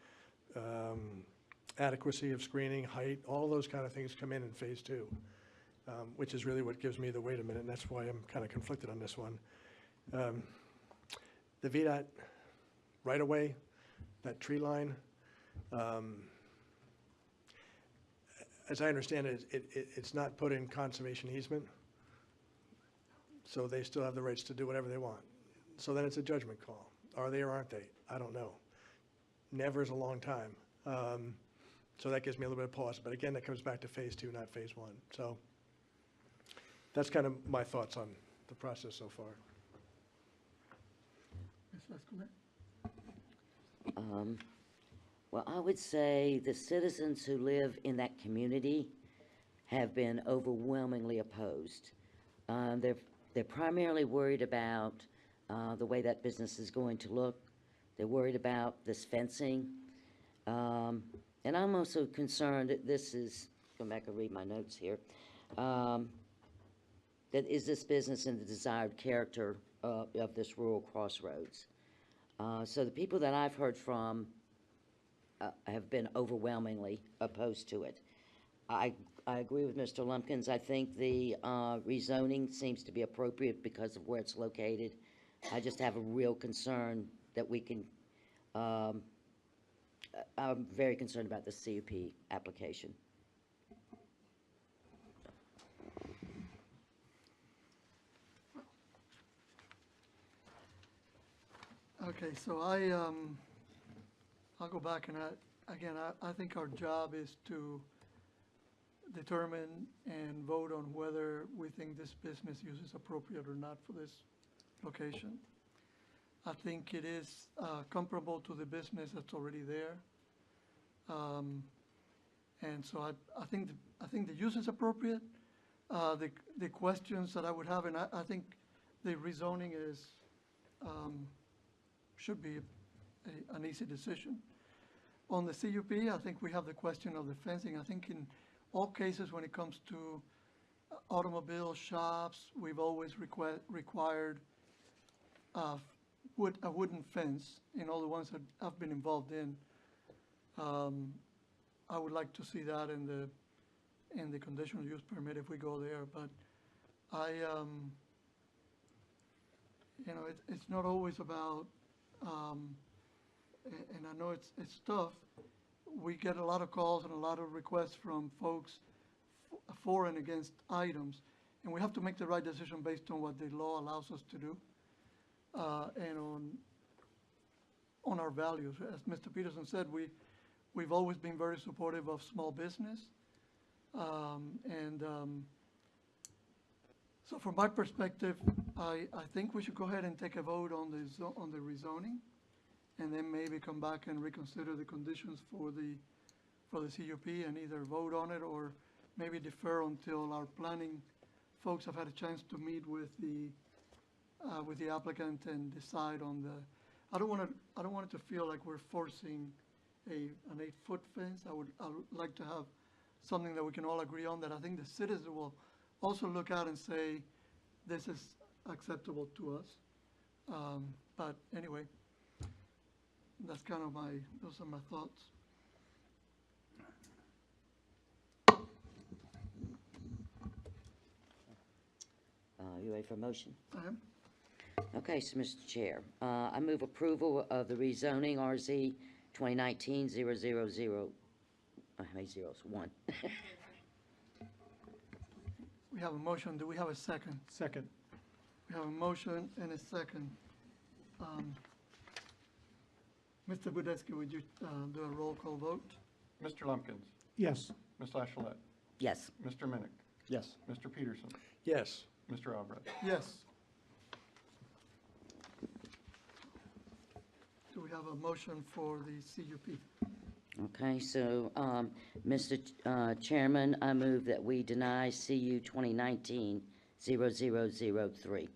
adequacy of screening, height, all those kind of things come in phase two, which is really what gives me the wait a minute, and that's why I'm kind of conflicted on this one. The VDOT right-of-way, that tree line, as I understand it, it's not put in conservation easement, so they still have the rights to do whatever they want. So then it's a judgment call. Are they or aren't they? I don't know. Never is a long time. So that gives me a little bit of pause. But again, that comes back to phase two, not phase one. So that's kind of my thoughts on the process so far. Ms. Escobar? Well, I would say the citizens who live in that community have been overwhelmingly opposed. They're primarily worried about the way that business is going to look. They're worried about this fencing. And I'm also concerned that this is, go back and read my notes here, that is this business in the desired character of this rural crossroads. So the people that I've heard from have been overwhelmingly opposed to it. I agree with Mr. Lumpkins. I think the rezoning seems to be appropriate because of where it's located. I just have a real concern that we can, I'm very concerned about the CUP application. Okay, so I'll go back and I think our job is to determine and vote on whether we think this business use is appropriate or not for this location. I think it is comparable to the business that's already there. And so I think the use is appropriate. The questions that I would have, and I think the rezoning is, should be an easy decision. On the CUP, I think we have the question of the fencing. I think in all cases when it comes to automobile shops, we've always required a wooden fence in all the ones that I've been involved in. I would like to see that in the conditional use permit if we go there, but you know, it's not always about, and I know it's tough. We get a lot of calls and a lot of requests from folks for and against items, and we have to make the right decision based on what the law allows us to do, and on our values. As Mr. Peterson said, we've always been very supportive of small business, so from my perspective, I think we should go ahead and take a vote on the rezoning, and then maybe come back and reconsider the conditions for the CUP and either vote on it or maybe defer until our planning folks have had a chance to meet with the applicant and decide on the. I don't want it to feel like we're forcing an 8-foot fence. I would like to have something that we can all agree on, that I think the citizens will also look at and say, this is acceptable to us. But anyway, that's kind of those are my thoughts. You ready for a motion? I am. Okay, so Mr. Chair, I move approval of the rezoning RZ 2019-000, how many zeros? 1. We have a motion. Do we have a second? Second. We have a motion and a second. Mr. Budetsky, would you do a roll call vote? Mr. Lumpkins, Yes. Ms. Lachelet, Yes. Mr. Minnick, Yes. Mr. Peterson, Yes. Mr. Albrecht. Yes. Do we have a motion for the CUP? Okay, so, Mr. Chairman, I move that we deny CU 2019-0003.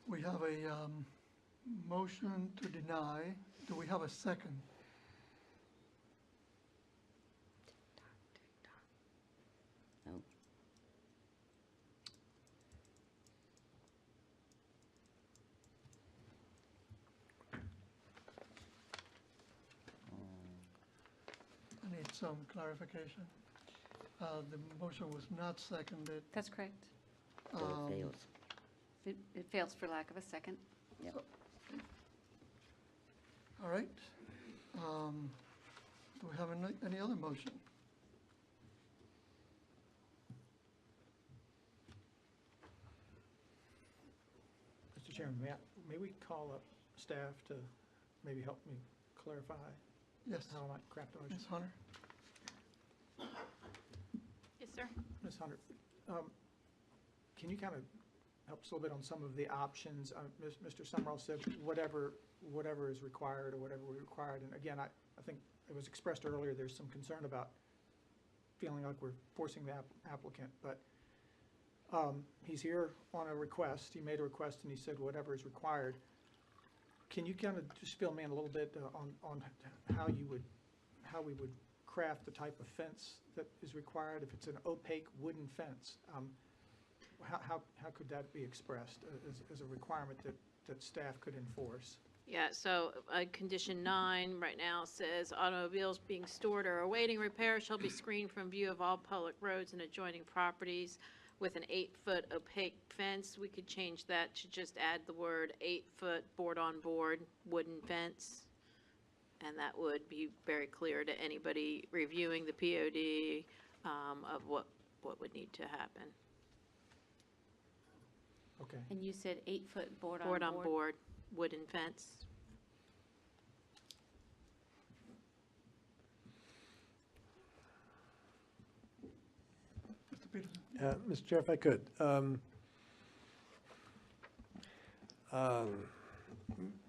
We have a motion to deny. Do we have a second? No. I need some clarification. The motion was not seconded. That's correct. So it fails. It fails for lack of a second. Yep. All right. Do we have any other motion? Mr. Chairman, may we call up staff to maybe help me clarify Yes. how I might craft a motion? Ms. Hunter? Yes, sir. Ms. Hunter, can you kind of help us a little bit on some of the options? Mr. Summerall said whatever is required or whatever we required. And again, I think it was expressed earlier, there's some concern about feeling like we're forcing the applicant. But he's here on a request. He made a request and he said whatever is required. Can you kind of just fill me in a little bit on how we would craft the type of fence that is required? If it's an opaque wooden fence, how could that be expressed as a requirement that staff could enforce? Yeah, so condition 9 right now says automobiles being stored or awaiting repair shall be screened from view of all public roads and adjoining properties with an 8-foot opaque fence. We could change that to just add the word 8-foot board-on-board wooden fence. And that would be very clear to anybody reviewing the POD of what would need to happen. Okay. And you said 8-foot board on Board board? on board, wooden fence. Mr. Peterson? Mr. Chair, if I could.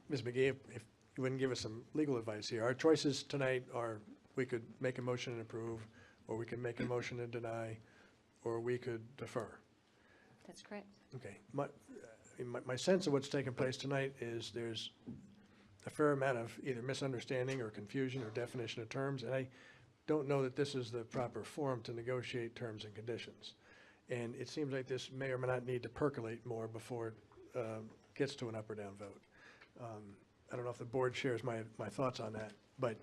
Ms. McGee, if you wouldn't give us some legal advice here. Our choices tonight are, we could make a motion and approve, or we can make a motion and deny, or we could defer. That's correct. Okay. My sense of what's taking place tonight is there's a fair amount of either misunderstanding or confusion or definition of terms, and I don't know that this is the proper forum to negotiate terms and conditions. And it seems like this may or may not need to percolate more before it gets to an up or down vote. I don't know if the board shares my thoughts on that, but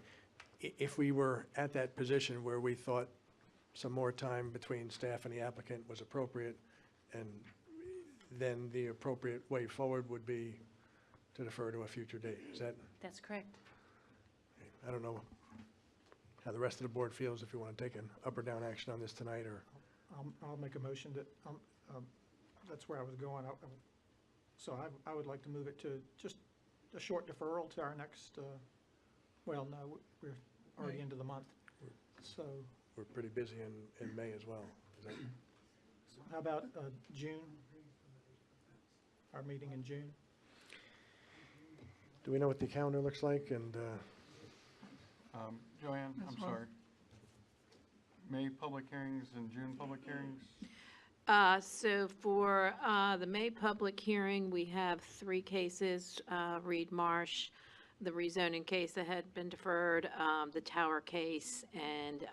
if we were at that position where we thought some more time between staff and the applicant was appropriate, and then the appropriate way forward would be to defer to a future date. Is that, That's correct. I don't know how the rest of the board feels, if you want to take an up or down action on this tonight, or, I'll make a motion that, that's where I was going. So I would like to move it to just a short deferral to our next, well, no, we're already into the month. So we're pretty busy in May as well. Is that- how about June? Our meeting in June? Do we know what the calendar looks like? And Joanne, I'm Ms. Hunt? sorry. May public hearings and June public hearings? So for the May public hearing, we have 3 cases, Reed Marsh, the rezoning case that had been deferred, the tower case, and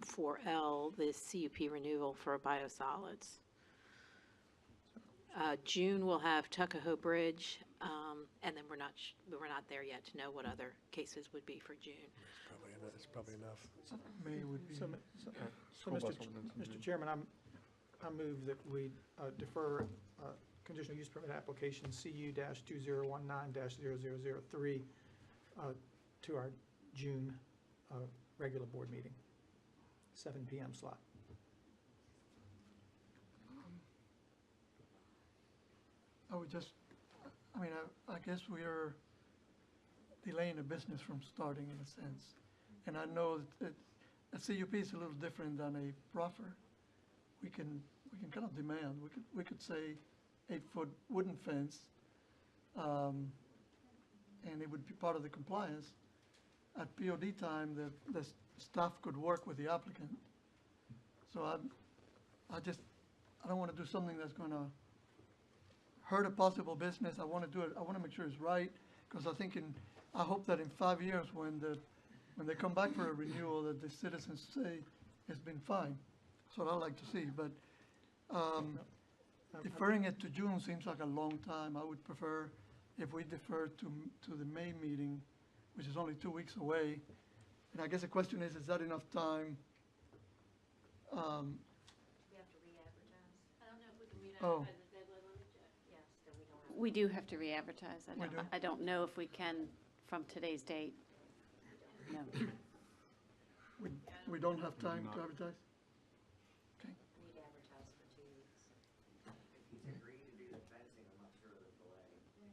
4L, the CUP renewal for biosolids. June, we'll have Tuckahoe Bridge, and then we're not there yet to know what other cases would be for June. it's probably enough. May would be. So, School bus Mr. ordinance in Mr. June. Chairman, I move that we defer conditional use permit application CU-2019-0003 to our June regular board meeting, 7 PM slot. I would just I mean, I guess we are delaying a business from starting in a sense. And I know that a CUP is a little different than a proffer. We can kind of demand, we could say 8-foot wooden fence, and it would be part of the compliance. At POD time, the staff could work with the applicant. So I don't want to do something that's going to hurt a possible business. I want to do it, I want to make sure it's right, because I hope that in 5 years, when they come back for a renewal, that the citizens say it's been fine. That's what I like to see, but deferring it to June seems like a long time. I would prefer if we defer to the May meeting, which is only 2 weeks away. And I guess the question is that enough time? We have to re-advertise. I don't know if we can Oh. re-advertise the deadline on the check. Yes, then we don't have. We do have to re-advertise. We do? I don't know if we can from today's date. No. We don't have time to advertise? Okay. Need to advertise for 2 weeks. If he's agreed to do the fencing, I'm not sure of the delay. He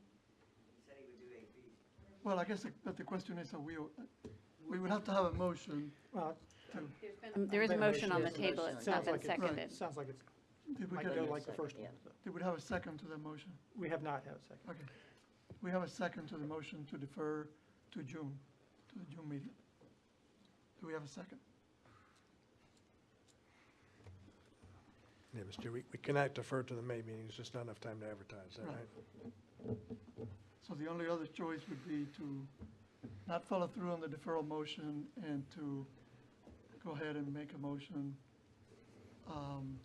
said he would do 8 feet. Well, I guess, but the question is, we would have to have a motion. Well, There is a motion on the Yes, table. It's not sounds been like it- seconded. Sounds like it's, Did we might get go a, like the first one. did we have a second to the motion? We have not had a second. Okay. We have a second to the motion to defer to June, to the June meeting. Do we have a second? Yeah, Mr. Chair, we cannot defer to the May meeting, it's just not enough time to advertise, is that right? So the only other choice would be to not follow through on the deferral motion and to go ahead and make a motion on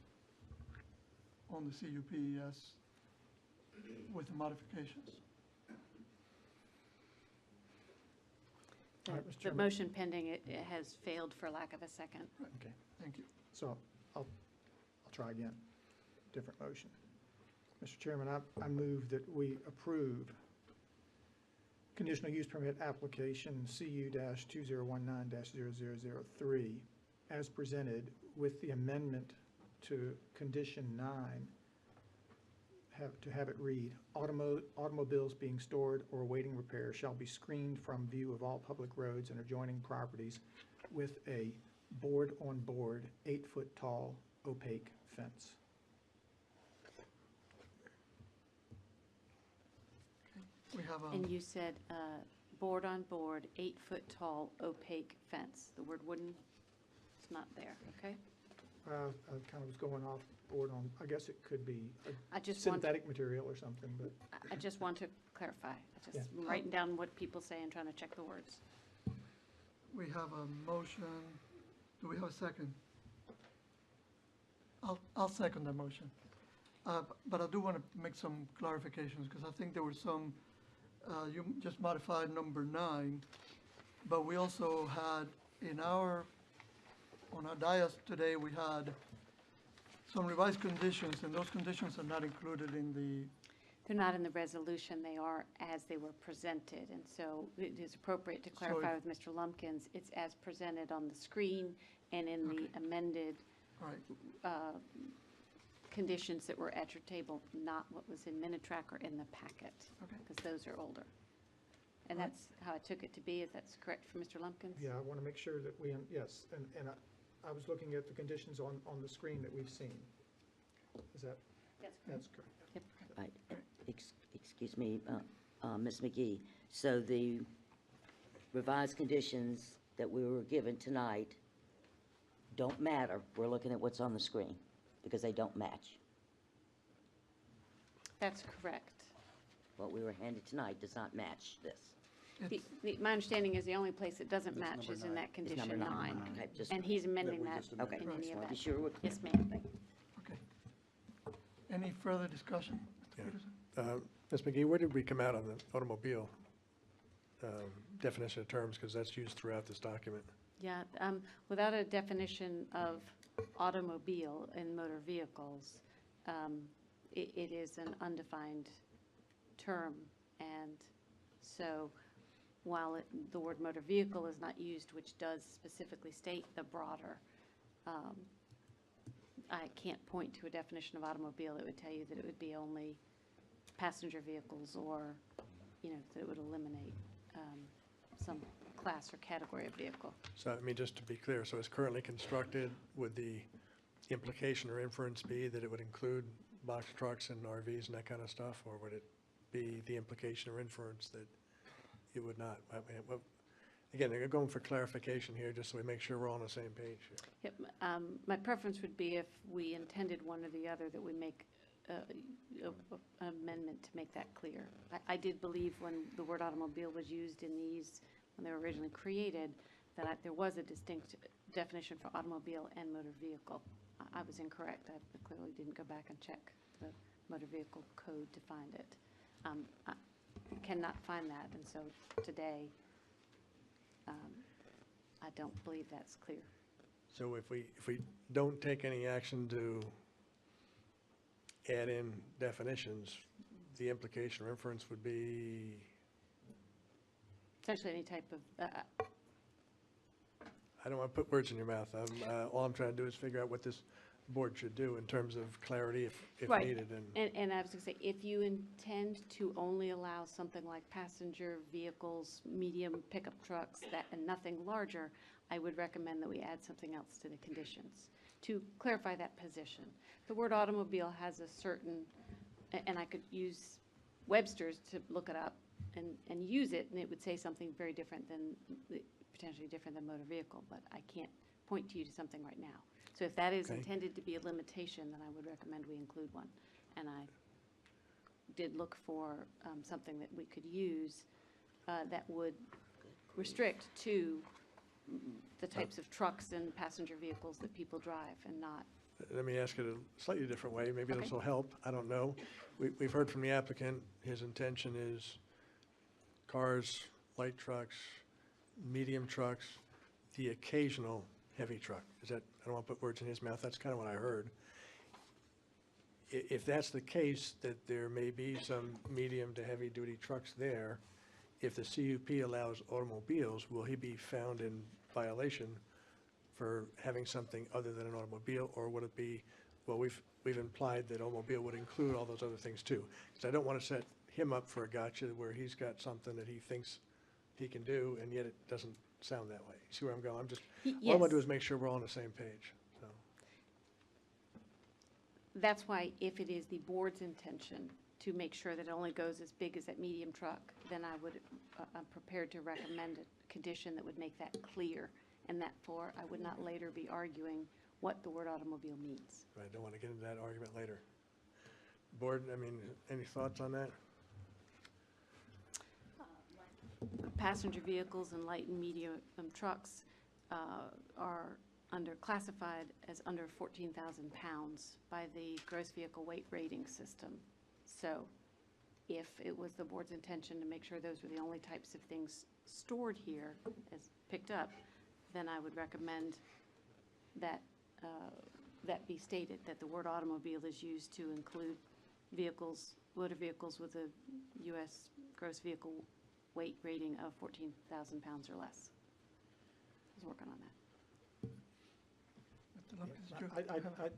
the CUP as with the modifications. All right, Mr. The Chairman. motion pending, it has failed for lack of a second. Okay, Thank you. so I'll try again. Different motion. Mr. Chairman, I move that we approve conditional use permit application CU-2019-0003 as presented with the amendment to condition 9, to have it read, automobiles being stored or awaiting repair shall be screened from view of all public roads and adjoining properties with a board-on-board, 8-foot tall opaque fence. We have And you said board-on-board, 8-foot tall opaque fence. The word wooden is not there, okay? I kind of was going off board on, I guess it could be I a just want, synthetic material or something, but I just want to clarify. I just Yeah. writing down what people say and trying to check the words. We have a motion. Do we have a second? I'll second the motion. But I do want to make some clarifications, because I think there were some, you just modified number 9, but we also had on our dais today, we had some revised conditions, and those conditions are not included in the, They're not in the resolution, they are as they were presented, and so it is appropriate to clarify with Mr. Lumpkins, it's as presented on the screen and in the amended all right, conditions that were at your table, not what was in Minitrack or in the packet, Okay. because those are older. And that's how I took it to be, if that's correct for Mr. Lumpkins? yeah, I want to make sure that we, yes, and I was looking at the conditions on the screen that we've seen. Is that? That's correct. Yep. Right. Excuse me, Ms. McGee. So the revised conditions that we were given tonight don't matter. We're looking at what's on the screen because they don't match. That's correct. What we were handed tonight does not match this. My understanding is the only place it doesn't match is in that It's condition number 9. Okay, just, And he's amending that okay, in any just want to be event. sure we're clear. Yes, ma'am. okay. Any further discussion? Mr. Yeah. Peterson? Ms. McGee, where did we come out on the automobile definition of terms, because that's used throughout this document? Yeah, without a definition of automobile in motor vehicles, it is an undefined term. And so while the word motor vehicle is not used, which does specifically state the broader, I can't point to a definition of automobile that would tell you that it would be only passenger vehicles, or, that it would eliminate some class or category of vehicle. So, I mean, just to be clear, so it's currently constructed, would the implication or inference be that it would include box trucks and RVs and that kind of stuff? Or would it be the implication or inference that it would not? Again, they're going for clarification here, just so we make sure we're all on the same page here. Yep, my preference would be if we intended one or the other, that we make an amendment to make that clear. I did believe when the word automobile was used in these, when they were originally created, that there was a distinct definition for automobile and motor vehicle. I was incorrect. I clearly didn't go back and check the motor vehicle code to find it. I cannot find that, and so today, I don't believe that's clear. So if we don't take any action to add in definitions, the implication or inference would be? Essentially any type of, I don't want to put words in your mouth. All I'm trying to do is figure out what this board should do in terms of clarity if right. needed. And I was going to say, if you intend to only allow something like passenger vehicles, medium pickup trucks, and nothing larger, I would recommend that we add something else to the conditions to clarify that position. The word automobile has a certain, and I could use Webster's to look it up and use it, and it would say something very different than, potentially different than motor vehicle, but I can't point to you to something right now. So if that is Okay. intended to be a limitation, then I would recommend we include one. And I did look for something that we could use that would restrict to the types of trucks and passenger vehicles that people drive, and not. Let me ask it a slightly different way. Maybe Okay. this will help. I don't know. We've heard from the applicant, his intention is cars, light trucks, medium trucks, the occasional heavy truck. Is that, I don't want to put words in his mouth, that's kind of what I heard. If that's the case, that there may be some medium to heavy-duty trucks there, if the CUP allows automobiles, will he be found in violation for having something other than an automobile? Or would it be, well, we've implied that automobile would include all those other things too? Because I don't want to set him up for a gotcha where he's got something that he thinks he can do, and yet it doesn't sound that way. See where I'm going? All I want to do is make sure we're all on the same page, so. That's why if it is the board's intention to make sure that it only goes as big as that medium truck, then I'm prepared to recommend a condition that would make that clear, and that I would not later be arguing what the word automobile means. I don't want to get into that argument later. Board, I mean, any thoughts on that? Passenger vehicles and light and medium trucks are classified as under 14,000 pounds by the gross vehicle weight rating system. So if it was the board's intention to make sure those were the only types of things stored here as picked up, then I would recommend that that be stated, that the word automobile is used to include vehicles, motor vehicles with a U.S. gross vehicle weight rating of 14,000 pounds or less. I was working on that.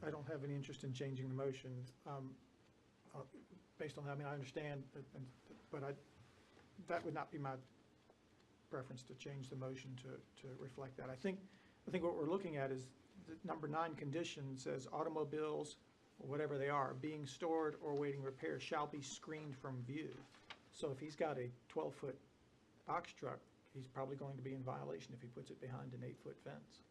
I don't have any interest in changing the motion. Based on that, I mean, I understand, but that would not be my preference, to change the motion to reflect that. I think what we're looking at is the number 9 condition says automobiles, or whatever they are, being stored or awaiting repair shall be screened from view. So if he's got a 12-foot box truck, he's probably going to be in violation if he puts it behind an 8-foot fence.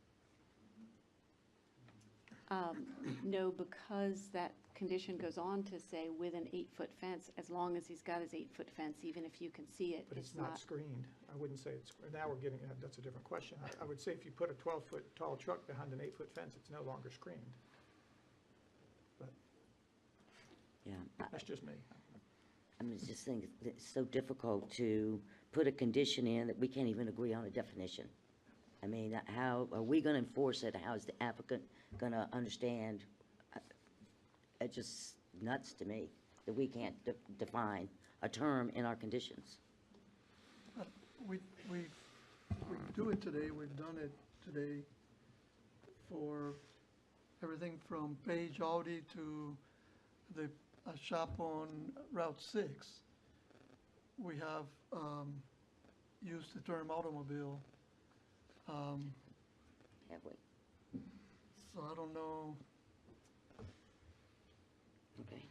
No, because that condition goes on to say with an 8-foot fence, as long as he's got his 8-foot fence, even if you can see it, But it's not screened. I wouldn't say it's, now we're getting, that's a different question. I would say if you put a 12-foot tall truck behind an 8-foot fence, it's no longer screened. But Yeah. that's just me. I mean, just think it's so difficult to put a condition in that we can't even agree on a definition. I mean, how are we going to enforce it? How is the applicant going to understand? It's just nuts to me that we can't define a term in our conditions. We do it today, we've done it today for everything from Page Audi to the a shop on Route 6, we have used the term automobile. Have we? So I don't know. Okay.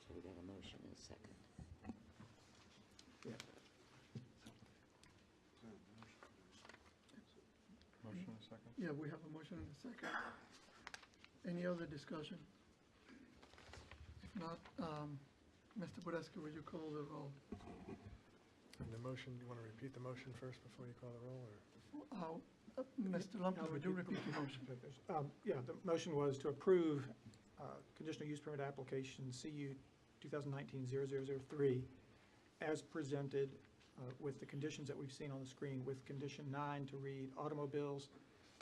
So we got a motion and a second. Motion and a second. Yeah, we have a motion and a second. Any other discussion? If not, Mr. Bodeski, will you call the roll? And the motion, you want to repeat the motion first before you call the roll, or? Mr. Lumpkin, would you repeat the motion? Yeah, the motion was to approve conditional use permit application CU 2019-0003 as presented with the conditions that we've seen on the screen, with condition 9 to read automobiles,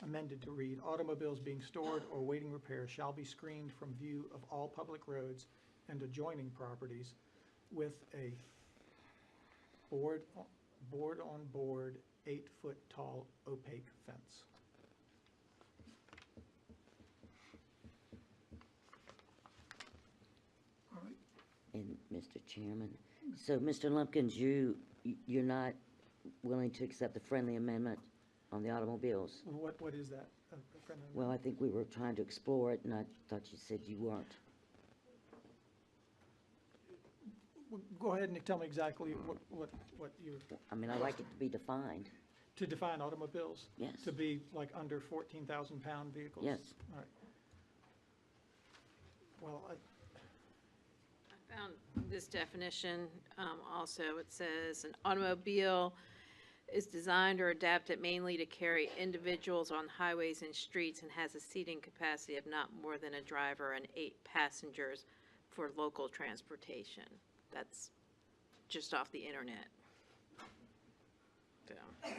amended to read automobiles being stored or awaiting repair shall be screened from view of all public roads and adjoining properties with a board-on-board 8-foot tall opaque fence. All right. And Mr. Chairman, so Mr. Lumpkins, you're not willing to accept the friendly amendment on the automobiles? What is that? A friendly Well, I think we were trying to explore it, and I thought you said you weren't. Well, go ahead and tell me exactly what you, I mean, I'd like it to be defined. to define automobiles? Yes. To be like under 14,000 pound vehicles? Yes. All right. Well, I found this definition, also, it says, an automobile is designed or adapted mainly to carry individuals on highways and streets and has a seating capacity of not more than a driver and 8 passengers for local transportation. That's just off the internet. So, That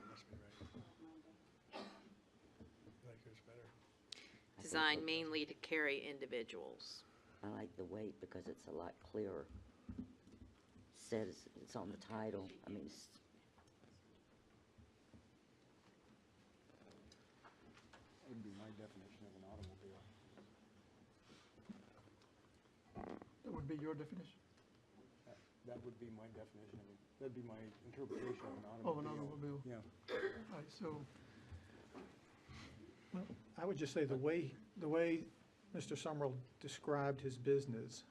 must be right. I like yours better. designed mainly to carry individuals. I like the weight because it's a lot clearer. Says it's on the title. I mean, it's, That would be my definition of an automobile. That would be your definition? That would be my definition of it. That'd be my interpretation of an automobile. Of an automobile. Yeah. All right, so, well, I would just say the way Mr. Summerall described his business,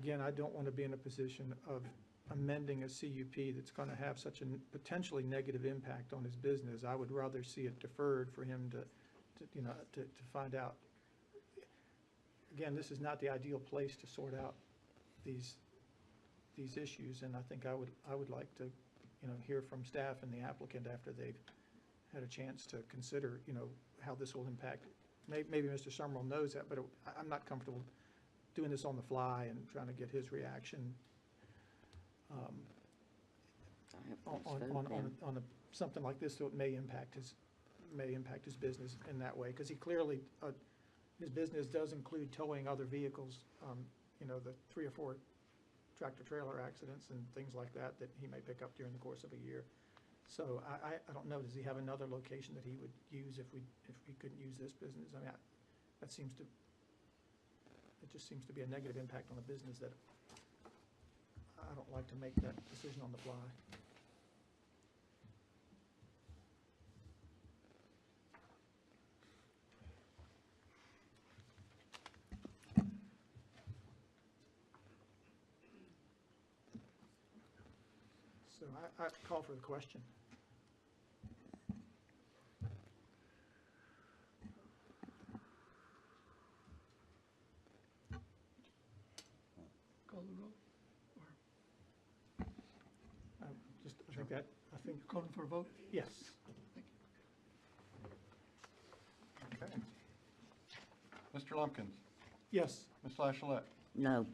again, I don't want to be in a position of amending a CUP that's going to have such a potentially negative impact on his business. I would rather see it deferred for him to find out. Again, this is not the ideal place to sort out these issues, and I think I would like to, hear from staff and the applicant after they've had a chance to consider, how this will impact. Maybe Mr. Summerall knows that, but I'm not comfortable doing this on the fly and trying to get his reaction on something like this, so it may impact his business in that way, because he clearly, his business does include towing other vehicles, the 3 or 4 tractor-trailer accidents and things like that he may pick up during the course of a year. So I don't know, does he have another location that he would use if we couldn't use this business? I mean, it just seems to be a negative impact on the business that I don't like to make that decision on the fly. So I call for the question. call the roll? I think, Calling for a vote? yes. Okay. Mr. Lumpkins, Yes. Ms. Lachelette, no.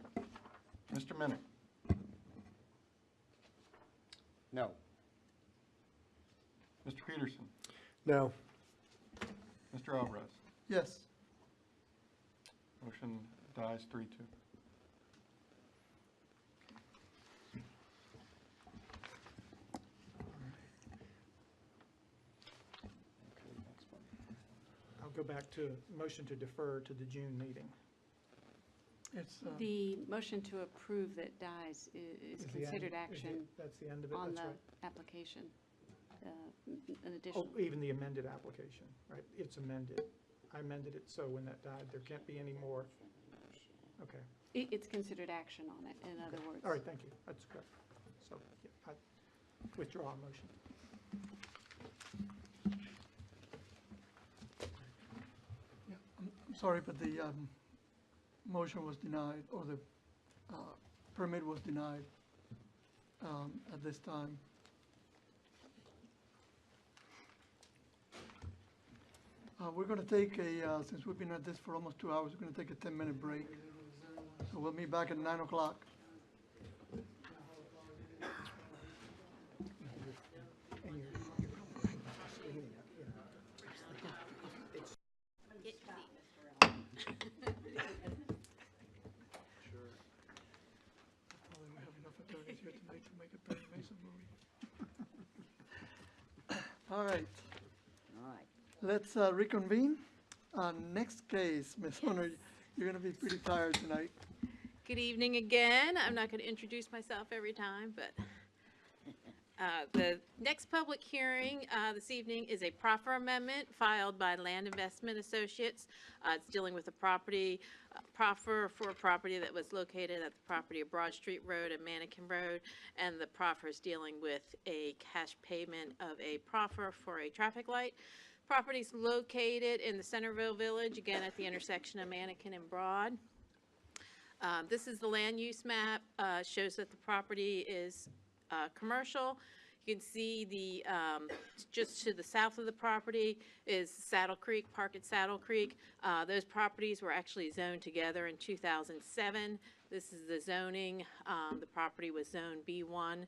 Mr. Minnick, No. Mr. Peterson, No. Mr. Alvarez. Yes. Motion dies 3-2. I'll go back to motion to defer to the June meeting. It's, The motion to approve that dies is Is the end- considered is action the- That's the end of it, on that's the right. application, an additional. Oh, even the amended application, right? It's amended. I amended it, so when that died, there can't be any more. Okay. It's considered action on it, in other words. All right, thank you. That's correct. So, yeah, I withdraw a motion. yeah, I'm sorry, but the motion was denied, or the permit was denied at this time. We're going to take a, since we've been at this for almost 2 hours, we're going to take a 10-minute break. So we'll be back at 9 o'clock. Probably we have enough attorneys here tonight to make a Perry Mason movie. All right. All right. Let's reconvene. Next case, Ms. Hunter, you're going to be pretty tired tonight. Good evening again. I'm not going to introduce myself every time, but the next public hearing this evening is a proffer amendment filed by Land Investment Associates. It's dealing with a property, proffer for a property that was located at the property of Broad Street Road and Mannequin Road, and the proffer is dealing with a cash payment of a proffer for a traffic light. Property's located in the Centerville Village, again at the intersection of Mannequin and Broad. This is the land use map, shows that the property is commercial. You can see the, just to the south of the property is Saddle Creek, Park at Saddle Creek. Those properties were actually zoned together in 2007. This is the zoning. The property was zoned B1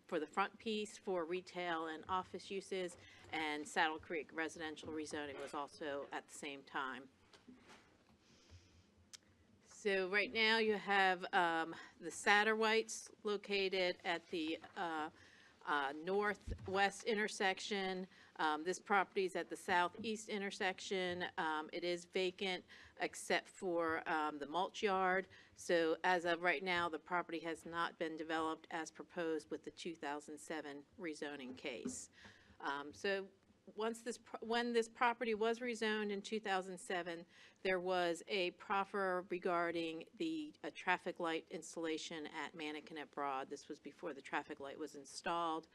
for the front piece for retail and office uses, and Saddle Creek residential rezoning was also at the same time. So right now you have the Satterwhites located at the northwest intersection. This property is at the southeast intersection. It is vacant except for the mulch yard. So as of right now, the property has not been developed as proposed with the 2007 rezoning case. So when this property was rezoned in 2007, there was a proffer regarding the traffic light installation at Mannequin at Broad. This was before the traffic light was installed.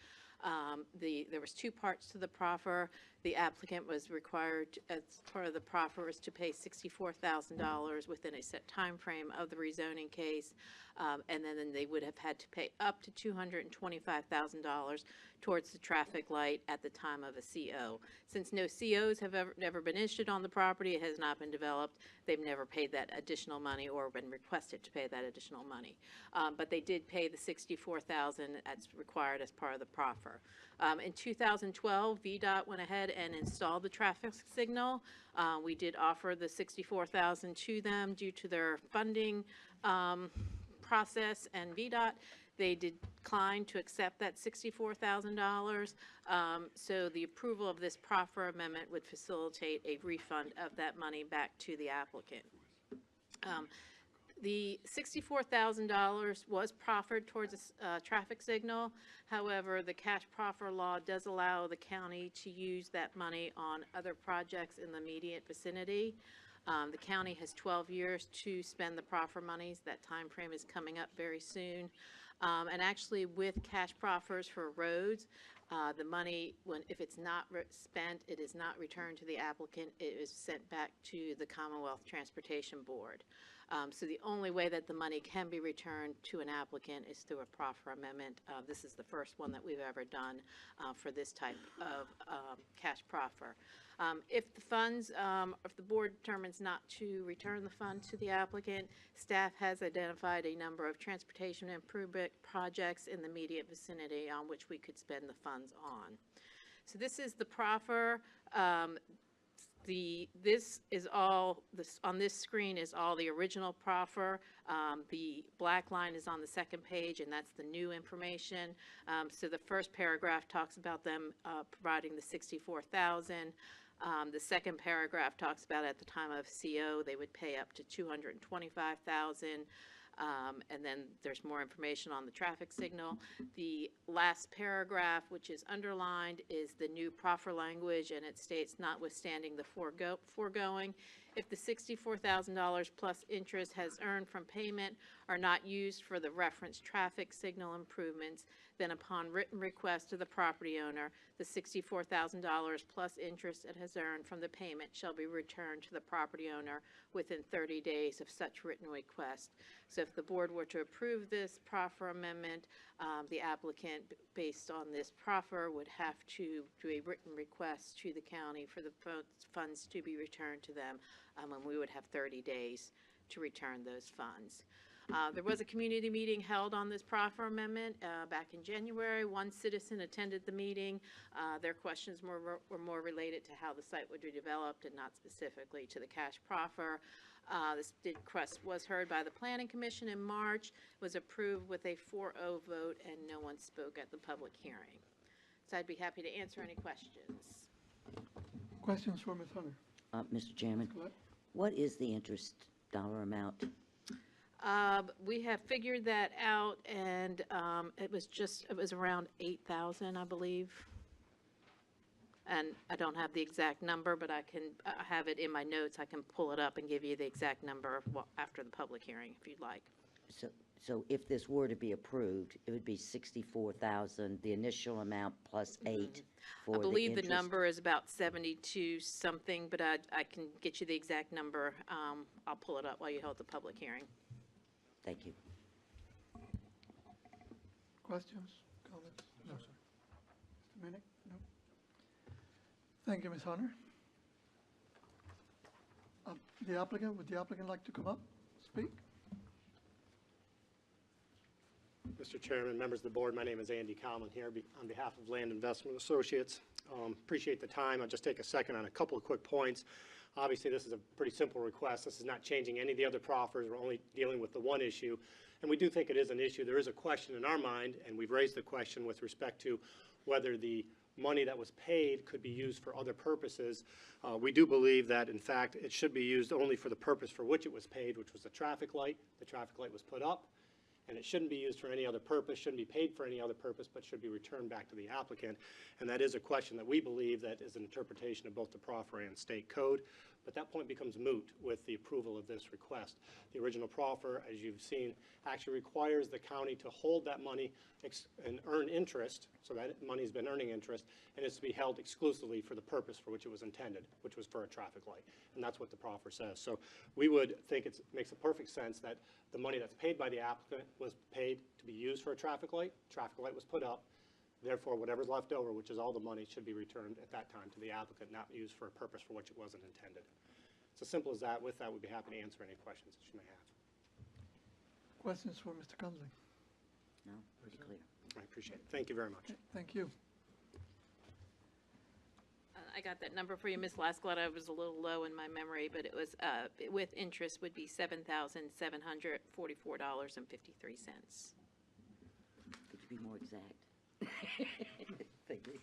There was two parts to the proffer. The applicant was required, as part of the proffer, was to pay $64,000 within a set time frame of the rezoning case, and then they would have had to pay up to $225,000 towards the traffic light at the time of a CO. Since no COs have never been issued on the property, it has not been developed, they've never paid that additional money or been requested to pay that additional money. But they did pay the $64,000 that's required as part of the proffer. In 2012, VDOT went ahead and installed the traffic signal. We did offer the $64,000 to them due to their funding process, and VDOT, they declined to accept that $64,000. So the approval of this proffer amendment would facilitate a refund of that money back to the applicant. The $64,000 was proffered towards a traffic signal. However, the cash proffer law does allow the county to use that money on other projects in the immediate vicinity. The county has 12 years to spend the proffer monies. That time frame is coming up very soon. And actually, with cash proffers for roads, the money, if it's not spent, it is not returned to the applicant. It is sent back to the Commonwealth Transportation Board. So the only way that the money can be returned to an applicant is through a proffer amendment. This is the first one that we've ever done for this type of cash proffer. If the funds, if the board determines not to return the funds to the applicant, staff has identified a number of transportation improvement projects in the immediate vicinity on which we could spend the funds on. So this is the proffer. This is all, on this screen is all the original proffer. The black line is on the second page, and that's the new information. So the first paragraph talks about them providing the $64,000. The second paragraph talks about at the time of CO, they would pay up to $225,000. And then there's more information on the traffic signal. The last paragraph, which is underlined, is the new proffer language, and it states, notwithstanding the foregoing, if the $64,000 plus interest has earned from payment are not used for the referenced traffic signal improvements, then upon written request of the property owner, the $64,000 plus interest it has earned from the payment shall be returned to the property owner within 30 days of such written request. So if the board were to approve this proffer amendment, the applicant, based on this proffer, would have to do a written request to the county for the funds to be returned to them, and we would have 30 days to return those funds. There was a community meeting held on this proffer amendment back in January. One citizen attended the meeting. Their questions were more related to how the site would be developed and not specifically to the cash proffer. This request was heard by the Planning Commission in March, was approved with a 4-0 vote, and no one spoke at the public hearing. So I'd be happy to answer any questions. Questions for Ms. Hunter? Mr. Chairman, what is the interest dollar amount? We have figured that out, and it was around 8,000, I believe. And I don't have the exact number, but I can have it in my notes. I can pull it up and give you the exact number after the public hearing, if you'd like. So if this were to be approved, it would be 64,000, the initial amount plus 8 for the I believe the interest? number is about 72 something, but I can get you the exact number. I'll pull it up while you hold the public hearing. Thank you. Questions, comments? No, sir. Mr. Minnick? No? Thank you, Ms. Hunter. The applicant, would the applicant like to come up, speak? Mr. Chairman, members of the board, my name is Andy Conlon here on behalf of Land Investment Associates. Appreciate the time. I'll just take a second on a couple of quick points. Obviously, this is a pretty simple request. This is not changing any of the other proffers. We're only dealing with the one issue. And we do think it is an issue. There is a question in our mind, and we've raised the question with respect to whether the money that was paid could be used for other purposes. We do believe that, in fact, it should be used only for the purpose for which it was paid, which was the traffic light. The traffic light was put up, and it shouldn't be used for any other purpose, shouldn't be paid for any other purpose, but should be returned back to the applicant. And that is a question that we believe that is an interpretation of both the proffer and state code. But that point becomes moot with the approval of this request. The original proffer, as you've seen, actually requires the county to hold that money and earn interest, so that money's been earning interest, and it's to be held exclusively for the purpose for which it was intended, which was for a traffic light. And that's what the proffer says. So we would think it makes a perfect sense that the money that's paid by the applicant was paid to be used for a traffic light was put up. Therefore, whatever's left over, which is all the money, should be returned at that time to the applicant, not used for a purpose for which it wasn't intended. It's as simple as that. With that, we'd be happy to answer any questions that you may have. Questions for Mr. Conley? No, pretty clear. I appreciate it. Thank you very much. Okay, thank you. I got that number for you, Ms. Lasklat. I was a little low in my memory, but it was, with interest would be $7,744.53. Could you be more exact? Thank you.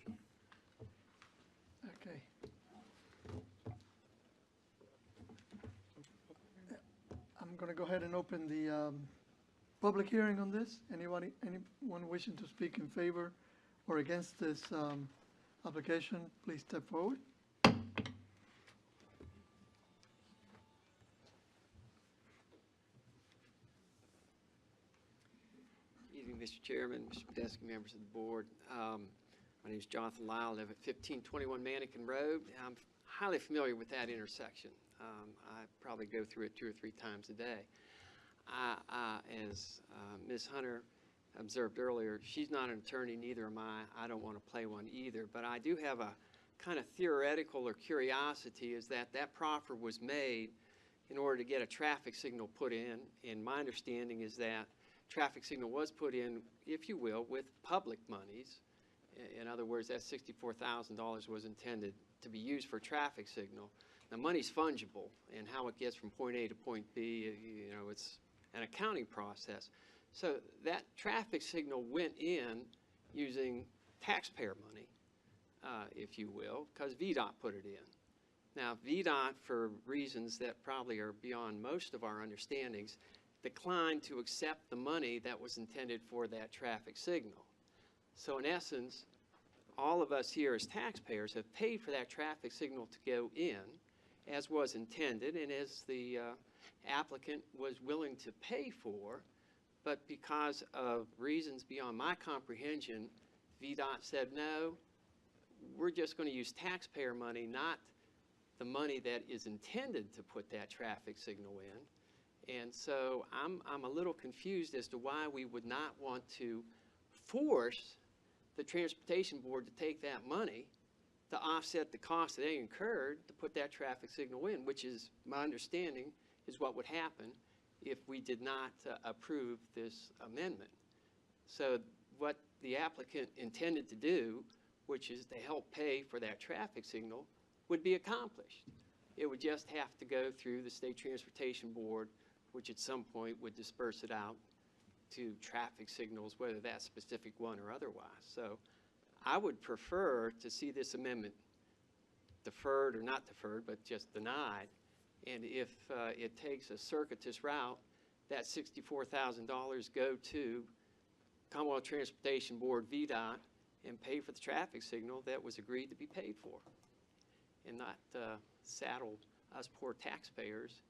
Okay. I'm going to go ahead and open the public hearing on this. Anyone wishing to speak in favor or against this application, please step forward. Evening, Mr. Chairman, Mr. Podesky, members of the board. My name is Jonathan Lyle. I live at 1521 Mannequin Road. I'm highly familiar with that intersection. I probably go through it 2 or 3 times a day. As Ms. Hunter observed earlier, she's not an attorney, neither am I. I don't want to play one either, but I do have a kind of theoretical or curiosity is that proffer was made in order to get a traffic signal put in, and my understanding is that traffic signal was put in, if you will, with public monies. In other words, that $64,000 was intended to be used for traffic signal. Now, money's fungible, and how it gets from point A to point B, you know, it's an accounting process. So that traffic signal went in using taxpayer money, if you will, because VDOT put it in. Now, VDOT, for reasons that probably are beyond most of our understandings, declined to accept the money that was intended for that traffic signal. So in essence, all of us here as taxpayers have paid for that traffic signal to go in as was intended and as the applicant was willing to pay for, but because of reasons beyond my comprehension, VDOT said, no, we're just going to use taxpayer money, not the money that is intended to put that traffic signal in. And so I'm a little confused as to why we would not want to force the Transportation Board to take that money to offset the cost that they incurred to put that traffic signal in, which is, my understanding, is what would happen if we did not approve this amendment. So what the applicant intended to do, which is to help pay for that traffic signal, would be accomplished. It would just have to go through the State Transportation Board, which at some point would disperse it out to traffic signals, whether that specific one or otherwise. So I would prefer to see this amendment deferred, or not deferred, but just denied. And if it takes a circuitous route, that $64,000 go to Commonwealth Transportation Board, VDOT, and pay for the traffic signal that was agreed to be paid for, and not saddle us poor taxpayers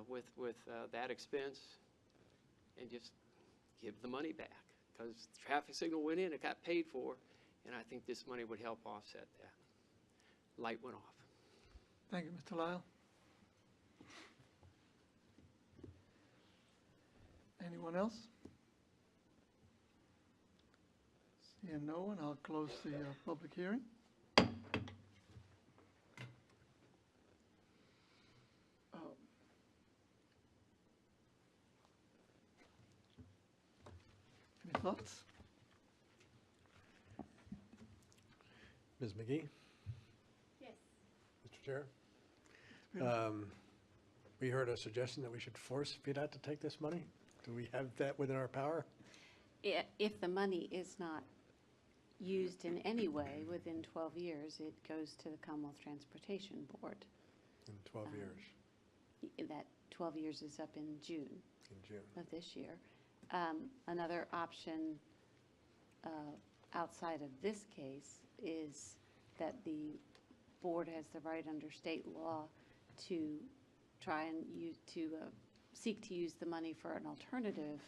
with that expense, and just give the money back. Because the traffic signal went in, it got paid for, and I think this money would help offset that. Light went off. Thank you, Mr. Lyle. Anyone else? Seeing no one, I'll close the public hearing. Any thoughts? Ms. McGee? Yes. Mr. Chair? We heard a suggestion that we should force VDOT to take this money. Do we have that within our power? If the money is not used in any way within 12 years, it goes to the Commonwealth Transportation Board. In 12 years? That 12 years is up in June. In June. Of this year. Another option outside of this case is that the board has the right under state law to try and seek to use the money for an alternative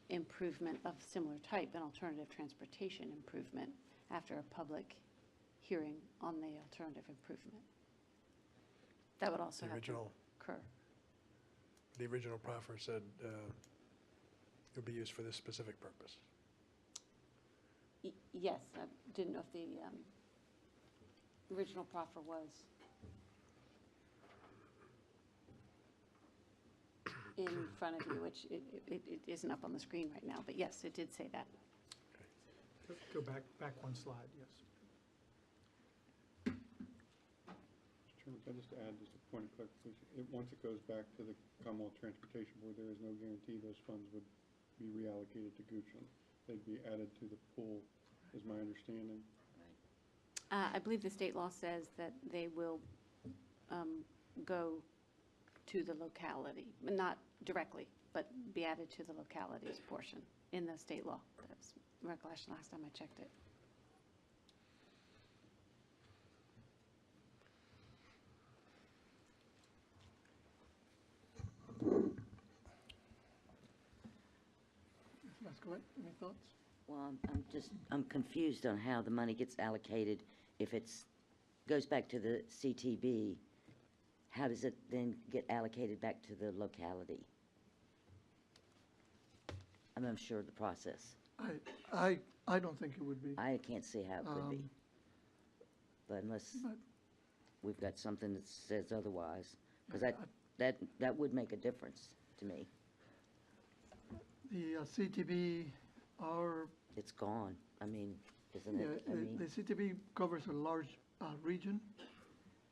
improvement of similar type, an alternative transportation improvement, after a public hearing on the alternative improvement. That would also have to occur. The original proffer said it would be used for this specific purpose. Yes, I didn't know if the original proffer was in front of you, which it isn't up on the screen right now, but yes, it did say that. Go back one slide, yes. Mr. Chairman, can I just add just a point of clarification? Once it goes back to the Commonwealth Transportation Board, there is no guarantee those funds would be reallocated to Goochland. They'd be added to the pool, is my understanding. I believe the state law says that they will go to the locality, not directly, but be added to the localities portion in the state law. That was my recollection last time I checked it. Ms. Mascolette, any thoughts? Well, I'm confused on how the money gets allocated. If goes back to the CTB, how does it then get allocated back to the locality? I'm unsure of the process. I don't think it would be. I can't see how it could be. But unless we've got something that says otherwise, because that would make a difference to me. The CTB are... It's gone. I mean, isn't it? Yeah, the CTB covers a large region,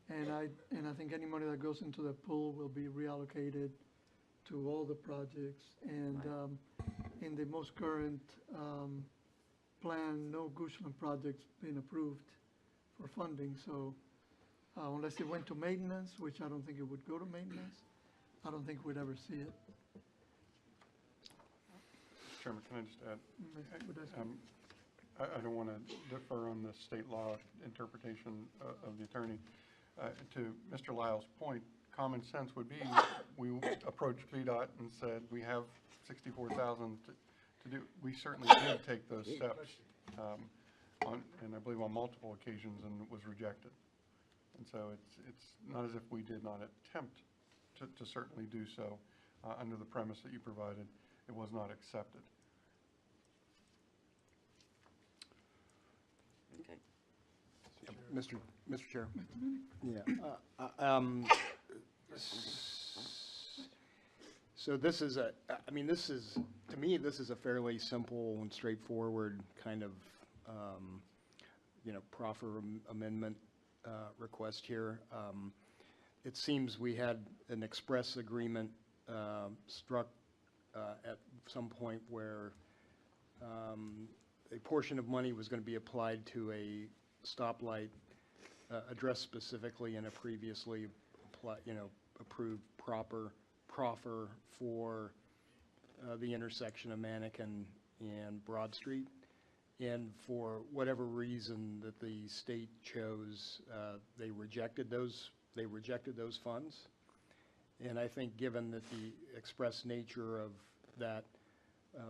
and I think any money that goes into the pool will be reallocated to all the projects. And in the most current plan, no Goochland project's been approved for funding. So unless it went to maintenance, which I don't think it would go to maintenance. I don't think we'd ever see it. Mr. Chairman, can I just add? Mr. Badescu. I don't want to differ on the state law interpretation of the attorney. To Mr. Lyle's point, common sense would be, we approached VDOT and said, we have 64,000 to do. We certainly did take those steps, and I believe on multiple occasions, and it was rejected. And so it's not as if we did not attempt to certainly do so under the premise that you provided. It was not accepted. Okay. Mr. Chair. Yeah. So this is to me, this is a fairly simple and straightforward kind of, proffer amendment request here. It seems we had an express agreement struck at some point where a portion of money was going to be applied to a stoplight addressed specifically in a previously approved proffer for the intersection of Mannequin and Broad Street. And for whatever reason that the state chose, they rejected those funds. And I think given that the express nature of that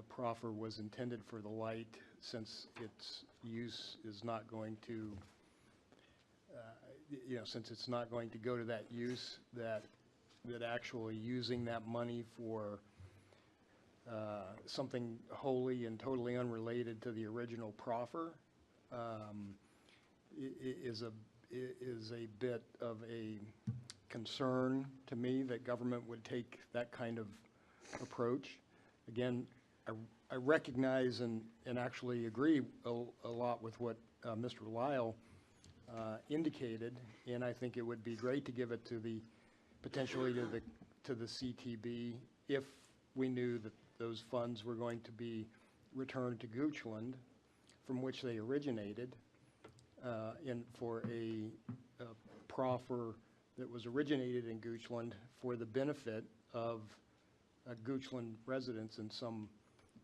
proffer was intended for the light, since its use is not going to, since it's not going to go to that use, that actually using that money for something wholly and totally unrelated to the original proffer is a bit of a concern to me that government would take that kind of approach. Again, I recognize and actually agree a lot with what Mr. Lyle indicated, and I think it would be great to give it to potentially to the CTB if we knew that those funds were going to be returned to Goochland, from which they originated, for a proffer that was originated in Goochland for the benefit of Goochland residents in some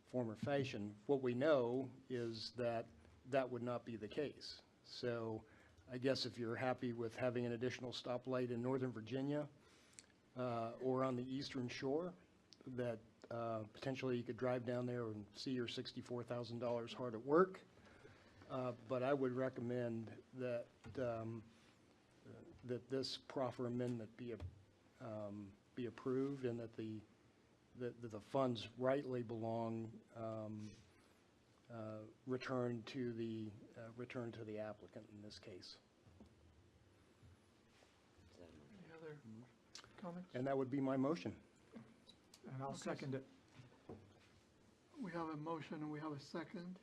form or fashion. What we know is that that would not be the case. So I guess if you're happy with having an additional stoplight in Northern Virginia or on the Eastern Shore, that potentially you could drive down there and see your $64,000 hard at work. But I would recommend that that this proffer amendment be approved, and that the funds rightly belong returned to the applicant in this case. Any other comments? And that would be my motion. And I'll second it. We have a motion and we have a second.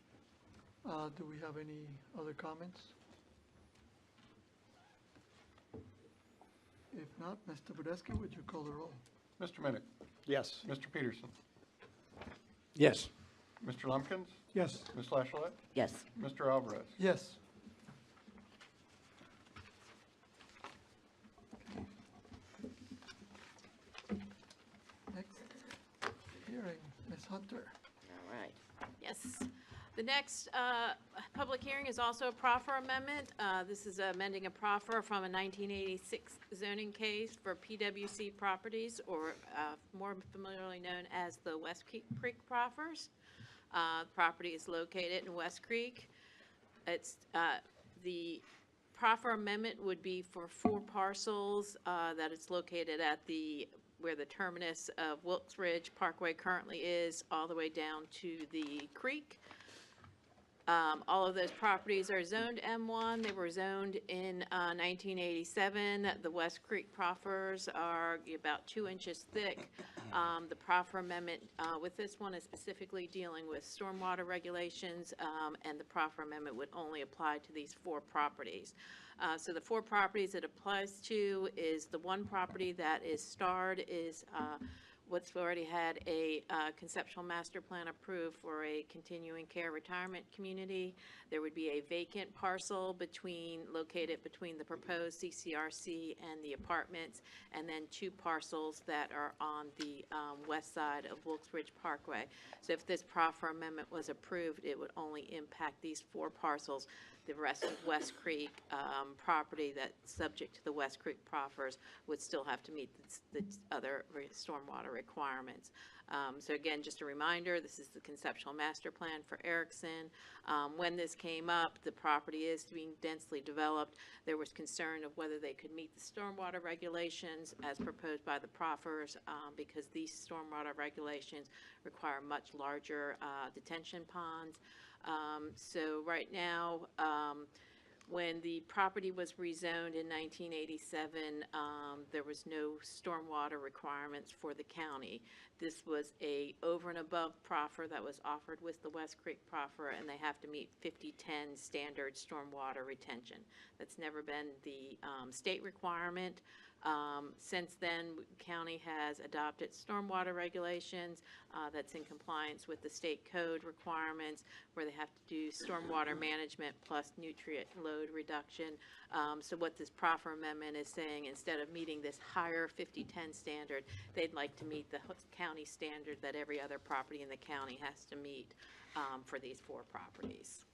Do we have any other comments? If not, Mr. Badescu, would you call the roll? Mr. Minnick? Yes. Mr. Peterson? Yes. Mr. Lumpkins? Yes. Ms. Lachelette? Yes. Mr. Alvarez? Yes. Next hearing, Ms. Hunter. All right. Yes. The next public hearing is also a proffer amendment. This is amending a proffer from a 1986 zoning case for PWC properties, or more familiarly known as the West Creek proffers. The property is located in West Creek. It's the proffer amendment would be for 4 parcels that it's located at where the terminus of Wilkes Ridge Parkway currently is, all the way down to the creek. All of those properties are zoned M1. They were zoned in 1987. The West Creek proffers are about 2 inches thick. The proffer amendment with this one is specifically dealing with stormwater regulations, and the proffer amendment would only apply to these 4 properties. So the 4 properties it applies to is the one property that is starred is what's already had a conceptual master plan approved for a continuing care retirement community. There would be a vacant parcel located between the proposed CCRC and the apartments, and then 2 parcels that are on the west side of Wilkes Ridge Parkway. So if this proffer amendment was approved, it would only impact these 4 parcels. The rest of West Creek property that's subject to the West Creek proffers would still have to meet the other stormwater requirements. So again, just a reminder, this is the conceptual master plan for Erickson. When this came up, the property is being densely developed. There was concern of whether they could meet the stormwater regulations as proposed by the proffers, because these stormwater regulations require much larger detention ponds. So right now, when the property was rezoned in 1987, there was no stormwater requirements for the county. This was a over and above proffer that was offered with the West Creek proffer, and they have to meet 5010 standard stormwater retention. That's never been the state requirement. Since then, county has adopted stormwater regulations that's in compliance with the state code requirements, where they have to do stormwater management plus nutrient load reduction. So what this proffer amendment is saying, instead of meeting this higher 5010 standard, they'd like to meet the county standard that every other property in the county has to meet for these 4 properties.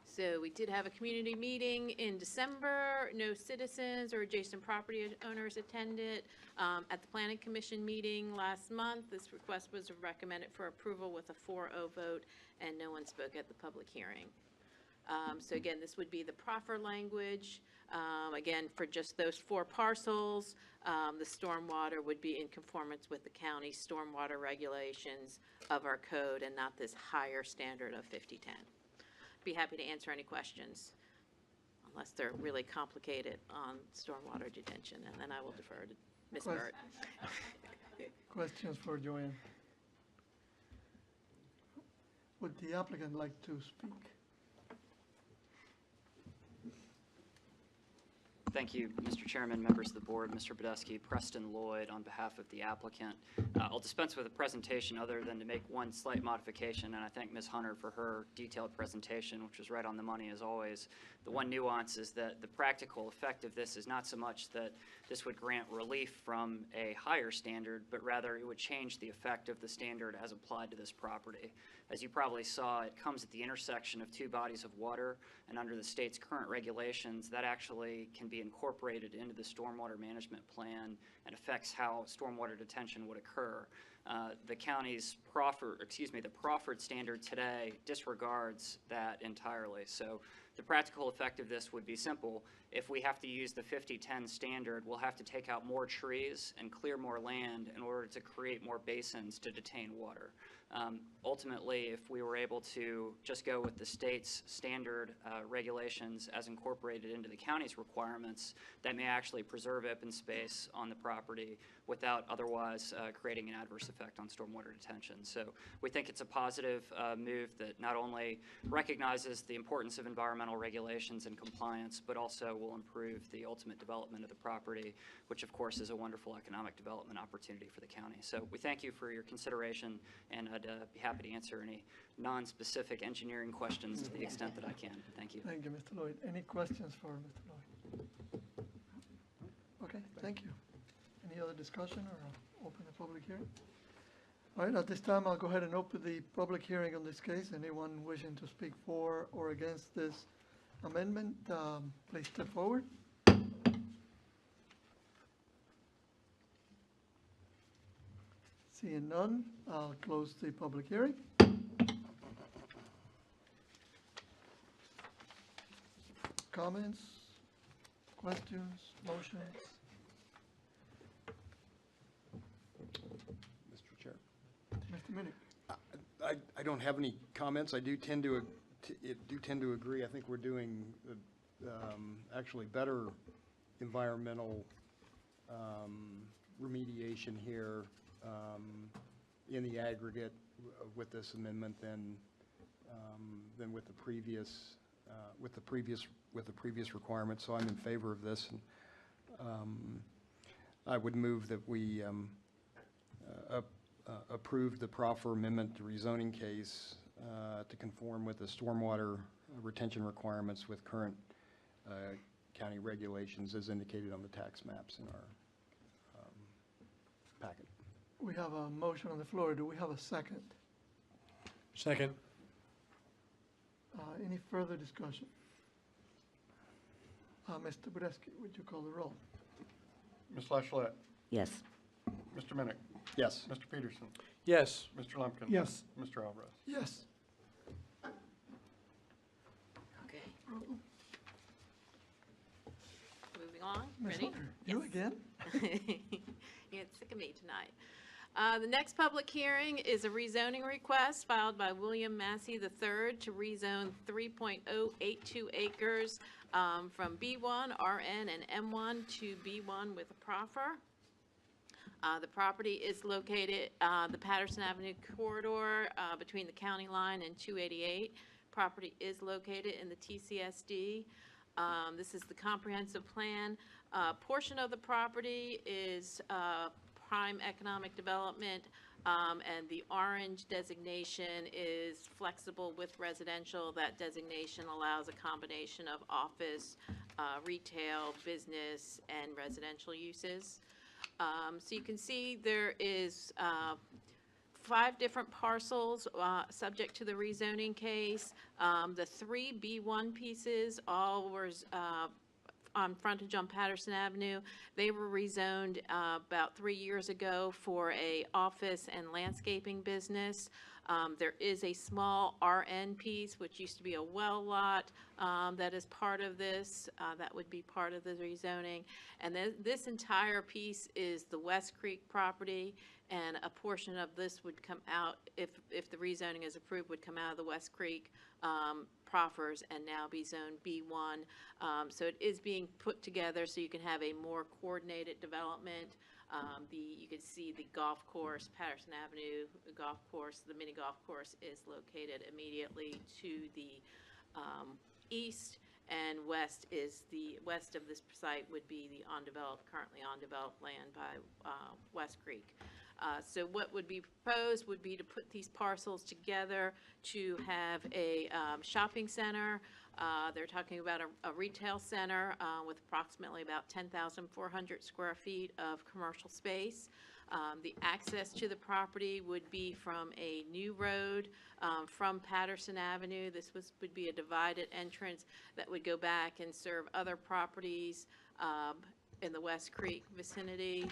So we did have a community meeting in December. No citizens or adjacent property owners attended. At the Planning Commission meeting last month, this request was recommended for approval with a 4-0 vote, and no one spoke at the public hearing. So again, this would be the proffer language. Again, for just those 4 parcels, the stormwater would be in conformance with the county's stormwater regulations of our code and not this higher standard of 5010. Be happy to answer any questions, unless they're really complicated on stormwater detention, and then I will defer to Ms. Burt. Questions for Joanne? Would the applicant like to speak? Thank you, Mr. Chairman, members of the board, Mr. Badesky, Preston Lloyd on behalf of the applicant. I'll dispense with a presentation other than to make one slight modification, and I thank Ms. Hunter for her detailed presentation, which was right on the money as always. The one nuance is that the practical effect of this is not so much that this would grant relief from a higher standard, but rather it would change the effect of the standard as applied to this property. As you probably saw, it comes at the intersection of 2 bodies of water, and under the state's current regulations, that actually can be incorporated into the stormwater management plan and affects how stormwater detention would occur. The county's the proffered standard today disregards that entirely. So the practical effect of this would be simple. If we have to use the 5010 standard, we'll have to take out more trees and clear more land in order to create more basins to detain water. Ultimately, if we were able to just go with the state's standard regulations as incorporated into the county's requirements, that may actually preserve open space on the property without otherwise creating an adverse effect on stormwater detention. So we think it's a positive move that not only recognizes the importance of environmental regulations and compliance, but also will improve the ultimate development of the property, which of course is a wonderful economic development opportunity for the county. So we thank you for your consideration, and I'd be happy to answer any non-specific engineering questions to the extent that I can. Thank you. Thank you, Mr. Lloyd. Any questions for Mr. Lloyd? Okay, thank you. Any other discussion, or I'll open the public hearing? All right, at this time, I'll go ahead and open the public hearing on this case. Anyone wishing to speak for or against this amendment, please step forward. Seeing none, I'll close the public hearing. Comments, questions, motions? Mr. Chair. Mr. Minnick. I don't have any comments. I do tend to agree. I think we're doing actually better environmental remediation here in the aggregate with this amendment than with the previous requirements. So I'm in favor of this. And, I would move that we approve the proffer amendment to rezoning case to conform with the stormwater retention requirements with current county regulations as indicated on the tax maps in our packet. We have a motion on the floor. Do we have a second? Second. Any further discussion? Mr. Budesky, would you call the roll? Ms. Lachlet? Yes. Mr. Minnick? Yes. Mr. Peterson? Yes. Mr. Lumpkin? Yes. Mr. Alvarez? Yes. Okay. Problem. Moving on, Ms. ready? Hunter, you again? You get sick of me tonight. The next public hearing is a rezoning request filed by William Massey III to rezone 3.082 acres from B1, RN, and M1 to B1 with a proffer. The property is located the Patterson Avenue corridor between the county line and 288. Property is located in the TCSD. This is the comprehensive plan. Portion of the property is prime economic development, and the orange designation is flexible with residential. That designation allows a combination of office, retail, business, and residential uses. So you can see there is 5 different parcels subject to the rezoning case. The 3 B1 pieces all were on frontage on Patterson Avenue. They were rezoned about 3 years ago for a office and landscaping business. There is a small RN piece, which used to be a well lot, that is part of this. That would be part of the rezoning. And then this entire piece is the West Creek property, and a portion of this would come out, if the rezoning is approved, would come out of the West Creek proffers and now be zoned B1. So it is being put together so you can have a more coordinated development. You can see the golf course, Patterson Avenue, the golf course, the mini golf course is located immediately to the east, and west of this site would be the currently undeveloped land by West Creek. So what would be proposed would be to put these parcels together to have a shopping center. They're talking about a retail center with approximately about 10,400 square feet of commercial space. The access to the property would be from a new road from Patterson Avenue. This would be a divided entrance that would go back and serve other properties in the West Creek vicinity.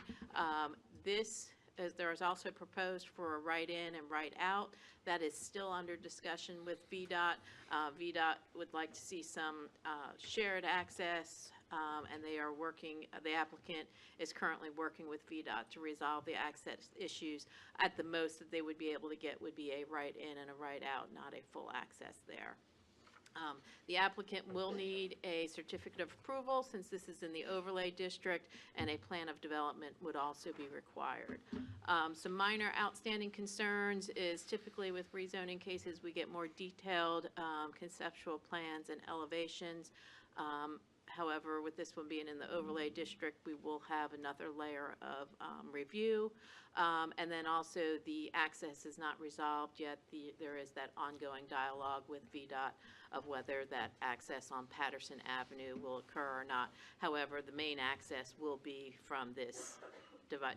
There is also proposed for a right-in and right-out. That is still under discussion with VDOT. VDOT would like to see some shared access, and they are working, the applicant is currently working with VDOT to resolve the access issues. At the most that they would be able to get would be a right-in and a right-out, not a full access there. The applicant will need a certificate of approval since this is in the overlay district, and a plan of development would also be required. Some minor outstanding concerns is typically with rezoning cases, we get more detailed conceptual plans and elevations. However, with this one being in the overlay district, we will have another layer of review. And then also the access is not resolved yet. There is that ongoing dialogue with VDOT of whether that access on Patterson Avenue will occur or not. However, the main access will be from this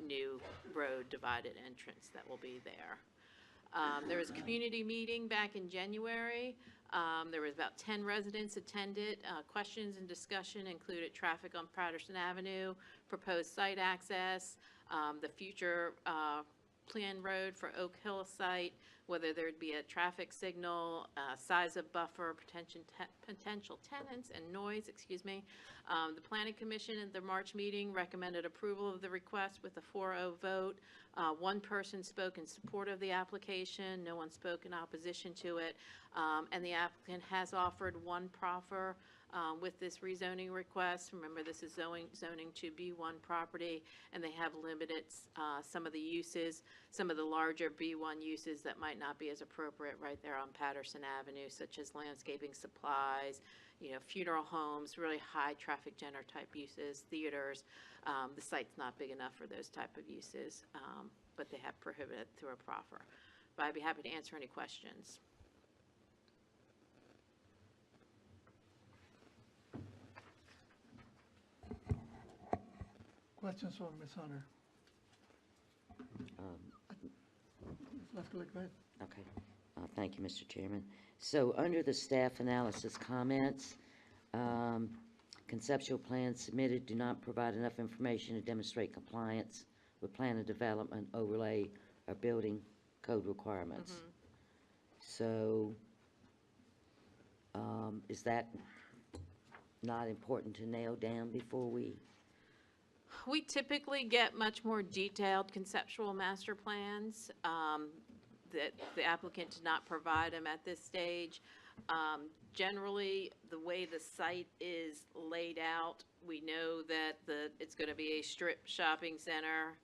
new road divided entrance that will be there. There was a community meeting back in January. There was about 10 residents attended. Questions and discussion included traffic on Patterson Avenue, proposed site access, the future planned road for Oak Hill site, whether there'd be a traffic signal, size of buffer, potential tenants, and noise, The Planning Commission at the March meeting recommended approval of the request with a 4-0 vote. One person spoke in support of the application, no one spoke in opposition to it, and the applicant has offered one proffer with this rezoning request. Remember, this is zoning to B1 property, and they have limited some of the uses, some of the larger B1 uses that might not be as appropriate right there on Patterson Avenue, such as landscaping supplies, funeral homes, really high traffic type uses, theaters. The site's not big enough for those type of uses. but they have prohibited through a proffer. But I'd be happy to answer any questions. Questions from Ms. Hunter? Let's go ahead. Okay. Thank you, Mr. Chairman. So under the staff analysis comments, conceptual plans submitted do not provide enough information to demonstrate compliance with plan of development, overlay, or building code requirements. So is that not important to nail down before we? We typically get much more detailed conceptual master plans that the applicant did not provide them at this stage. Generally, the way the site is laid out, we know that it's going to be a strip shopping center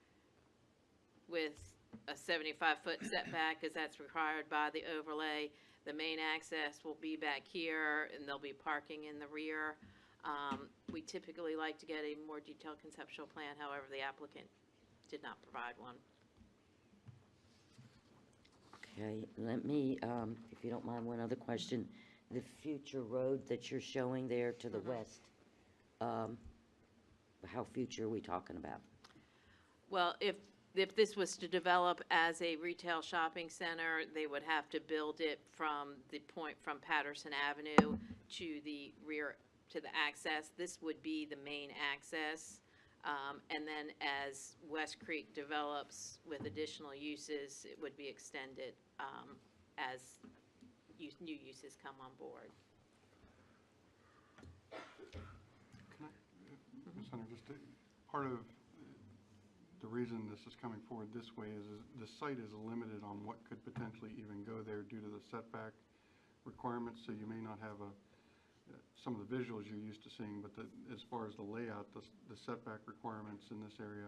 with a 75-foot setback, as that's required by the overlay. The main access will be back here, and there'll be parking in the rear. We typically like to get a more detailed conceptual plan, however, the applicant did not provide one. Okay, let me, if you don't mind, one other question. The future road that you're showing there to the west, how future are we talking about? Well, if this was to develop as a retail shopping center, they would have to build it from the point from Patterson Avenue to the rear, to the access. This would be the main access. And then as West Creek develops with additional uses, it would be extended as new uses come on board. Can I, Ms. Hunter, just part of the reason this is coming forward this way is the site is limited on what could potentially even go there due to the setback requirements, so you may not have some of the visuals you're used to seeing, but as far as the layout, the setback requirements in this area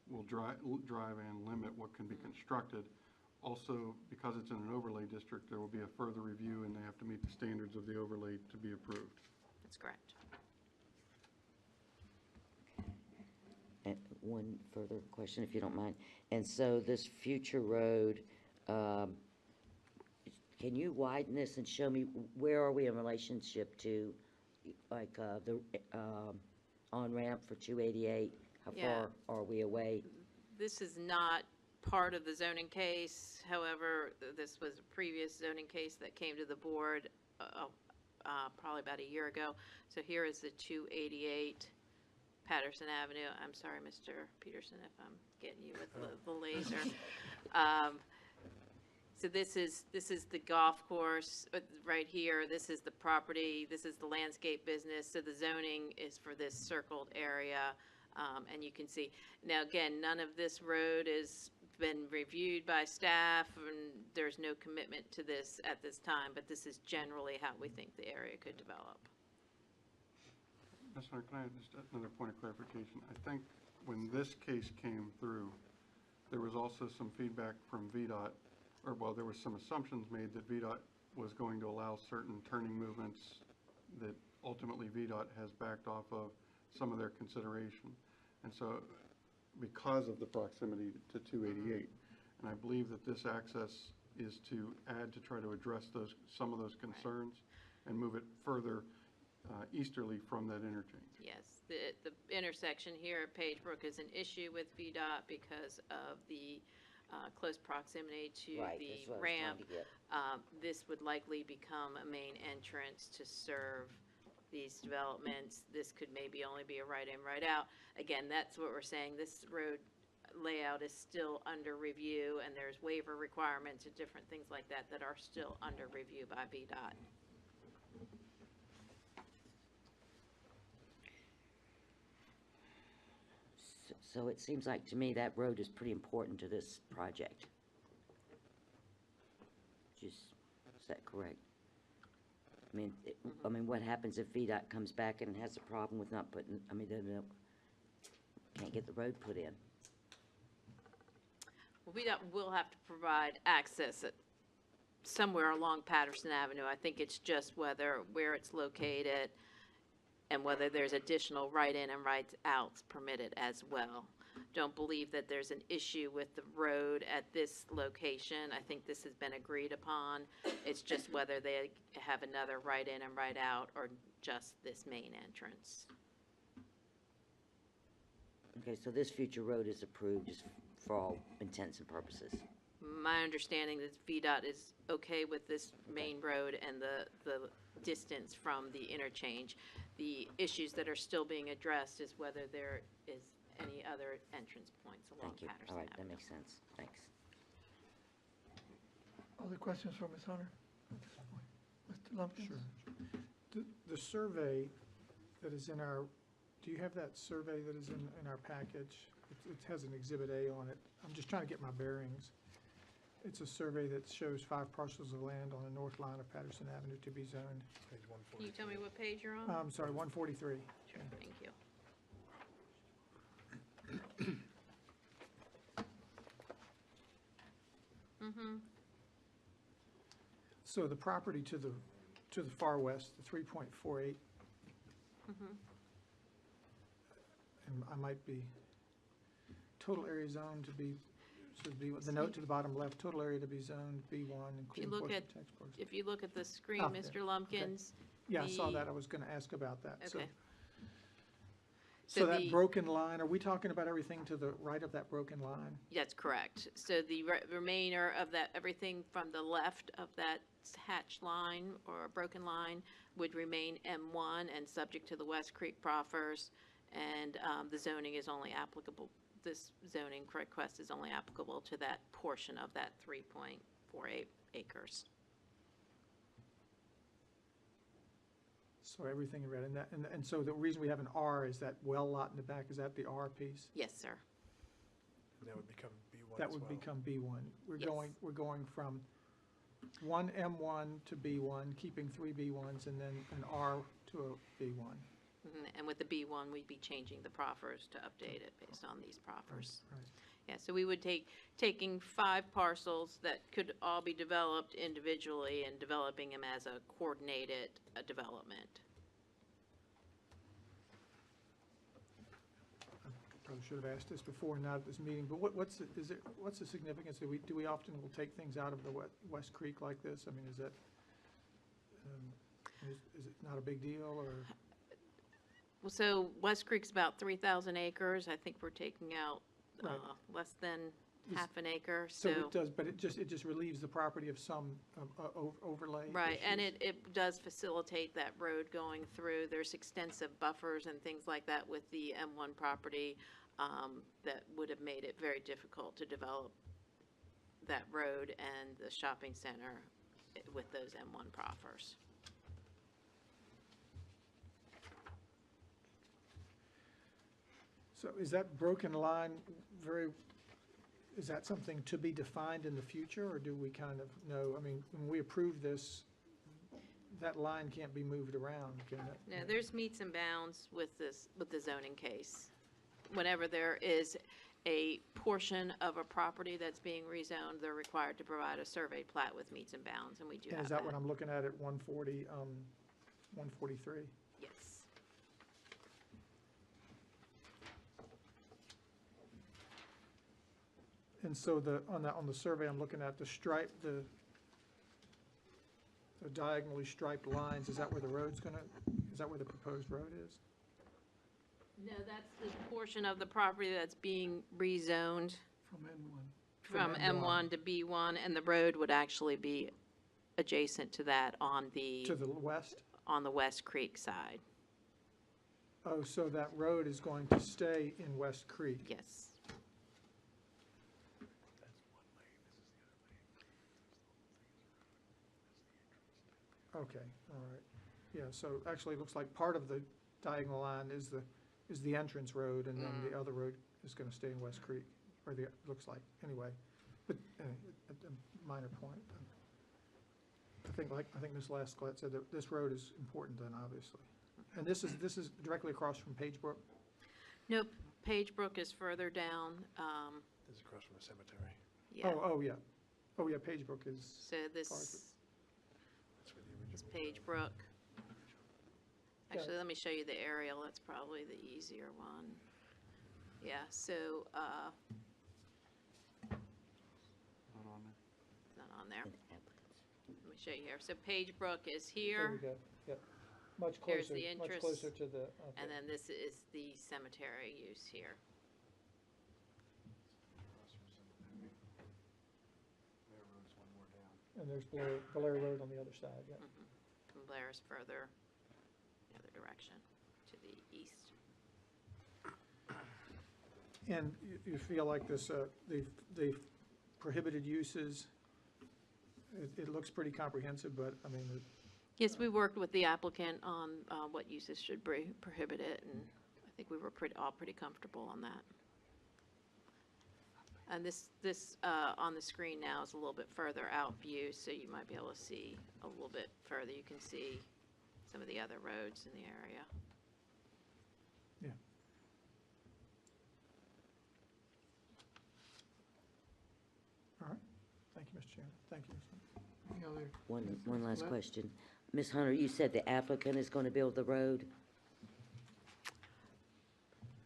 will drive and limit what can be constructed. Also, because it's in an overlay district, there will be a further review, and they have to meet the standards of the overlay to be approved. That's correct. And one further question, if you don't mind. And so this future road, can you widen this and show me where are we in relationship to, like, the on-ramp for 288? How Yeah. far are we away? This is not part of the zoning case. However, this was a previous zoning case that came to the board probably about a year ago. So here is the 288 Patterson Avenue. I'm sorry, Mr. Peterson, if I'm getting you with the laser. So this is the golf course right here. This is the property. This is the landscape business. So the zoning is for this circled area. And you can see, now again, none of this road has been reviewed by staff, and there's no commitment to this at this time, but this is generally how we think the area could develop. Ms. Hunter, can I add just another point of clarification? I think when this case came through, there was also some feedback from VDOT, or well, there was some assumptions made that VDOT was going to allow certain turning movements that ultimately VDOT has backed off of some of their consideration. And so because of the proximity to 288, and I believe that this access is to add to try to address some of those concerns and move it further easterly from that interchange. Yes, the intersection here at Page Brook is an issue with VDOT because of the close proximity to Right, the that's what I was trying ramp. to get. This would likely become a main entrance to serve these developments. This could maybe only be a right in, right out. Again, that's what we're saying. This road layout is still under review, and there's waiver requirements and different things like that that are still under review by VDOT. So it seems like to me that road is pretty important to this project. Is that correct? I mean, what happens if VDOT comes back and has a problem with not putting, they can't get the road put in? Well, VDOT will have to provide access somewhere along Patterson Avenue. I think it's just where it's located and whether there's additional right-in and right-outs permitted as well. don't believe that there's an issue with the road at this location. I think this has been agreed upon. It's just whether they have another right in and right out or just this main entrance. Okay, so this future road is approved just for all intents and purposes. My understanding is VDOT is okay with this main road and the distance from the interchange. The issues that are still being addressed is whether there is any other entrance points along Thank you. Patterson All right, that Avenue. makes sense. Thanks. Other questions for Ms. Hunter at this point? Mr. Lumpkins? Sure. The survey that is in our, do you have that survey that is in our package? It has an Exhibit A on it. I'm just trying to get my bearings. It's a survey that shows 5 parcels of land on the north line of Patterson Avenue to be zoned. Page 140. Can you tell me what page you're on? I'm sorry, 143. Sure, thank you. Mm-hmm. So the property to the far west, the 3.48, Mm-hmm. and I might be, total area zone to be, should be, the note to the bottom left, total area to be zoned B1, If you including look portion at, of tax parcel. if you look at the screen, Oh, there. Mr. Lumpkins. Yeah, I saw the- that. I was going to ask about that. So- Okay. So So that the- broken line, are we talking about everything to the right of that broken line? That's correct. So the remainder of that, everything from the left of that hatched line or broken line would remain M1 and subject to the West Creek proffers. And the zoning is only applicable, this zoning request is only applicable to that portion of that 3.48 acres. So everything in red, and so the reason we have an R is that well lot in the back, is that the R piece? Yes, sir. And that would become B1 That as would well. become B1. Yes. We're going from one M1 to B1, keeping 3 B1s, and then an R to a B1. And with the B1, we'd be changing the proffers to update it based on these proffers. Right. Yeah, so we would taking 5 parcels that could all be developed individually and developing them as a coordinated development. Probably should have asked this before, not at this meeting, but what's the significance? Do we often will take things out of the West Creek like this? I mean, is that, is it not a big deal, or? Well, so West Creek's about 3,000 acres. I think we're taking out Right. less than Is- half an acre, So it does, but it just relieves the property of some overlay. Right, and issues? it does facilitate that road going through. There's extensive buffers and things like that with the M1 property that would have made it very difficult to develop that road and the shopping center with those M1 proffers. So is that broken line is that something to be defined in the future, or do we kind of know? I mean, when we approve this, that line can't be moved around, can it? No, there's meets and bounds with the zoning case. Whenever there is a portion of a property that's being rezoned, they're required to provide a survey plat with meets and bounds, and we do And have is that. that what I'm looking at 140, 143? Yes. And so on the survey, I'm looking at the stripe, the diagonally striped lines, is that where the road's is that where the proposed road is? No, that's the portion of the property that's being rezoned From N1. from M1 to B1, and the road would actually be adjacent to that on the To the west? West Creek side. Oh, so that road is going to stay in West Creek? Yes. Okay, all right. Yeah, so actually, it looks like part of the diagonal line is the entrance road, and then the other road is gonna stay in West Creek, or looks like, anyway. But, a minor point. I think Ms. Lasclette said that this road is important then, obviously. And this is directly across from Page Brook? Nope, Page Brook is further down. This is across from the cemetery. Yeah. Oh, yeah. Oh, yeah, Page Brook is. So this far- is Page Brook. Yeah. Actually, let me show you the aerial. That's probably the easier one. Yeah, so, it's not on there. Let me show you here. So Page Brook is There here. we go, yep. Much Here's closer, the much interest, closer to the, okay. And then this is the cemetery use here. And there's Blair Road on the other side, yeah. And Blair's further the other direction, to the east. And you feel like this, the prohibited uses, it looks pretty comprehensive, but, I mean, Yes, we worked with the applicant on what uses should be prohibited, and I think we were all pretty comfortable on that. And this on the screen now is a little bit further out view, so you might be able to see a little bit further. You can see some of the other roads in the area. yeah. All right, thank you, Mr. Chairman, thank you. Any other? One last Lynn? question. Ms. Hunter, you said the applicant is going to build the road?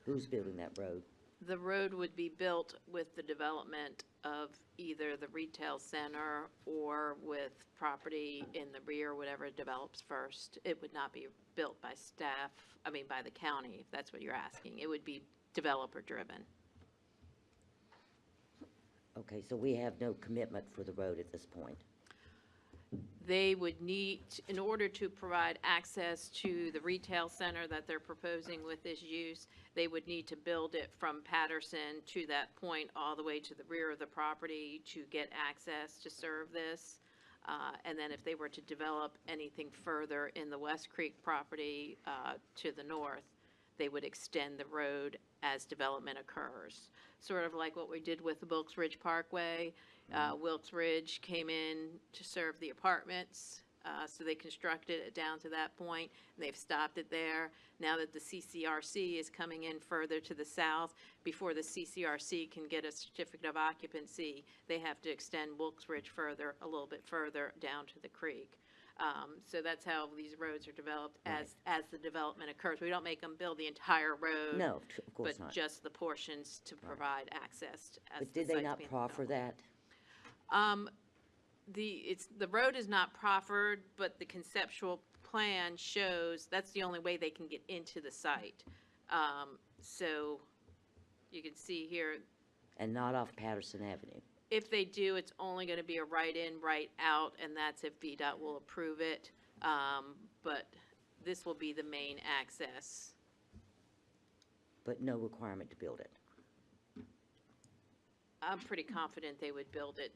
Who's building that road? The road would be built with the development of either the retail center or with property in the rear, whatever develops first. It would not be built by staff, by the county, if that's what you're asking. It would be developer-driven. Okay, so we have no commitment for the road at this point. They would need, in order to provide access to the retail center that they're proposing with this use, they would need to build it from Patterson to that point all the way to the rear of the property to get access to serve this. And then if they were to develop anything further in the West Creek property to the north, they would extend the road as development occurs. Sort of like what we did with the Wilkes Ridge Parkway. Wilkes Ridge came in to serve the apartments, so they constructed it down to that point, and they've stopped it there. Now that the CCRC is coming in further to the south, before the CCRC can get a certificate of occupancy, they have to extend Wilkes Ridge further, a little bit further down to the creek. So that's how these roads are developed as the development occurs. We don't make them build the entire road. No, of course not. But just the portions to provide access as But the did they site's not being proffer developed. that? The road is not proffered, but the conceptual plan shows that's the only way they can get into the site. So you can see here, And not off Patterson Avenue? if they do, it's only going to be a right-in, right-out, and that's if VDOT will approve it. But this will be the main access. But no requirement to build it? I'm pretty confident they would build it.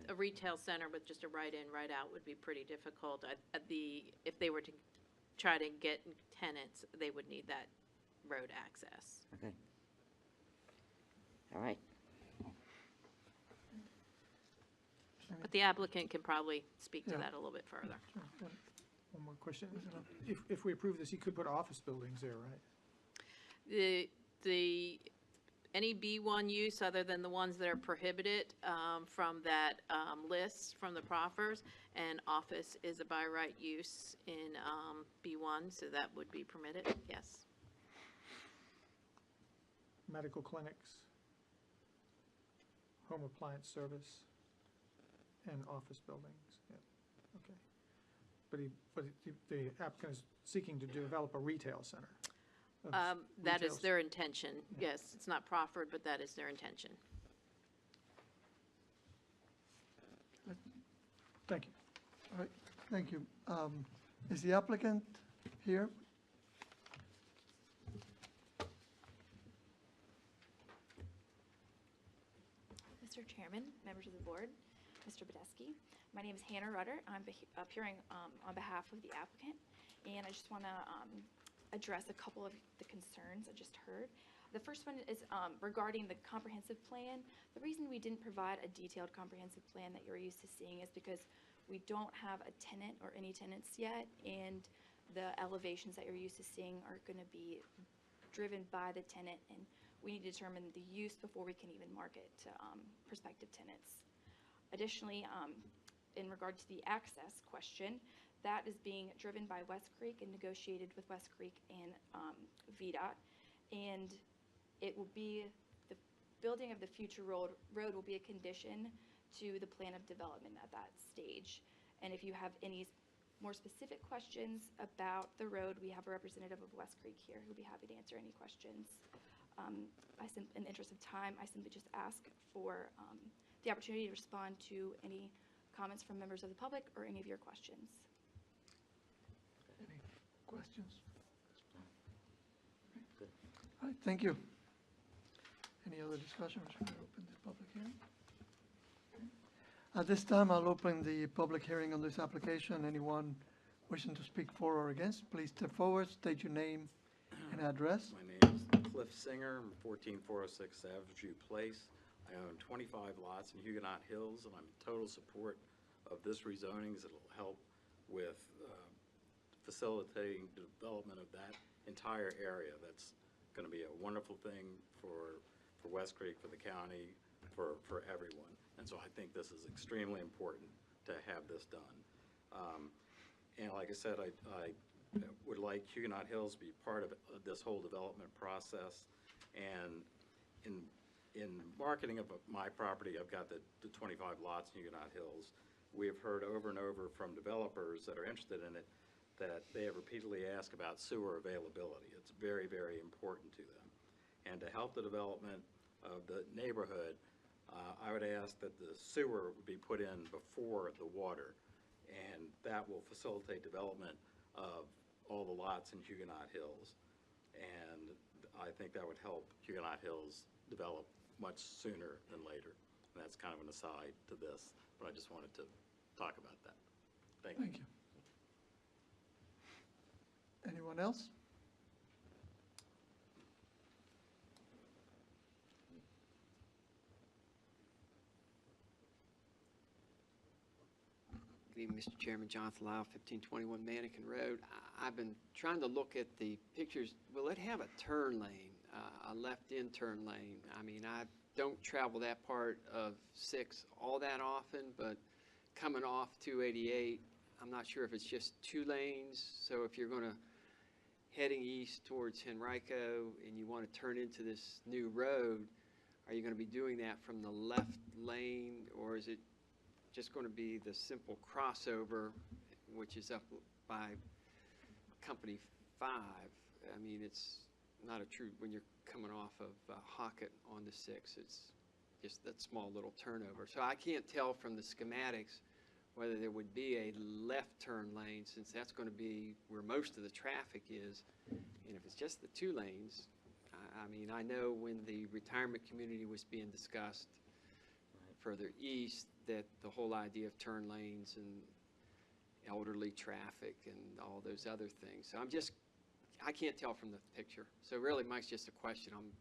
A retail center with just a right-in, right-out would be pretty difficult. If they were to try to get tenants, they would need that road access. Okay. All right. But the applicant can probably speak to Yeah. that a little bit further. Sure. One more question. If we approve this, you could put office buildings there, right? Any B1 use other than the ones that are prohibited from that list, from the proffers, and office is a by right use in B1, so that would be permitted, yes. Medical clinics, home appliance service, and office buildings, yeah, okay. But the applicant is seeking to develop a retail center. That is their intention, yes. It's not proffered, but that is their intention. Thank you. All right, thank you. Is the applicant here? Mr. Chairman, members of the board, Mr. Badesky, my name is Hannah Rutter. I'm appearing on behalf of the applicant, and I just want to address a couple of the concerns I just heard. The first one is regarding the comprehensive plan. The reason we didn't provide a detailed comprehensive plan that you're used to seeing is because we don't have a tenant or any tenants yet, and the elevations that you're used to seeing are going to be driven by the tenant, and we need to determine the use before we can even market to prospective tenants. Additionally, in regard to the access question, that is being driven by West Creek and negotiated with West Creek and VDOT. And it will be, the building of the future road will be a condition to the plan of development at that stage. And if you have any more specific questions about the road, we have a representative of West Creek here who'll be happy to answer any questions. In the interest of time, I simply just ask for the opportunity to respond to any comments from members of the public or any of your questions. Any questions? Good. All right, thank you. Any other discussion? Should we open the public hearing? At this time, I'll open the public hearing on this application. Anyone wishing to speak for or against, please step forward, state your name and address. My name is Cliff Singer, I'm 14406 Avenue Place. I own 25 lots in Huguenot Hills, and I'm in total support of this rezoning, as it'll help with facilitating the development of that entire area. That's going to be a wonderful thing for West Creek, for the county, for everyone. And so I think this is extremely important to have this done. And like I said, I would like Huguenot Hills to be part of this whole development process. And in marketing of my property, I've got the 25 lots in Huguenot Hills. We have heard over and over from developers that are interested in it that they have repeatedly asked about sewer availability. It's very, very important to them. And to help the development of the neighborhood, I would ask that the sewer would be put in before the water, and that will facilitate development of all the lots in Huguenot Hills. And I think that would help Huguenot Hills develop much sooner than later. And that's kind of an aside to this, but I just wanted to talk about that. Thank you. Thank you. Anyone else? Good evening, Mr. Chairman. Jonathan Lau, 1521 Mannequin Road. I've been trying to look at the pictures. Will it have a turn lane, a left-in turn lane? I mean, I don't travel that part of 6 all that often, but coming off 288, I'm not sure if it's just 2 lanes. So if you're going to heading east towards Henrico and you want to turn into this new road, are you going to be doing that from the left lane, or is it just going to be the simple crossover, which is up by Company 5? I mean, it's not a true, when you're coming off of Hockett on the 6, it's just that small little turnover. So I can't tell from the schematics whether there would be a left turn lane, since that's going to be where most of the traffic is. And if it's just the 2 lanes, I mean, I know when the retirement community was being discussed further east, that the whole idea of turn lanes and elderly traffic and all those other things. So I can't tell from the picture. So really, Mike's just a question. I'm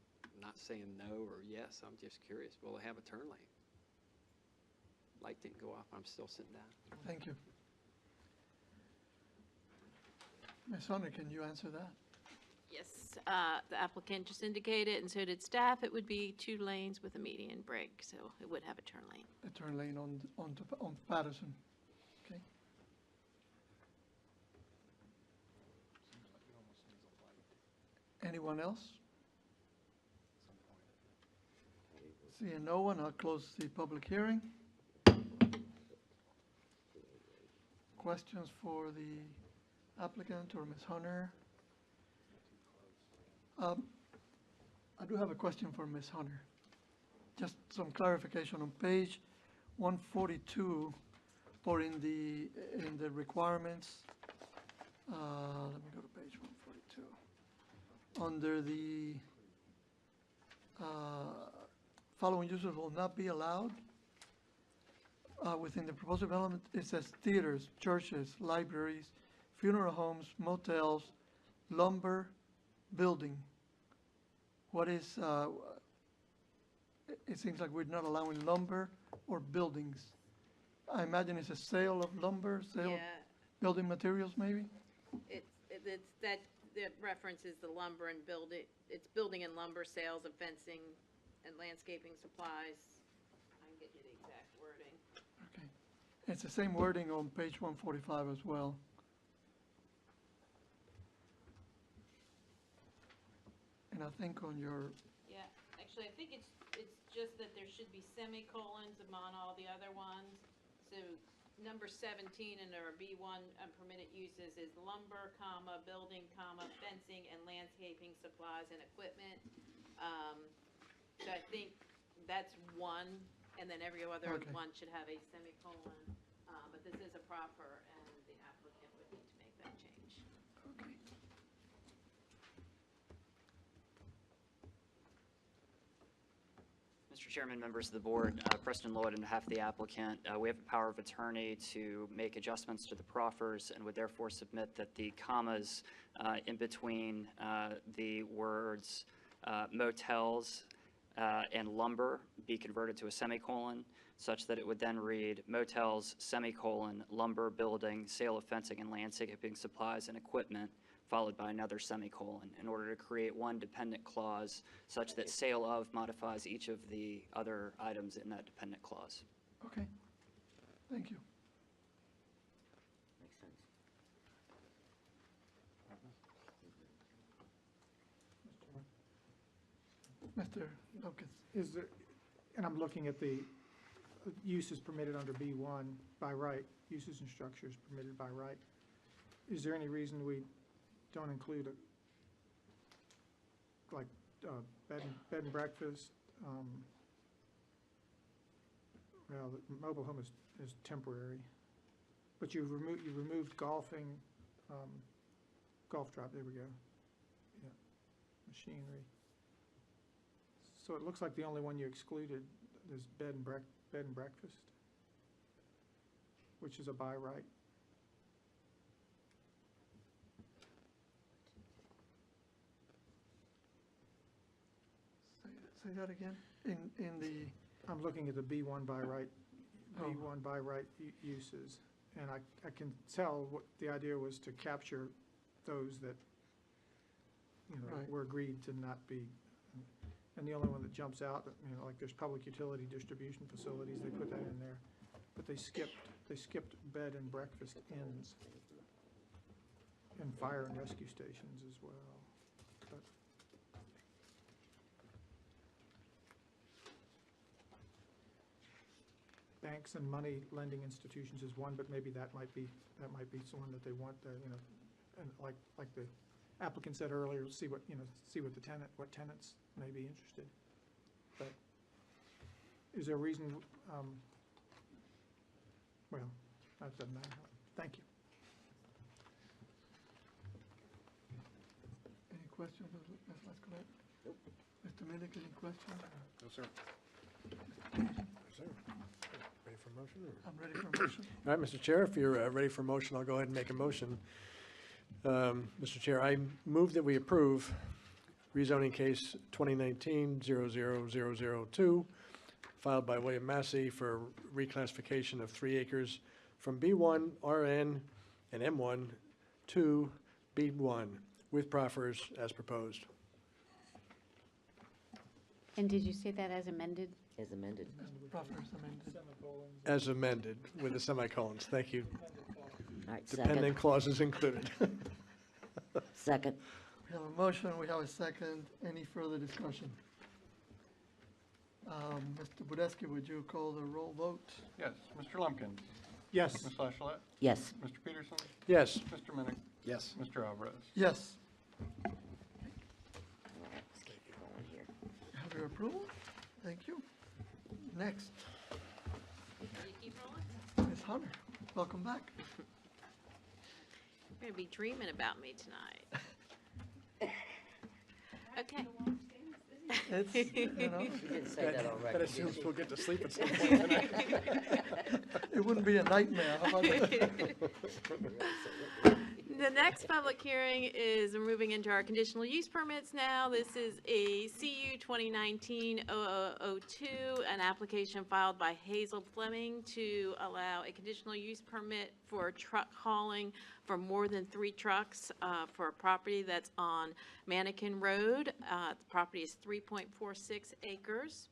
not saying no or yes. I'm just curious. Will it have a turn lane? Light didn't go off. I'm still sitting down. Thank you. Ms. Hunter, can you answer that? Yes, the applicant just indicated, and so did staff, it would be 2 lanes with a median break, so it would have a turn lane. A turn lane on Patterson, okay? Anyone else? Seeing no one, I'll close the public hearing. Questions for the applicant or Ms. Hunter? I do have a question for Ms. Hunter. Just some clarification on page 142, or in the requirements. Let me go to page 142. Under the following uses will not be allowed. Within the proposed development, it says theaters, churches, libraries, funeral homes, motels, lumber, building. What is, it seems like we're not allowing lumber or buildings. I imagine it's a sale of lumber, sale of Yeah. building materials, maybe? It's that, the reference is the lumber and it's building and lumber sales of fencing and landscaping supplies. I can get you the exact wording. Okay. It's the same wording on page 145 as well. And I think on your Yeah, actually, I think it's just that there should be semicolons among all the other ones. So number 17 in our B1 permitted uses is lumber, comma, building, comma, fencing, and landscaping supplies and equipment. So I think that's one, and then every other Okay. one should have a semicolon. But this is a proper, and the applicant would need to make that change. Okay. Mr. Chairman, members of the board, Preston Lloyd on behalf of the applicant, we have a power of attorney to make adjustments to the proffers and would therefore submit that the commas in between the words motels and lumber be converted to a semicolon, such that it would then read motels, semicolon, lumber, building, sale of fencing and landscaping supplies and equipment, followed by another semicolon, in order to create one dependent clause such that sale of modifies each of the other items in that dependent clause. Okay, thank you. Makes sense. Mr. Lucas, Is there, and I'm looking at the uses permitted under B1 by right, uses and structures permitted by right. Is there any reason we don't include like bed and breakfast? Well, the mobile home is temporary, but you removed golfing, golf drop, there we go. Yeah, machinery. So it looks like the only one you excluded is bed and breakfast, which is a by right. say that again? In the, I'm looking at the B1 by right, Oh. B1 by right uses, and I can tell what the idea was to capture those that, you know, Right. were agreed to not be. And the only one that jumps out, you know, like there's public utility distribution facilities, they put that in there. But they skipped bed and breakfast inns and fire and rescue stations as well. But banks and money lending institutions is one, but maybe that might be someone that they want, you know, and like the applicant said earlier, see what what tenants may be interested. But is there a reason, well, that doesn't matter. Thank you. any questions, Ms. Lascolet? Mr. Minnick, any questions? No, sir. Yes, sir. Ready for a motion? I'm ready for a motion. All right, Mr. Chair, if you're ready for a motion, I'll go ahead and make a motion. Mr. Chair, I move that we approve rezoning case 2019-00002, filed by William Massey for reclassification of 3 acres from B1, RN, and M1 to B1 with proffers as proposed. And did you say that as amended? As amended. Proffers amended. As amended with the semicolons. Thank you. All right, Dependent second. clauses included. Second. We have a motion, we have a second. Any further discussion? Mr. Budesky, would you call the roll vote? Yes, Mr. Lumpkins. Yes. Ms. Lashlett. Yes. Mr. Peterson. Yes. Mr. Minnick. Yes. Mr. Alvarez. Yes. All right, let's keep going here. Have your approval? Thank you. Next, You keep rolling? Ms. Hunter, welcome back. You're gonna be dreaming about me tonight. Okay. It's, you know, You didn't say that on That record, assumes did we'll you? get to sleep at some point tonight. it wouldn't be a nightmare. How about that? The next public hearing is, we're moving into our conditional use permits now. This is a CU 2019-0002, an application filed by Hazel Fleming to allow a conditional use permit for truck hauling for more than 3 trucks for a property that's on Mannequin Road. The property is 3.46 acres.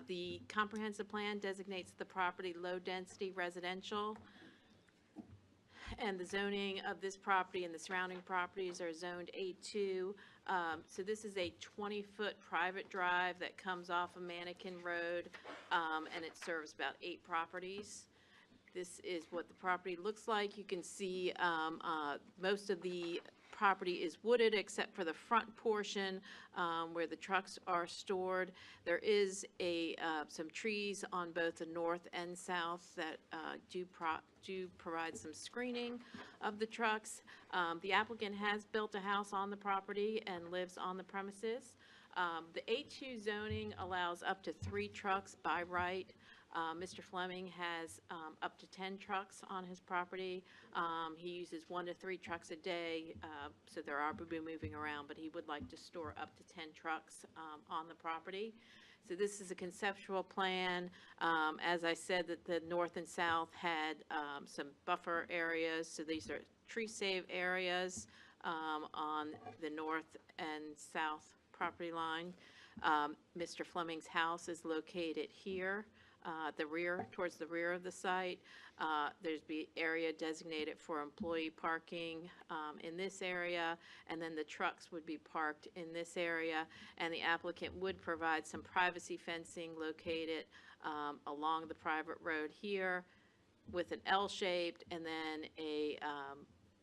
The comprehensive plan designates the property low-density residential, and the zoning of this property and the surrounding properties are zoned A2. So this is a 20-foot private drive that comes off of Mannequin Road, and it serves about 8 properties. This is what the property looks like. You can see most of the property is wooded except for the front portion where the trucks are stored. There is some trees on both the north and south that do provide some screening of the trucks. The applicant has built a house on the property and lives on the premises. The A2 zoning allows up to 3 trucks by right. Mr. Fleming has up to 10 trucks on his property. He uses 1 to 3 trucks a day, so there are people moving around, but he would like to store up to 10 trucks on the property. So this is a conceptual plan. As I said, that the north and south had some buffer areas, so these are tree save areas on the north and south property line. Mr. Fleming's house is located here. Towards the rear of the site. There's be area designated for employee parking in this area, and then the trucks would be parked in this area, and the applicant would provide some privacy fencing located along the private road here with an L-shaped, and then a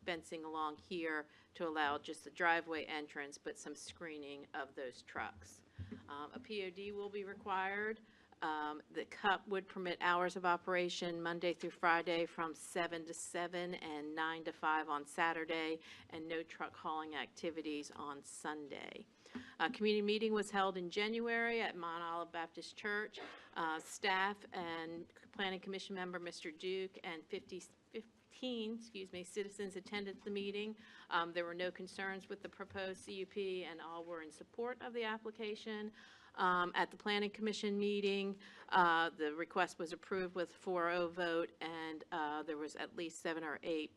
fencing along here to allow just the driveway entrance, but some screening of those trucks. A POD will be required. The CUP would permit hours of operation Monday through Friday from 7 to 7 and 9 to 5 on Saturday, and no truck hauling activities on Sunday. A community meeting was held in January at Mount Olive Baptist Church. Staff and Planning Commission member Mr. Duke and 15 citizens attended the meeting. There were no concerns with the proposed CUP, and all were in support of the application. At the Planning Commission meeting, the request was approved with 4-0 vote, and there was at least 7 or 8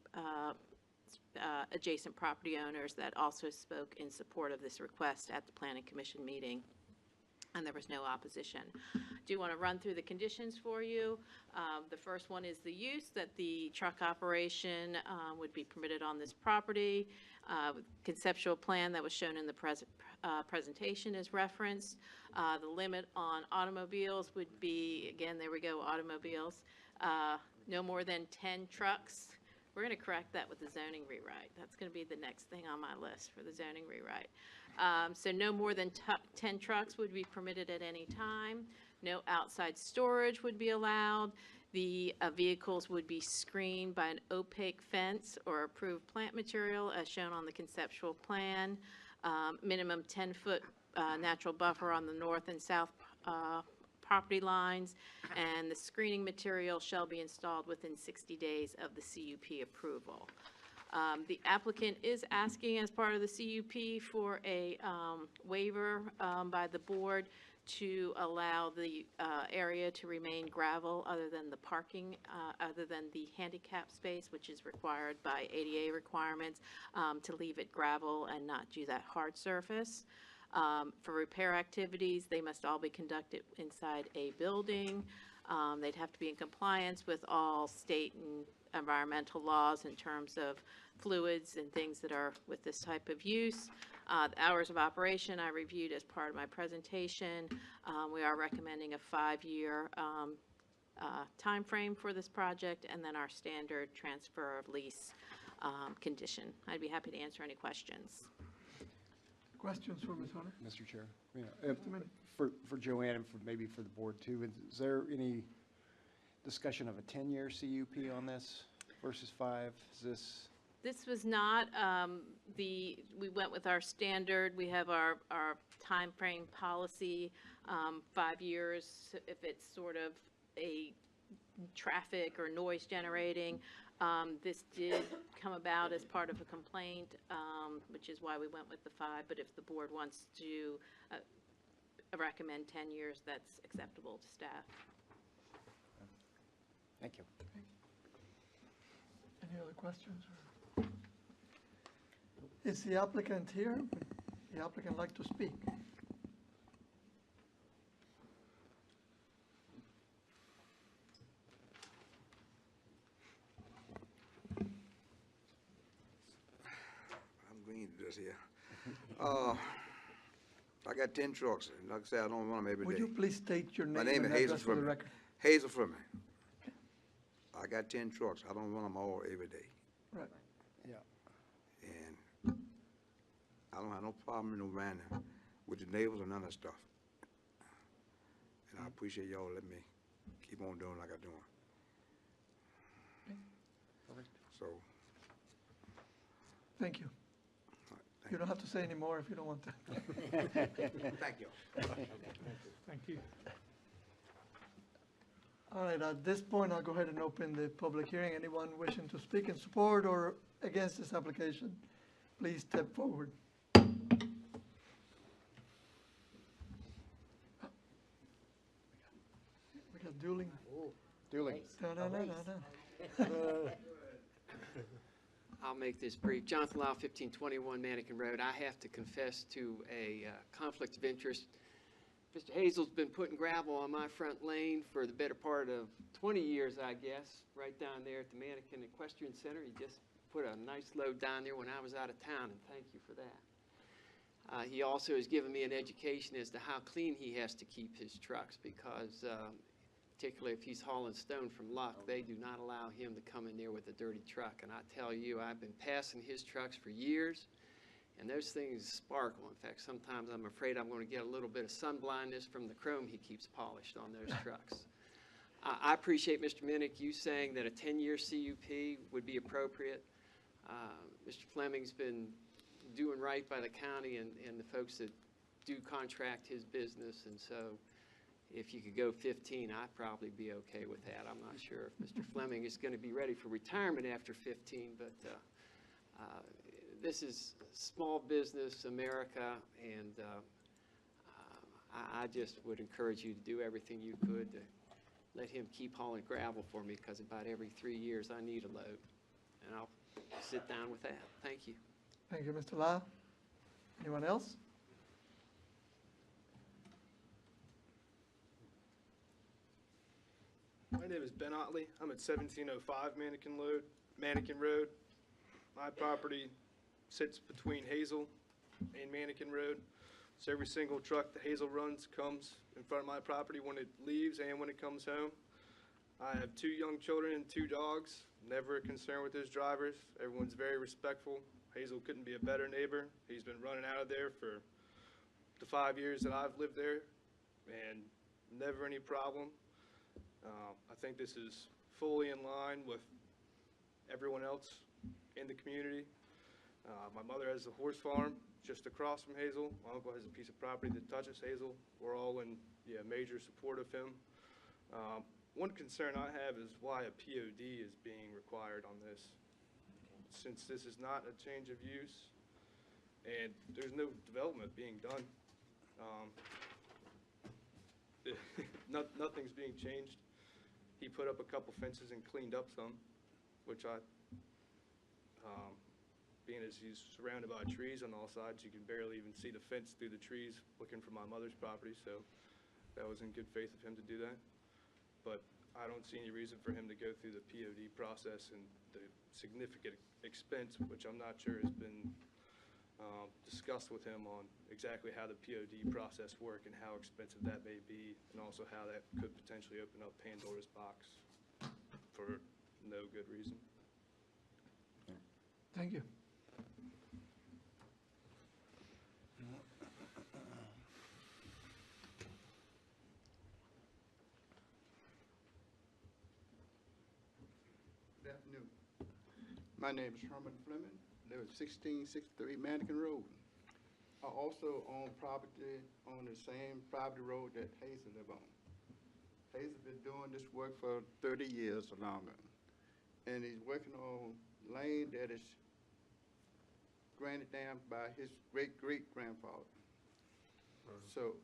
adjacent property owners that also spoke in support of this request at the Planning Commission meeting, and there was no opposition. I do want to run through the conditions for you. The first one is the use, that the truck operation would be permitted on this property. Conceptual plan that was shown in the presentation is referenced. The limit on automobiles would be, again, there we go, automobiles, no more than 10 trucks. We're going to correct that with the zoning rewrite. That's going to be the next thing on my list for the zoning rewrite. So no more than 10 trucks would be permitted at any time. No outside storage would be allowed. The vehicles would be screened by an opaque fence or approved plant material as shown on the conceptual plan. Minimum 10-foot natural buffer on the north and south property lines, and the screening material shall be installed within 60 days of the CUP approval. The applicant is asking, as part of the CUP, for a waiver by the board to allow the area to remain gravel other than the parking, other than the handicap space, which is required by ADA requirements, to leave it gravel and not do that hard surface. For repair activities, they must all be conducted inside a building. They'd have to be in compliance with all state and environmental laws in terms of fluids and things that are with this type of use. The hours of operation I reviewed as part of my presentation. We are recommending a 5-year time frame for this project, and then our standard transfer of lease condition. I'd be happy to answer any questions. Questions for Ms. Hunter? Mr. Chair, for Joanne and maybe for the board too, is there any discussion of a 10-year CUP on this versus 5? This was not, we went with our standard, we have our timeframe policy, 5 years if it's sort of a traffic or noise generating. This did come about as part of a complaint, which is why we went with the 5, but if the board wants to recommend 10 years, that's acceptable to staff. Thank you. Any other questions? Is the applicant here? Would the applicant like to speak? I'm going to do this here. I got 10 trucks, and like I said, I don't run them every Would day. you please state your My name name and is Hazel address for the Furman. record? Hazel Furman. I got 10 trucks. I don't run them all every day. Right. Yeah. And I don't have no problem, running with the neighbors or none of that stuff. And I appreciate y'all letting me keep on doing like I'm doing. So, Thank you. You don't have to say any more if you don't want to. thank you. Thank you. All right, at this point, I'll go ahead and open the public hearing. Anyone wishing to speak in support or against this application, please step forward. We got dueling. Dueling. Da-da-da-da-da. I'll make this brief. Jonathan Lau, 1521 Mannequin Road. I have to confess to a conflict of interest. Mr. Hazel's been putting gravel on my front lane for the better part of 20 years, I guess, right down there at the Mannequin Equestrian Center. He just put a nice load down there when I was out of town, and thank you for that. He also has given me an education as to how clean he has to keep his trucks because particularly if he's hauling stone from Luck, they do not allow him to come in there with a dirty truck. And I tell you, I've been passing his trucks for years, and those things sparkle. In fact, sometimes I'm afraid I'm going to get a little bit of sun blindness from the chrome he keeps polished on those trucks. I appreciate, Mr. Minnick, you saying that a 10-year CUP would be appropriate. Mr. Fleming's been doing right by the county and the folks that do contract his business, and so if you could go 15, I'd probably be okay with that. I'm not sure if Mr. Fleming is going to be ready for retirement after 15, but this is small business America, and I just would encourage you to do everything you could to let him keep hauling gravel for me, because about every 3 years I need a load, and I'll sit down with that. Thank you. Thank you, Mr. Lau. Anyone else? My name is Ben Otley. I'm at 1705 Mannequin Road. My property sits between Hazel and Mannequin Road. So every single truck that Hazel runs comes in front of my property when it leaves and when it comes home. I have 2 young children and 2 dogs. Never a concern with his drivers. Everyone's very respectful. Hazel couldn't be a better neighbor. He's been running out of there for the 5 years that I've lived there, and never any problem. I think this is fully in line with everyone else in the community. My mother has a horse farm just across from Hazel. My uncle has a piece of property that touches Hazel. We're all in major support of him. One concern I have is why a POD is being required on this, since this is not a change of use and there's no development being done. Nothing's being changed. He put up a couple fences and cleaned up some, which being as he's surrounded by trees on all sides, you can barely even see the fence through the trees looking for my mother's property, so that was in good faith of him to do that. But I don't see any reason for him to go through the POD process and the significant expense, which I'm not sure has been discussed with him on exactly how the POD process work and how expensive that may be, and also how that could potentially open up Pandora's box for no good reason. Thank you. Good afternoon. My name is Herman Fleming. I live at 1663 Mannequin Road. I also own property on the same property road that Hazel live on. Hazel been doing this work for 30 years or longer, and he's working on land that is granted down by his great-great-grandfather. So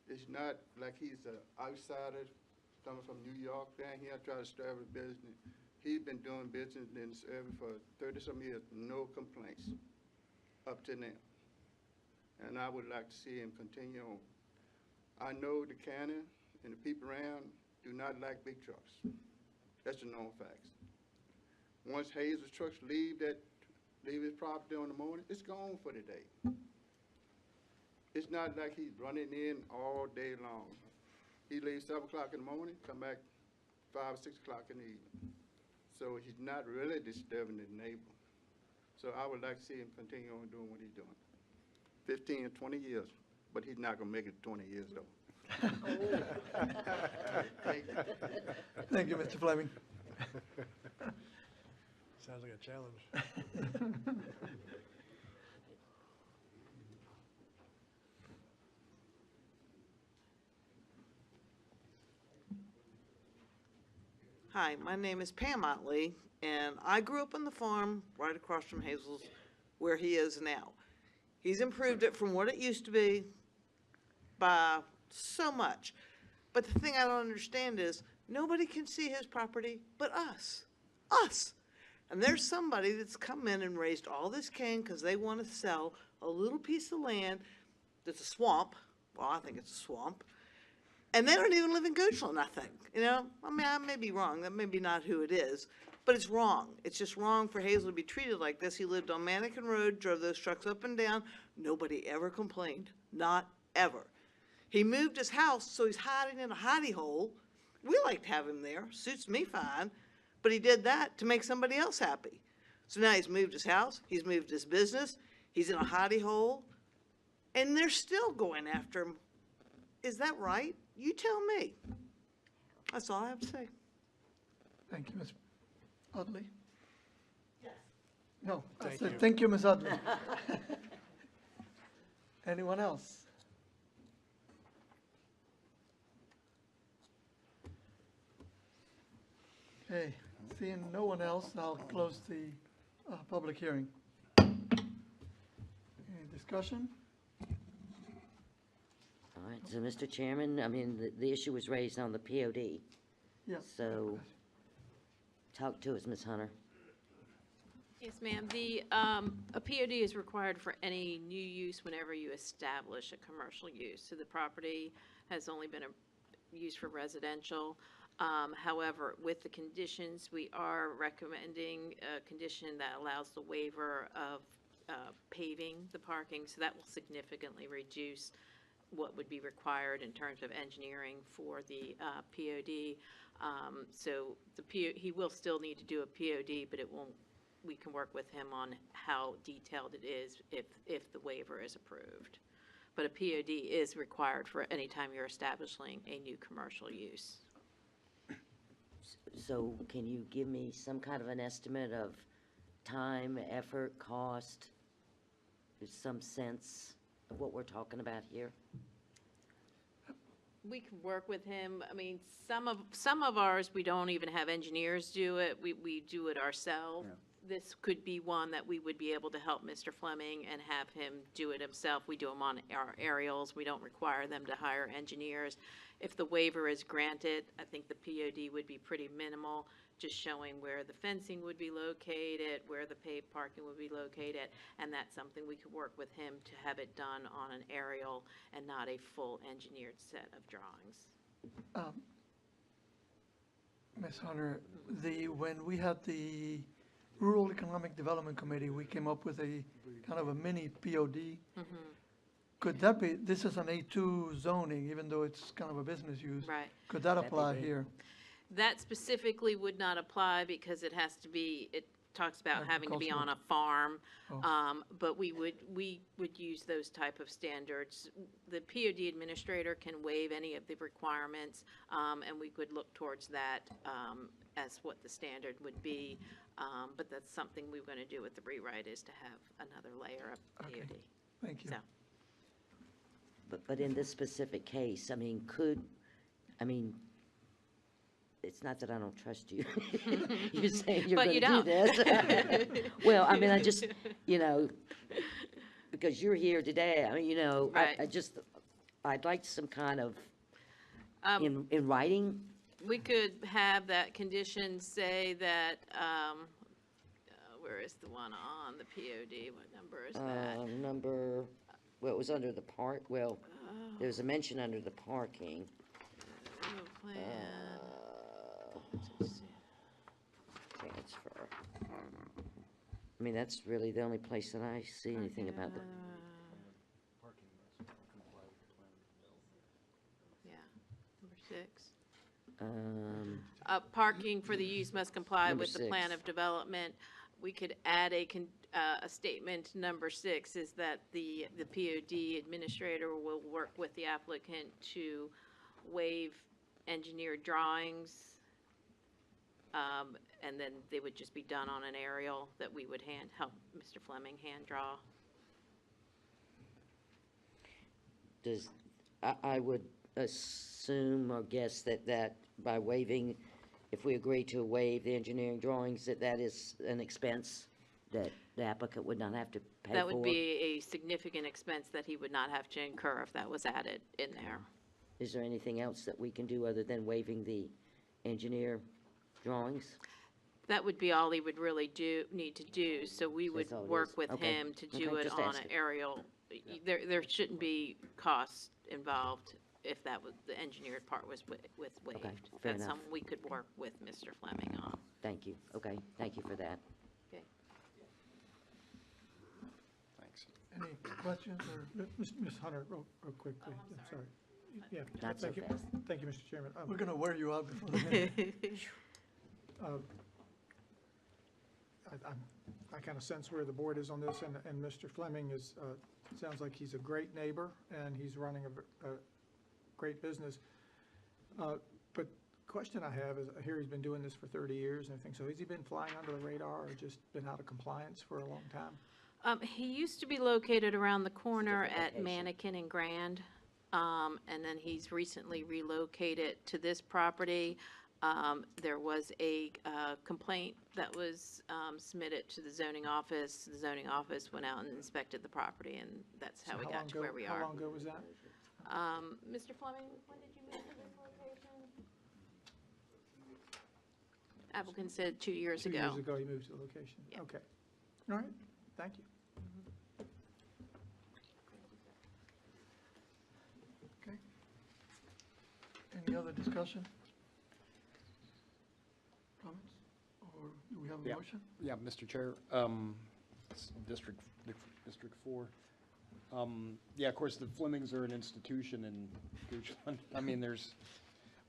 it's not like he's an outsider coming from New York down here trying to start a business. He's been doing business in this area for 30-some years, no complaints up to now. And I would like to see him continue on. I know the county and the people around do not like big trucks. That's the known facts. Once Hazel's trucks leave his property on the morning, it's gone for the day. It's not like he's running in all day long. He leaves 7 o'clock in the morning, come back 5 or 6 o'clock in the evening. So he's not really disturbing the neighbor. So I would like to see him continue on doing what he's doing. 15 or 20 years, but he's not gonna make it 20 years though. Thank you. Thank you, Mr. Fleming. Sounds like a challenge. Hi, my name is Pam Otley, and I grew up on the farm right across from Hazel's, where he is now. He's improved it from what it used to be by so much. But the thing I don't understand is, nobody can see his property but us. Us! And there's somebody that's come in and raised all this cane because they want to sell a little piece of land that's a swamp. Well, I think it's a swamp. And they don't even live in Goochland, I think. You know, I mean, I may be wrong. That may be not who it is. But it's wrong. It's just wrong for Hazel to be treated like this. He lived on Mannequin Road, drove those trucks up and down. Nobody ever complained. Not ever. He moved his house, so he's hiding in a hidey hole. We like to have him there. Suits me fine. But he did that to make somebody else happy. So now he's moved his house. He's moved his business. He's in a hidey hole. And they're still going after him. Is that right? You tell me. That's all I have to say. Thank you, Ms. Utley. Yes. No, I Thank said, you. thank you, Ms. Utley. Anyone else? Okay, seeing no one else, I'll close the public hearing. Any discussion? All right, so Mr. Chairman, I mean, the issue was raised on the POD. Yes. So, talk to us, Ms. Hunter. Yes, ma'am. A POD is required for any new use whenever you establish a commercial use. So the property has only been used for residential. However, with the conditions, we are recommending a condition that allows the waiver of paving the parking. So that will significantly reduce what would be required in terms of engineering for the POD. So he will still need to do a POD, but it won't. We can work with him on how detailed it is if the waiver is approved. But a POD is required for any time you're establishing a new commercial use. So can you give me some kind of an estimate of time, effort, cost? There's some sense of what we're talking about here? We can work with him. I mean, some of ours, we don't even have engineers do it. We do it ourselves. Yeah. This could be one that we would be able to help Mr. Fleming and have him do it himself. We do them on our aerials. We don't require them to hire engineers. If the waiver is granted, I think the POD would be pretty minimal, just showing where the fencing would be located, where the paved parking would be located, and that's something we could work with him to have it done on an aerial and not a full engineered set of drawings. Ms. Hunter, when we had the Rural Economic Development Committee, we came up with a kind of a mini POD. Could that be, this is an A2 zoning, even though it's kind of a business use. Right. Could that apply here? That specifically would not apply because it has to be, it talks about having to be on a farm. But we would use those type of standards. The POD administrator can waive any of the requirements, and we could look towards that as what the standard would be. But that's something we're going to do with the rewrite, is to have another layer of POD. Okay. Thank you. So, But in this specific case, I mean, it's not that I don't trust you. You're saying you're But going you to do don't. this. Well, I mean, I just, because you're here today, I mean, Right. I'd like some kind of, Um, in writing. we could have that condition say that, where is the one on the POD? What number is that? Well, it was under the park, there was a mention under the parking. Plan. Transfer. I mean, that's really the only place that I see anything about the, Parking for the use must comply Number with the plan 6. of development. We could add a statement, number 6, is that the POD administrator will work with the applicant to waive engineered drawings, and then they would just be done on an aerial that we would help Mr. Fleming hand draw. I would assume or guess that by waiving, if we agree to waive the engineering drawings, that is an expense that the applicant would not have to pay for? That would be a significant expense that he would not have to incur if that was added in there. Is there anything else that we can do other than waiving the engineer drawings? That would be all he would really need to do, so we would That's all it work is. with Okay. him to Okay, do it just on an asking. aerial. There shouldn't be costs involved if that was, the engineered part was waived. fair That's enough. something we could work with Mr. Fleming on. Thank you, okay, thank you for that. Okay. Thanks. Any questions or? Ms. Hunter, real quickly, I'm sorry. Yeah, Not so thank you. fast. Thank you, Mr. Chairman. We're gonna wear you out before the meeting. I kind of sense where the board is on this, and Mr. Fleming is, sounds like he's a great neighbor, and he's running a great business. But question I have is, I hear he's been doing this for 30 years and everything, so has he been flying under the radar or just been out of compliance for a long time? He used to be located around the corner Different at location. Mannequin and Grand, and then he's recently relocated to this property. There was a complaint that was submitted to the zoning office. The zoning office went out and inspected the property, and that's how So we long got to ago- where we How are. long ago was that? Mr. Fleming, when did you move to this location? Applicant said 2 years 2 ago. years ago, he moved to the location? Yeah. Okay. All right, thank you. Okay. Any other discussion? Comments? Or do we have a Yeah. motion? Yeah, Mr. Chair, it's District 4. Yeah, of course, the Flemings are an institution in Goochland. I mean, I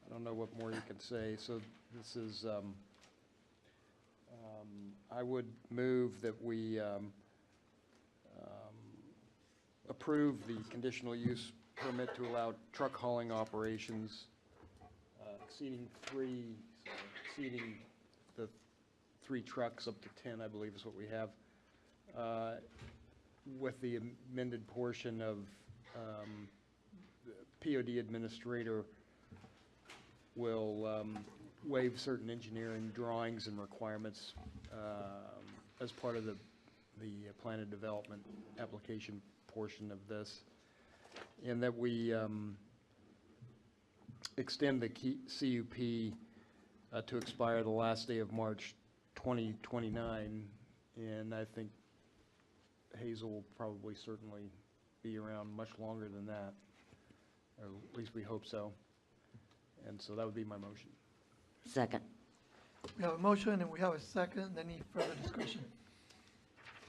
don't know what more you can say. So this is, I would move that we approve the conditional use permit to allow truck hauling operations exceeding the 3 trucks up to 10, I believe is what we have, with the amended portion of the POD administrator will waive certain engineering drawings and requirements as part of the plan of development application portion of this, and that we extend the CUP to expire the last day of March 2029, and I think Hazel will probably certainly be around much longer than that, or at least we hope so. And so that would be my motion. Second. We have a motion and we have a second. Any further discussion?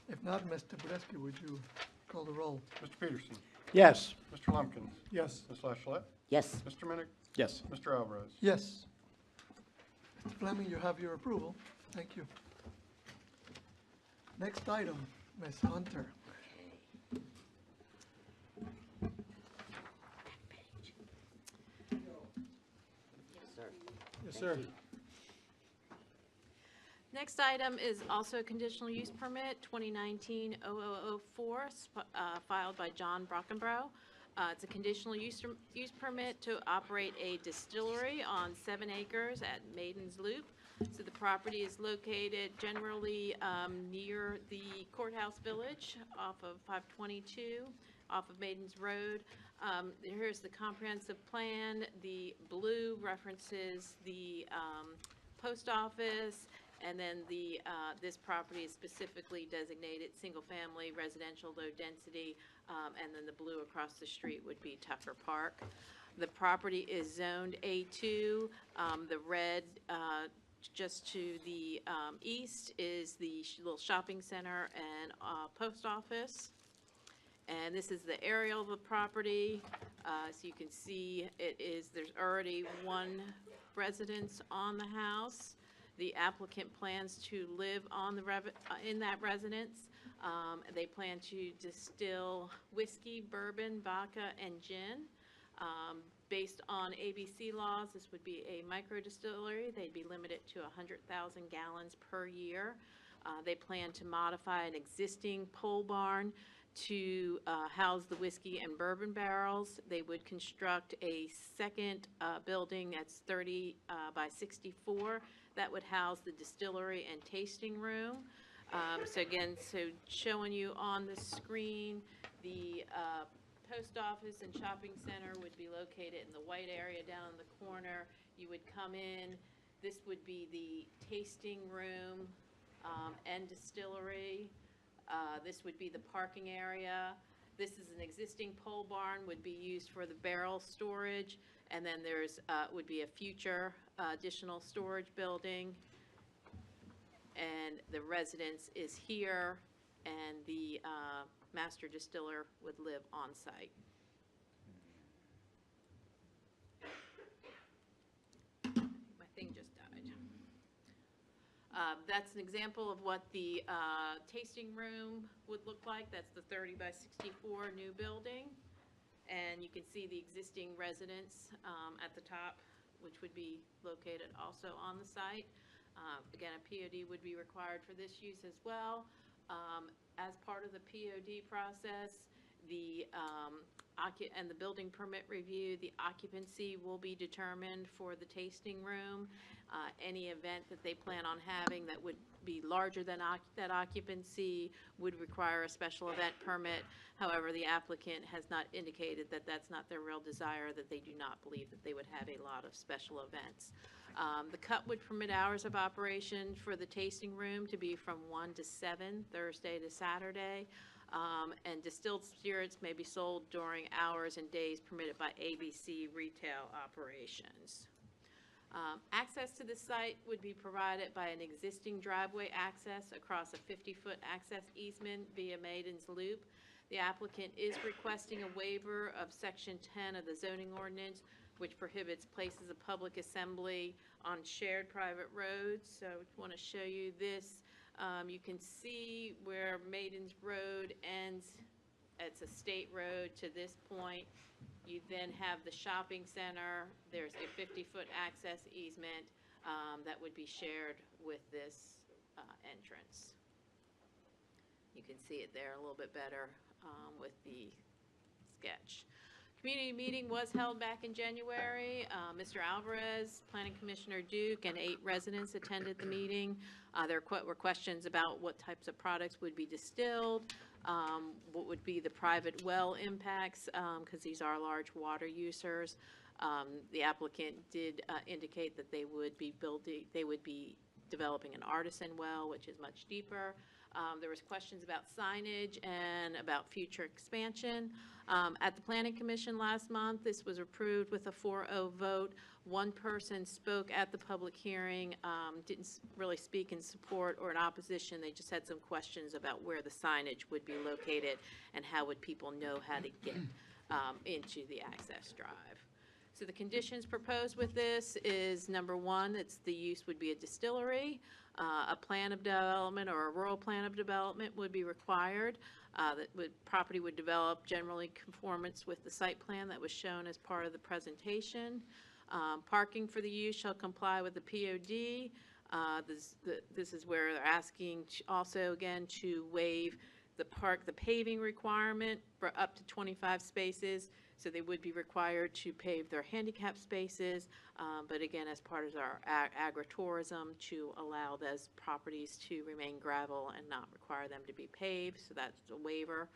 If not, Mr. Brzeski, would you call the roll? Mr. Peterson? Yes. Mr. Lumpkins? Yes. Ms. Lachlet? Yes, Mr. Minnick? Yes. Mr. Alvarez? Yes. Mr. Fleming, you have your approval. Thank you. Next item, Ms. Hunter. Yes, sir. Next item is also a conditional use permit, 2019-0004, filed by John Brockenbrough. It's a conditional use permit to operate a distillery on 7 acres at Maiden's Loop. So the property is located generally near the courthouse village off of 522, off of Maiden's Road. Here's the comprehensive plan. The blue references the post office, and then this property is specifically designated single-family residential low density, and then the blue across the street would be Tucker Park. The property is zoned A2. The red just to the east is the little shopping center and post office. And this is the aerial of the property. So you can see there's already one residence on the house. The applicant plans to live in that residence. They plan to distill whiskey, bourbon, vodka, and gin. Based on ABC laws, this would be a micro distillery. They'd be limited to 100,000 gallons per year. They plan to modify an existing pole barn to house the whiskey and bourbon barrels. They would construct a second building that's 30 by 64 that would house the distillery and tasting room. So again, showing you on the screen, the post office and shopping center would be located in the white area down in the corner. You would come in, this would be the tasting room and distillery. This would be the parking area. This is an existing pole barn, would be used for the barrel storage, and then there's would be a future additional storage building. And the residence is here, and the master distiller would live on site. My thing just died. That's an example of what the tasting room would look like. That's the 30 by 64 new building. And you can see the existing residence at the top, which would be located also on the site. Again, a POD would be required for this use as well. As part of the POD process, the building permit review, the occupancy will be determined for the tasting room. Any event that they plan on having that would be larger than that occupancy would require a special event permit. However, the applicant has not indicated that that's not their real desire, that they do not believe that they would have a lot of special events. The cut would permit hours of operation for the tasting room to be from 1 to 7, Thursday to Saturday. And distilled spirits may be sold during hours and days permitted by ABC retail operations. Access to the site would be provided by an existing driveway access across a 50-foot access easement via Maiden's Loop. The applicant is requesting a waiver of Section 10 of the zoning ordinance, which prohibits places of public assembly on shared private roads. So I want to show you this. You can see where Maiden's Road ends. It's a state road to this point. You then have the shopping center. There's a 50-foot access easement that would be shared with this entrance. You can see it there a little bit better with the sketch. Community meeting was held back in January. Mr. Alvarez, Planning Commissioner Duke, and 8 residents attended the meeting. There were questions about what types of products would be distilled, what would be the private well impacts, because these are large water users. The applicant did indicate that they would be developing an artisan well, which is much deeper. There was questions about signage and about future expansion. At the Planning Commission last month, this was approved with a 4-0 vote. One person spoke at the public hearing, didn't really speak in support or in opposition. They just had some questions about where the signage would be located and how would people know how to get into the access drive. So the conditions proposed with this is, number 1, the use would be a distillery. A plan of development or a rural plan of development would be required. Property would develop generally conformance with the site plan that was shown as part of the presentation. Parking for the use shall comply with the POD. This is where they're asking also again to waive the paving requirement for up to 25 spaces. So they would be required to pave their handicap spaces, but again, as part of our agritourism, to allow those properties to remain gravel and not require them to be paved, so that's a waiver.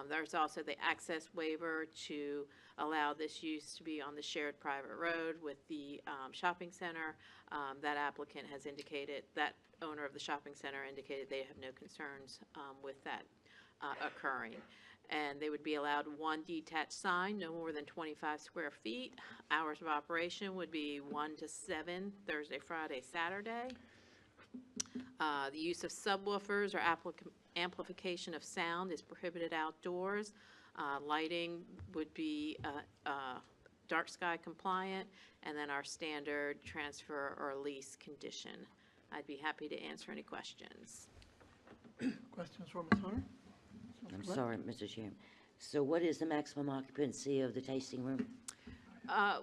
There's also the access waiver to allow this use to be on the shared private road with the shopping center. That applicant has indicated, that owner of the shopping center indicated they have no concerns with that occurring. And they would be allowed 1 detached sign, no more than 25 square feet. Hours of operation would be 1 to 7, Thursday, Friday, Saturday. The use of subwoofers or amplification of sound is prohibited outdoors. Lighting would be dark sky compliant, and then our standard transfer or lease condition. I'd be happy to answer any questions. Questions for Ms. Hunter? I'm sorry, Mr. Chairman. So what is the maximum occupancy of the tasting room?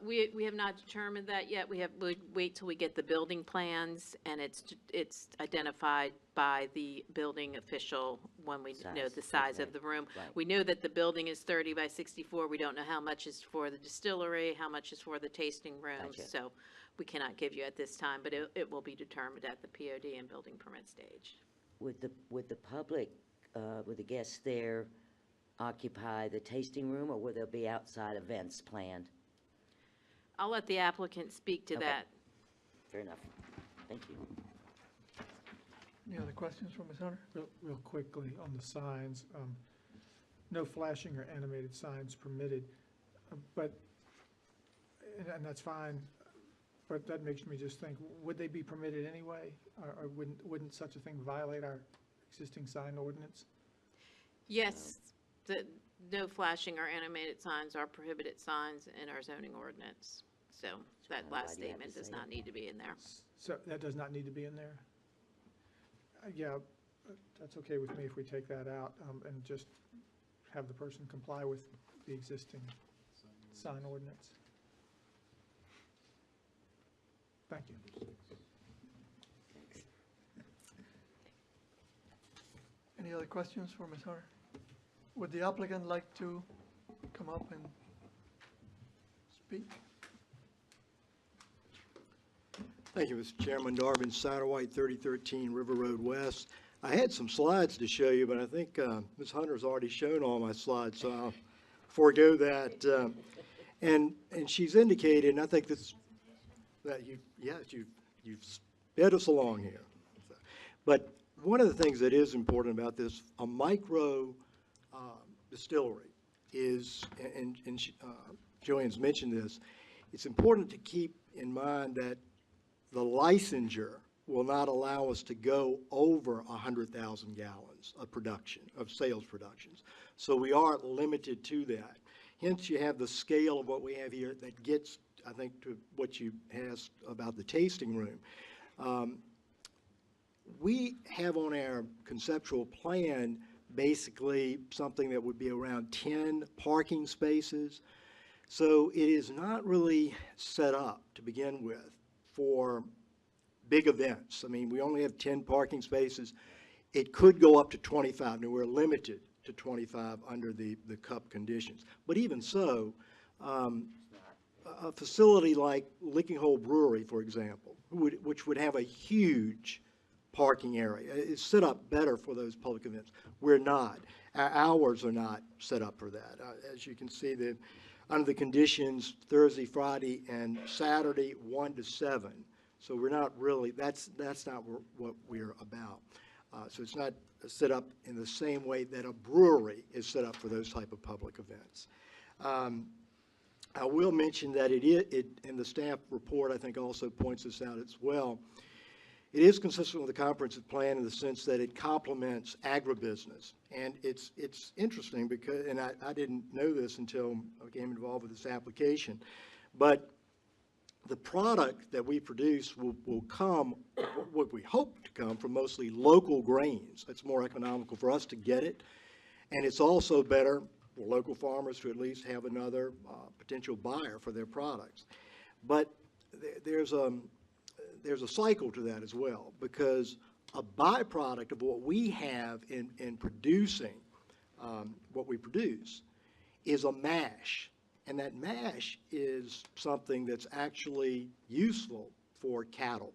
We have not determined that yet. We'd wait till we get the building plans, and it's identified by the building official when we know the size of the room. Right. We know that the building is 30 by 64. We don't know how much is for the distillery, how much is for the tasting room. Gotcha. So we cannot give you at this time, but it will be determined at the POD and building permit stage. Would the public, would the guests there occupy the tasting room, or will there be outside events planned? I'll let the applicant speak to Okay. that. Fair enough. Thank you. Any other questions for Ms. Hunter? Real quickly on the signs, no flashing or animated signs permitted, but, and that's fine, but that makes me just think, would they be permitted anyway? Or wouldn't such a thing violate our existing sign ordinance? Yes, the no flashing or animated signs are prohibited signs in our zoning ordinance. So that why last do you have to statement does say not it? need to be in there. So that does not need to be in there? Yeah, that's okay with me if we take that out, and just have the person comply with the existing sign ordinance. Thank you. Any other questions for Ms. Hunter? Would the applicant like to come up and speak? Thank you, Mr. Chairman. Darvin Satterwhite, 3013 River Road West. I had some slides to show you, but I think Ms. Hunter's already shown all my slides, so I'll forego that. And she's indicated, and I think that you've sped us along here. But one of the things that is important about this, a micro distillery is, and Joanne's mentioned this, it's important to keep in mind that the licensure will not allow us to go over 100,000 gallons of production, of sales productions. So we are limited to that. Hence, you have the scale of what we have here that gets, I think, to what you asked about the tasting room. We have on our conceptual plan basically something that would be around 10 parking spaces. So it is not really set up to begin with for big events. I mean, we only have 10 parking spaces. It could go up to 25. Now, we're limited to 25 under the cup conditions. But even so, a facility like Licking Hole Brewery, for example, which would have a huge parking area, is set up better for those public events. We're not. Our hours are not set up for that. As you can see, under the conditions, Thursday, Friday, and Saturday, 1 to 7. So we're not really, that's not what we're about. So it's not set up in the same way that a brewery is set up for those type of public events. I will mention that and the staff report, I think, also points this out as well. It is consistent with the comprehensive plan in the sense that it complements agribusiness. And it's interesting because, and I didn't know this until I became involved with this application, but the product that we produce will come, what we hope to come, from mostly local grains. It's more economical for us to get it. And it's also better for local farmers to at least have another potential buyer for their products. But there's a cycle to that as well, because a byproduct of what we have in producing what we produce is a mash. And that mash is something that's actually useful for cattle.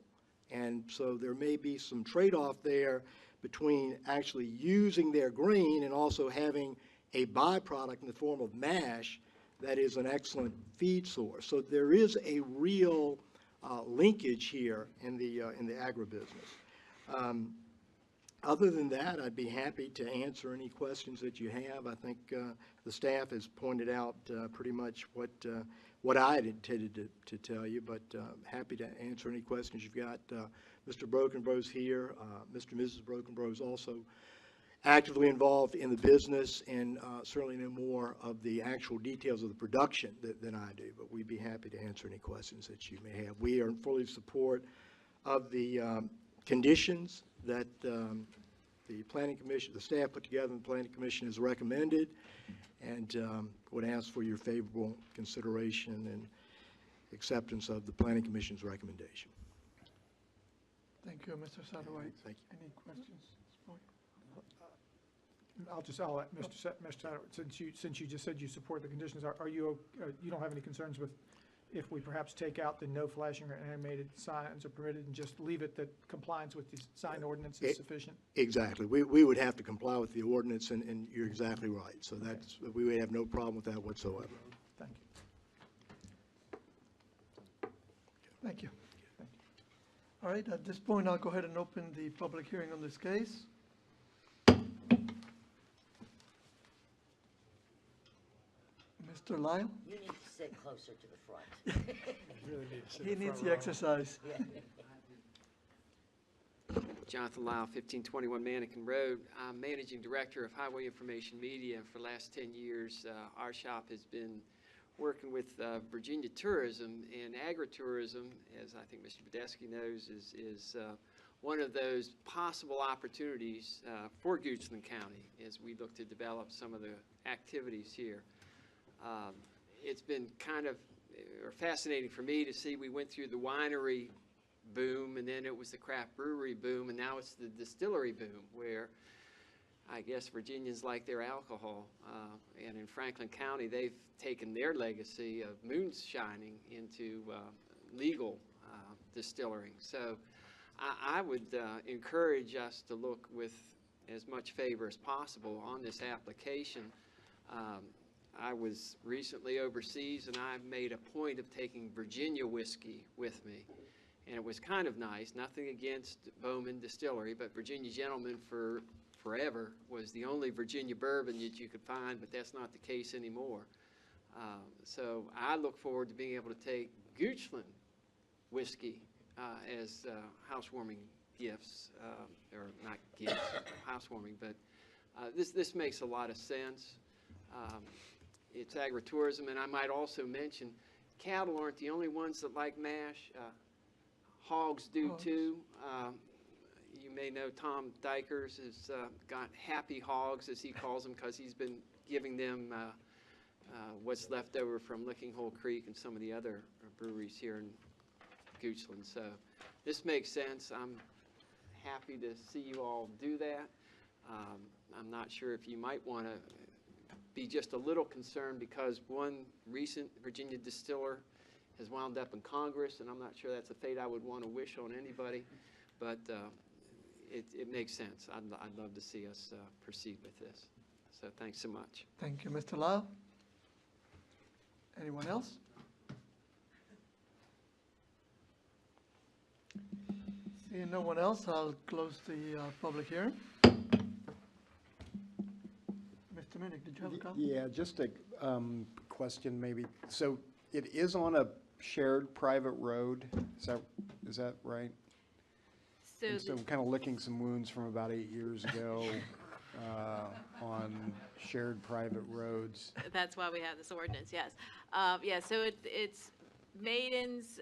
And so there may be some trade-off there between actually using their grain and also having a byproduct in the form of mash that is an excellent feed source. So there is a real linkage here in the agribusiness. Other than that, I'd be happy to answer any questions that you have. I think the staff has pointed out pretty much what I had intended to tell you, but happy to answer any questions you've got. Mr. Brokenbro's here. Mr. and Mrs. Brokenbro is also actively involved in the business and certainly know more of the actual details of the production than I do, but we'd be happy to answer any questions that you may have. We are in full support of the conditions that the Planning Commission, the staff put together and the Planning Commission has recommended, and would ask for your favorable consideration and acceptance of the Planning Commission's recommendation. Thank you, Mr. Satterwhite. Thank you. Any questions? I'll let Mr. Satterwhite, since you just said you support the conditions, are you, you don't have any concerns with if we perhaps take out the no flashing or animated signs are permitted and just leave it that compliance with the sign ordinance is sufficient? Exactly. We would have to comply with the ordinance, and you're exactly right. So that's, we would have no problem with that whatsoever. Thank you. Thank you. All right, at this point, I'll go ahead and open the public hearing on this case. Mr. Lyle? You need to sit closer to the front. He needs the exercise. Jonathan Lyle, 1521 Mannequin Road. I'm Managing Director of Highway Information Media. For the last 10 years, our shop has been working with Virginia Tourism, and agritourism, as I think Mr. Badesky knows, is one of those possible opportunities for Goochland County as we look to develop some of the activities here. It's been kind of fascinating for me to see we went through the winery boom, and then it was the craft brewery boom, and now it's the distillery boom, where I guess Virginians like their alcohol. And in Franklin County, they've taken their legacy of moonshining into legal distilling. So I would encourage us to look with as much favor as possible on this application. I was recently overseas, and I made a point of taking Virginia whiskey with me. And it was kind of nice, nothing against Bowman Distillery, but Virginia Gentleman for forever was the only Virginia bourbon that you could find, but that's not the case anymore. So I look forward to being able to take Goochland whiskey as housewarming gifts, or not gifts, housewarming, but this makes a lot of sense. It's agritourism, and I might also mention cattle aren't the only ones that like MASH. Hogs do too. You may know Tom Dykers has got happy hogs, as he calls them, because he's been giving them what's left over from Licking Hole Creek and some of the other breweries here in Goochland. So this makes sense. I'm happy to see you all do that. I'm not sure if you might want to be just a little concerned because one recent Virginia distiller has wound up in Congress, and I'm not sure that's a fate I would want to wish on anybody, but it makes sense. I'd love to see us proceed with this. So thanks so much. Thank you, Mr. Lyle. Anyone else? Seeing no one else, I'll close the public hearing. Mr. Minnick, did you have a comment? Yeah, just a question maybe. So it is on a shared private road, is that right? So, and so kind of licking some wounds from about 8 years ago on shared private roads. that's why we have this ordinance, yes. Yeah, so it's Maiden's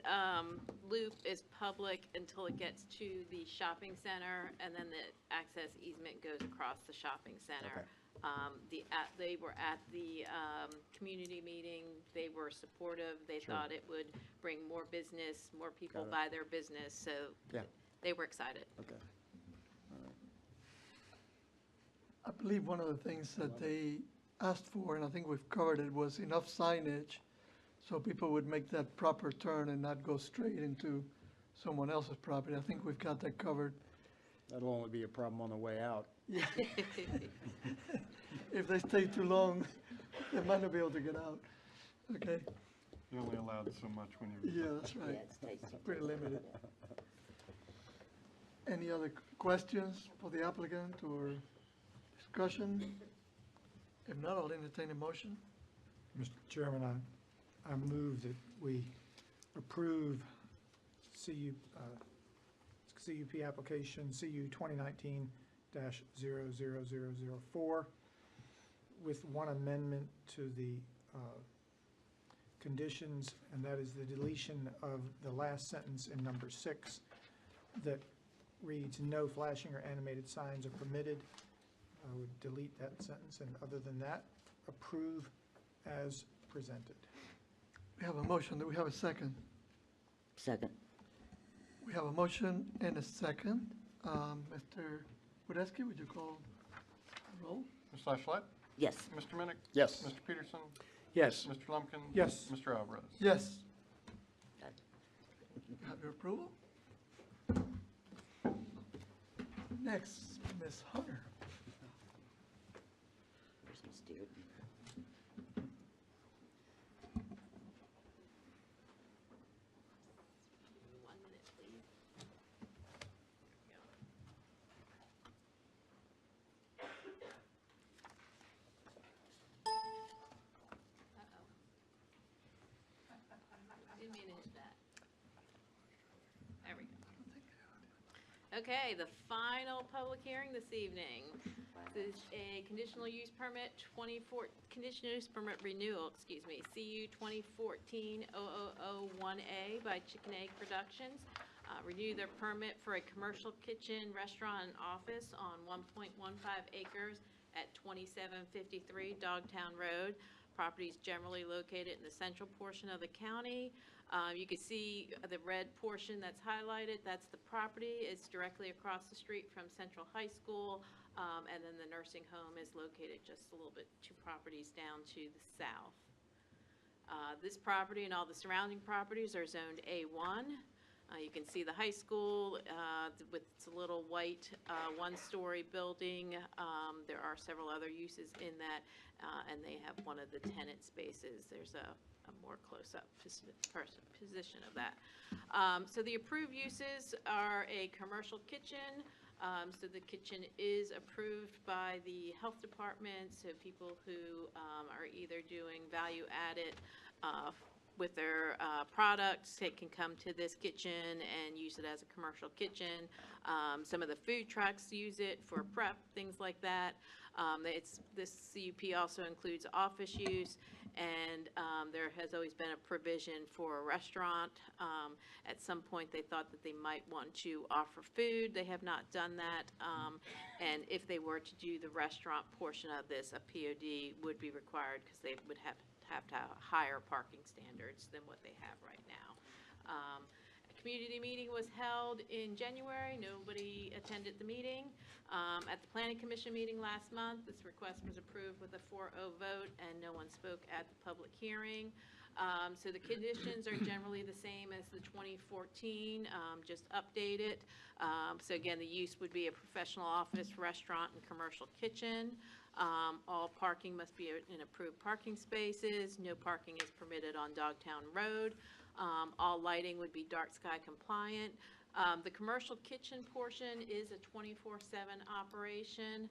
loop is public until it gets to the shopping center, and then the access easement goes across the shopping center. Okay. They were at the community meeting. They were supportive. They Sure. thought it would bring more business, more people Got it. buy their business, so Yeah. they were excited. Okay. I believe one of the things that they asked for, and I think we've covered it, was enough signage so people would make that proper turn and not go straight into someone else's property. I think we've got that covered. That'll only be a problem on the way out. Yeah. If they stay too long, they might not be able to get out. Okay, You're only allowed so much when you're. yeah, that's right. Yeah, it's tasty. Pretty limited. Any other questions for the applicant or discussion? If not, I'll entertain a motion. Mr. Chairman, I move that we approve CUP application CU 2019 2022-000004 with one amendment to the conditions, and that is the deletion of the last sentence in number 6 that reads, "No flashing or animated signs are permitted." I would delete that sentence, and other than that, approve as presented. We have a motion. Do we have a second? Second. We have a motion and a second. Mr. Wadesky, would you call the roll? Ms. Flashlight? Yes. Mr. Minnick? Yes. Mr. Peterson? Yes. Mr. Lumpkin? Yes. Mr. Alvarez? Yes. Have your approval? Next, Ms. Hunter. Where's Ms. Dearden? 1 minute, please. Didn't mean to hit that. There we go. Okay, the final public hearing this evening. This is a conditional use permit, conditional use permit renewal, CU 2014-0001A by Chicken Egg Productions. Renew their permit for a commercial kitchen, restaurant, and office on 1.15 acres at 2753 Dogtown Road. Property is generally located in the central portion of the county. You can see the red portion that's highlighted, that's the property. It's directly across the street from Central High School, and then the nursing home is located just a little bit 2 properties down to the south. This property and all the surrounding properties are zoned A1. You can see the high school with its little white 1-story building. There are several other uses in that, and they have one of the tenant spaces. There's a more close-up position of that. So the approved uses are a commercial kitchen. So the kitchen is approved by the health department, so people who are either doing value-added with their products, they can come to this kitchen and use it as a commercial kitchen. Some of the food trucks use it for prep, things like that. This CUP also includes office use, and there has always been a provision for a restaurant. At some point, they thought that they might want to offer food. They have not done that, and if they were to do the restaurant portion of this, a POD would be required because they would have to have higher parking standards than what they have right now. A community meeting was held in January. Nobody attended the meeting. At the Planning Commission meeting last month, this request was approved with a 4-0 vote, and no one spoke at the public hearing. So the conditions are generally the same as the 2014, just updated. So again, the use would be a professional office, restaurant, and commercial kitchen. All parking must be in approved parking spaces. No parking is permitted on Dogtown Road. All lighting would be dark sky compliant. The commercial kitchen portion is a 24/7 operation,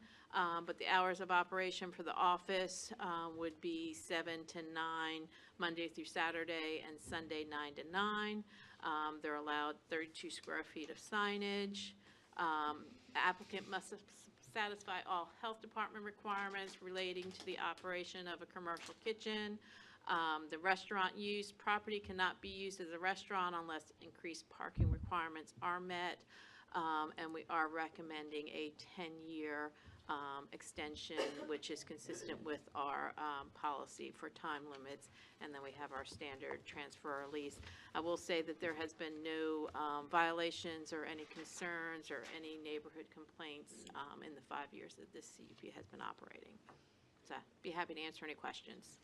but the hours of operation for the office would be 7 to 9, Monday through Saturday, and Sunday 9 to 9. They're allowed 32 square feet of signage. The applicant must satisfy all health department requirements relating to the operation of a commercial kitchen. The restaurant use, property cannot be used as a restaurant unless increased parking requirements are met. And we are recommending a 10-year extension, which is consistent with our policy for time limits. And then we have our standard transfer or lease. I will say that there has been no violations or any concerns or any neighborhood complaints in the 5 years that this CUP has been operating. So I'd be happy to answer any questions.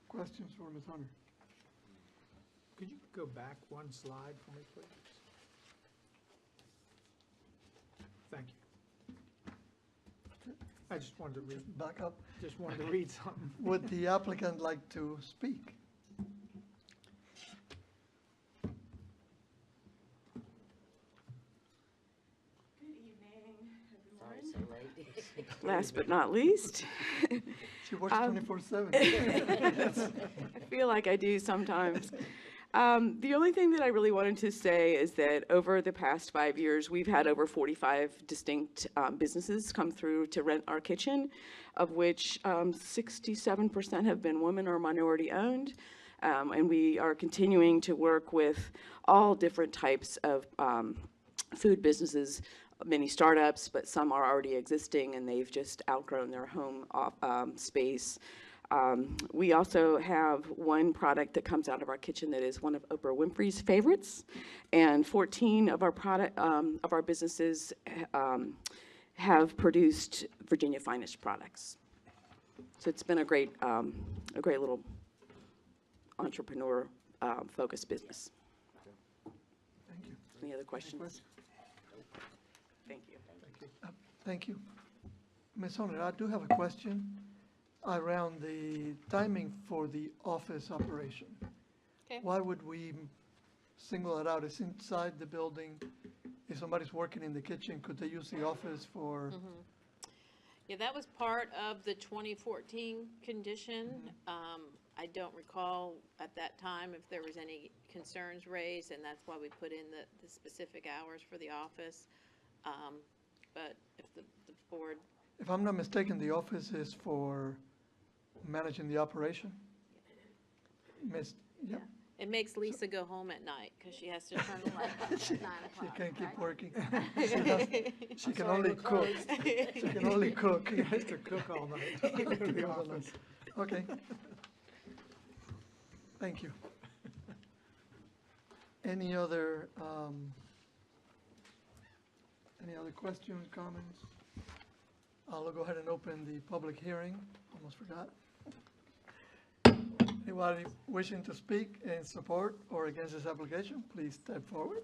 Questions for Ms. Hunter? Could you go back one slide for me, please? Thank you. I just wanted to read. Back up. Just wanted to read something. Would the applicant like to speak? Good evening, Sorry, everyone. so late. Last but not least. She works 24/7. I feel like I do sometimes. The only thing that I really wanted to say is that over the past 5 years, we've had over 45 distinct businesses come through to rent our kitchen, of which 67% have been women or minority owned. And we are continuing to work with all different types of food businesses, many startups, but some are already existing and they've just outgrown their home space. We also have one product that comes out of our kitchen that is one of Oprah Winfrey's favorites, and 14 of our businesses have produced Virginia Finest products. So it's been a great little entrepreneur focused business. Thank you. Any other questions? Thank you. Thank you. Ms. Hunter, I do have a question around the timing for the office operation. Okay. Why would we single it out? It's inside the building. If somebody's working in the kitchen, could they use the office for? Yeah, that was part of the 2014 condition. I don't recall at that time if there was any concerns raised, and that's why we put in the specific hours for the office. But if the board, If I'm not mistaken, the office is for managing the operation? Miss, yeah. it makes Lisa go home at night because she has to turn the light off at 9 She o'clock. can't keep right? working. She can only cook. She can only cook. He has to cook all night in the office. Okay. Thank you. Any other questions, comments? I'll go ahead and open the public hearing. Almost forgot. Anybody wishing to speak in support or against this application, please step forward.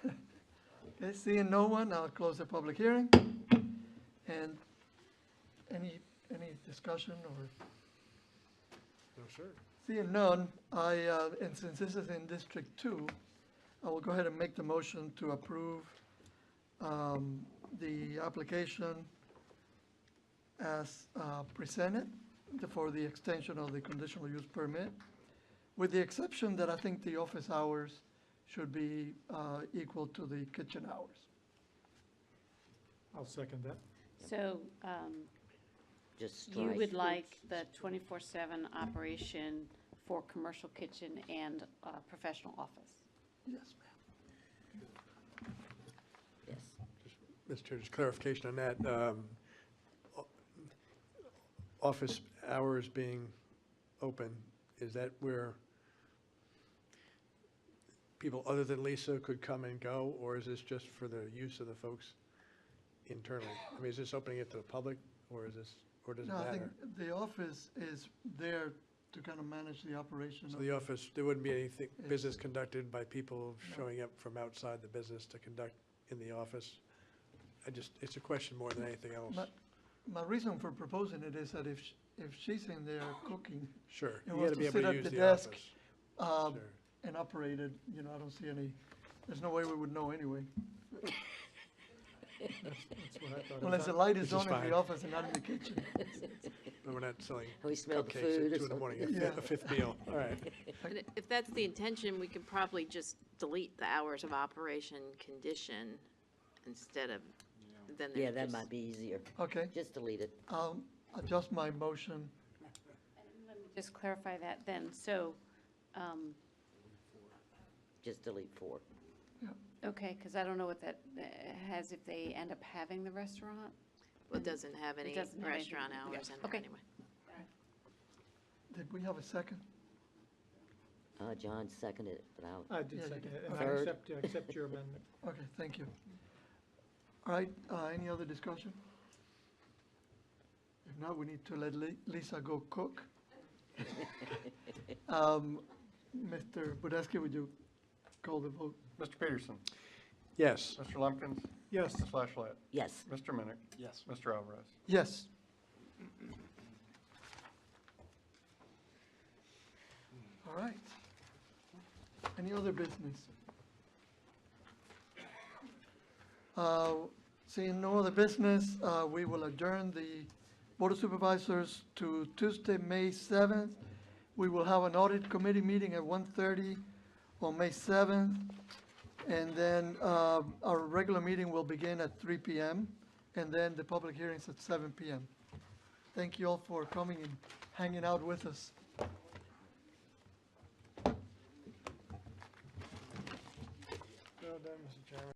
Okay, seeing no one, I'll close the public hearing. And any discussion or? No, sir. Seeing none, and since this is in District 2, I will go ahead and make the motion to approve the application as presented for the extension of the conditional use permit, with the exception that I think the office hours should be equal to the kitchen hours. I'll second that. So Just you strike. would like the 24/7 operation for commercial kitchen and professional office? Yes, Yes. Mr. Chair, just clarification on that. Office hours being open, is that where people other than Lisa could come and go, or is this just for the use of the folks internally? I mean, is this opening it to the public, or is this, or does it No, I think matter? the office is there to kind of manage the operation. So of the office, there wouldn't be anything, Yes. business conducted by people No. showing up from outside the business to conduct in the office? It's a question more than anything else. My reason for proposing it is that if she's in there cooking Sure, and you wants gotta be to able sit to at use the the desk, office. Sure. and operate it, I don't see any, there's no way we would know anyway. That's what I thought. Unless the light Which is is on in fine. the office and not in the kitchen. But we're not selling We smell the cupcakes food or at 2 in the morning, something. a fifth meal, all right. And if that's the intention, we could probably just delete the hours of operation condition instead of, then Yeah, there's that just. might be easier. Okay, Just delete it. I'll adjust my motion. Let me just clarify that then. So, Just delete 4. okay, because I don't know what that has if they end up having the restaurant. Well, it doesn't have any doesn't have restaurant anything. hours in there Okay. anyway. Did we have a second? John seconded it, but I'll, I did Yeah, you second did. it, and I Third. accept your amendment. Okay, thank you. All right, any other discussion? If not, we need to let Lisa go cook. Mr. Budesky, would you call the vote? Mr. Peterson? Yes. Mr. Lumpkins? Yes. Ms. Flashlight? yes. Mr. Minnick? Yes. Mr. Alvarez? Yes. All right. Any other business? Seeing no other business, we will adjourn the Board of Supervisors to Tuesday, May 7th We will have an audit committee meeting at 1:30 on May 7th. And then our regular meeting will begin at 3 p.m. And then the public hearings at 7 p.m. Thank you all for coming and hanging out with us. Well done, Mr. Chairman.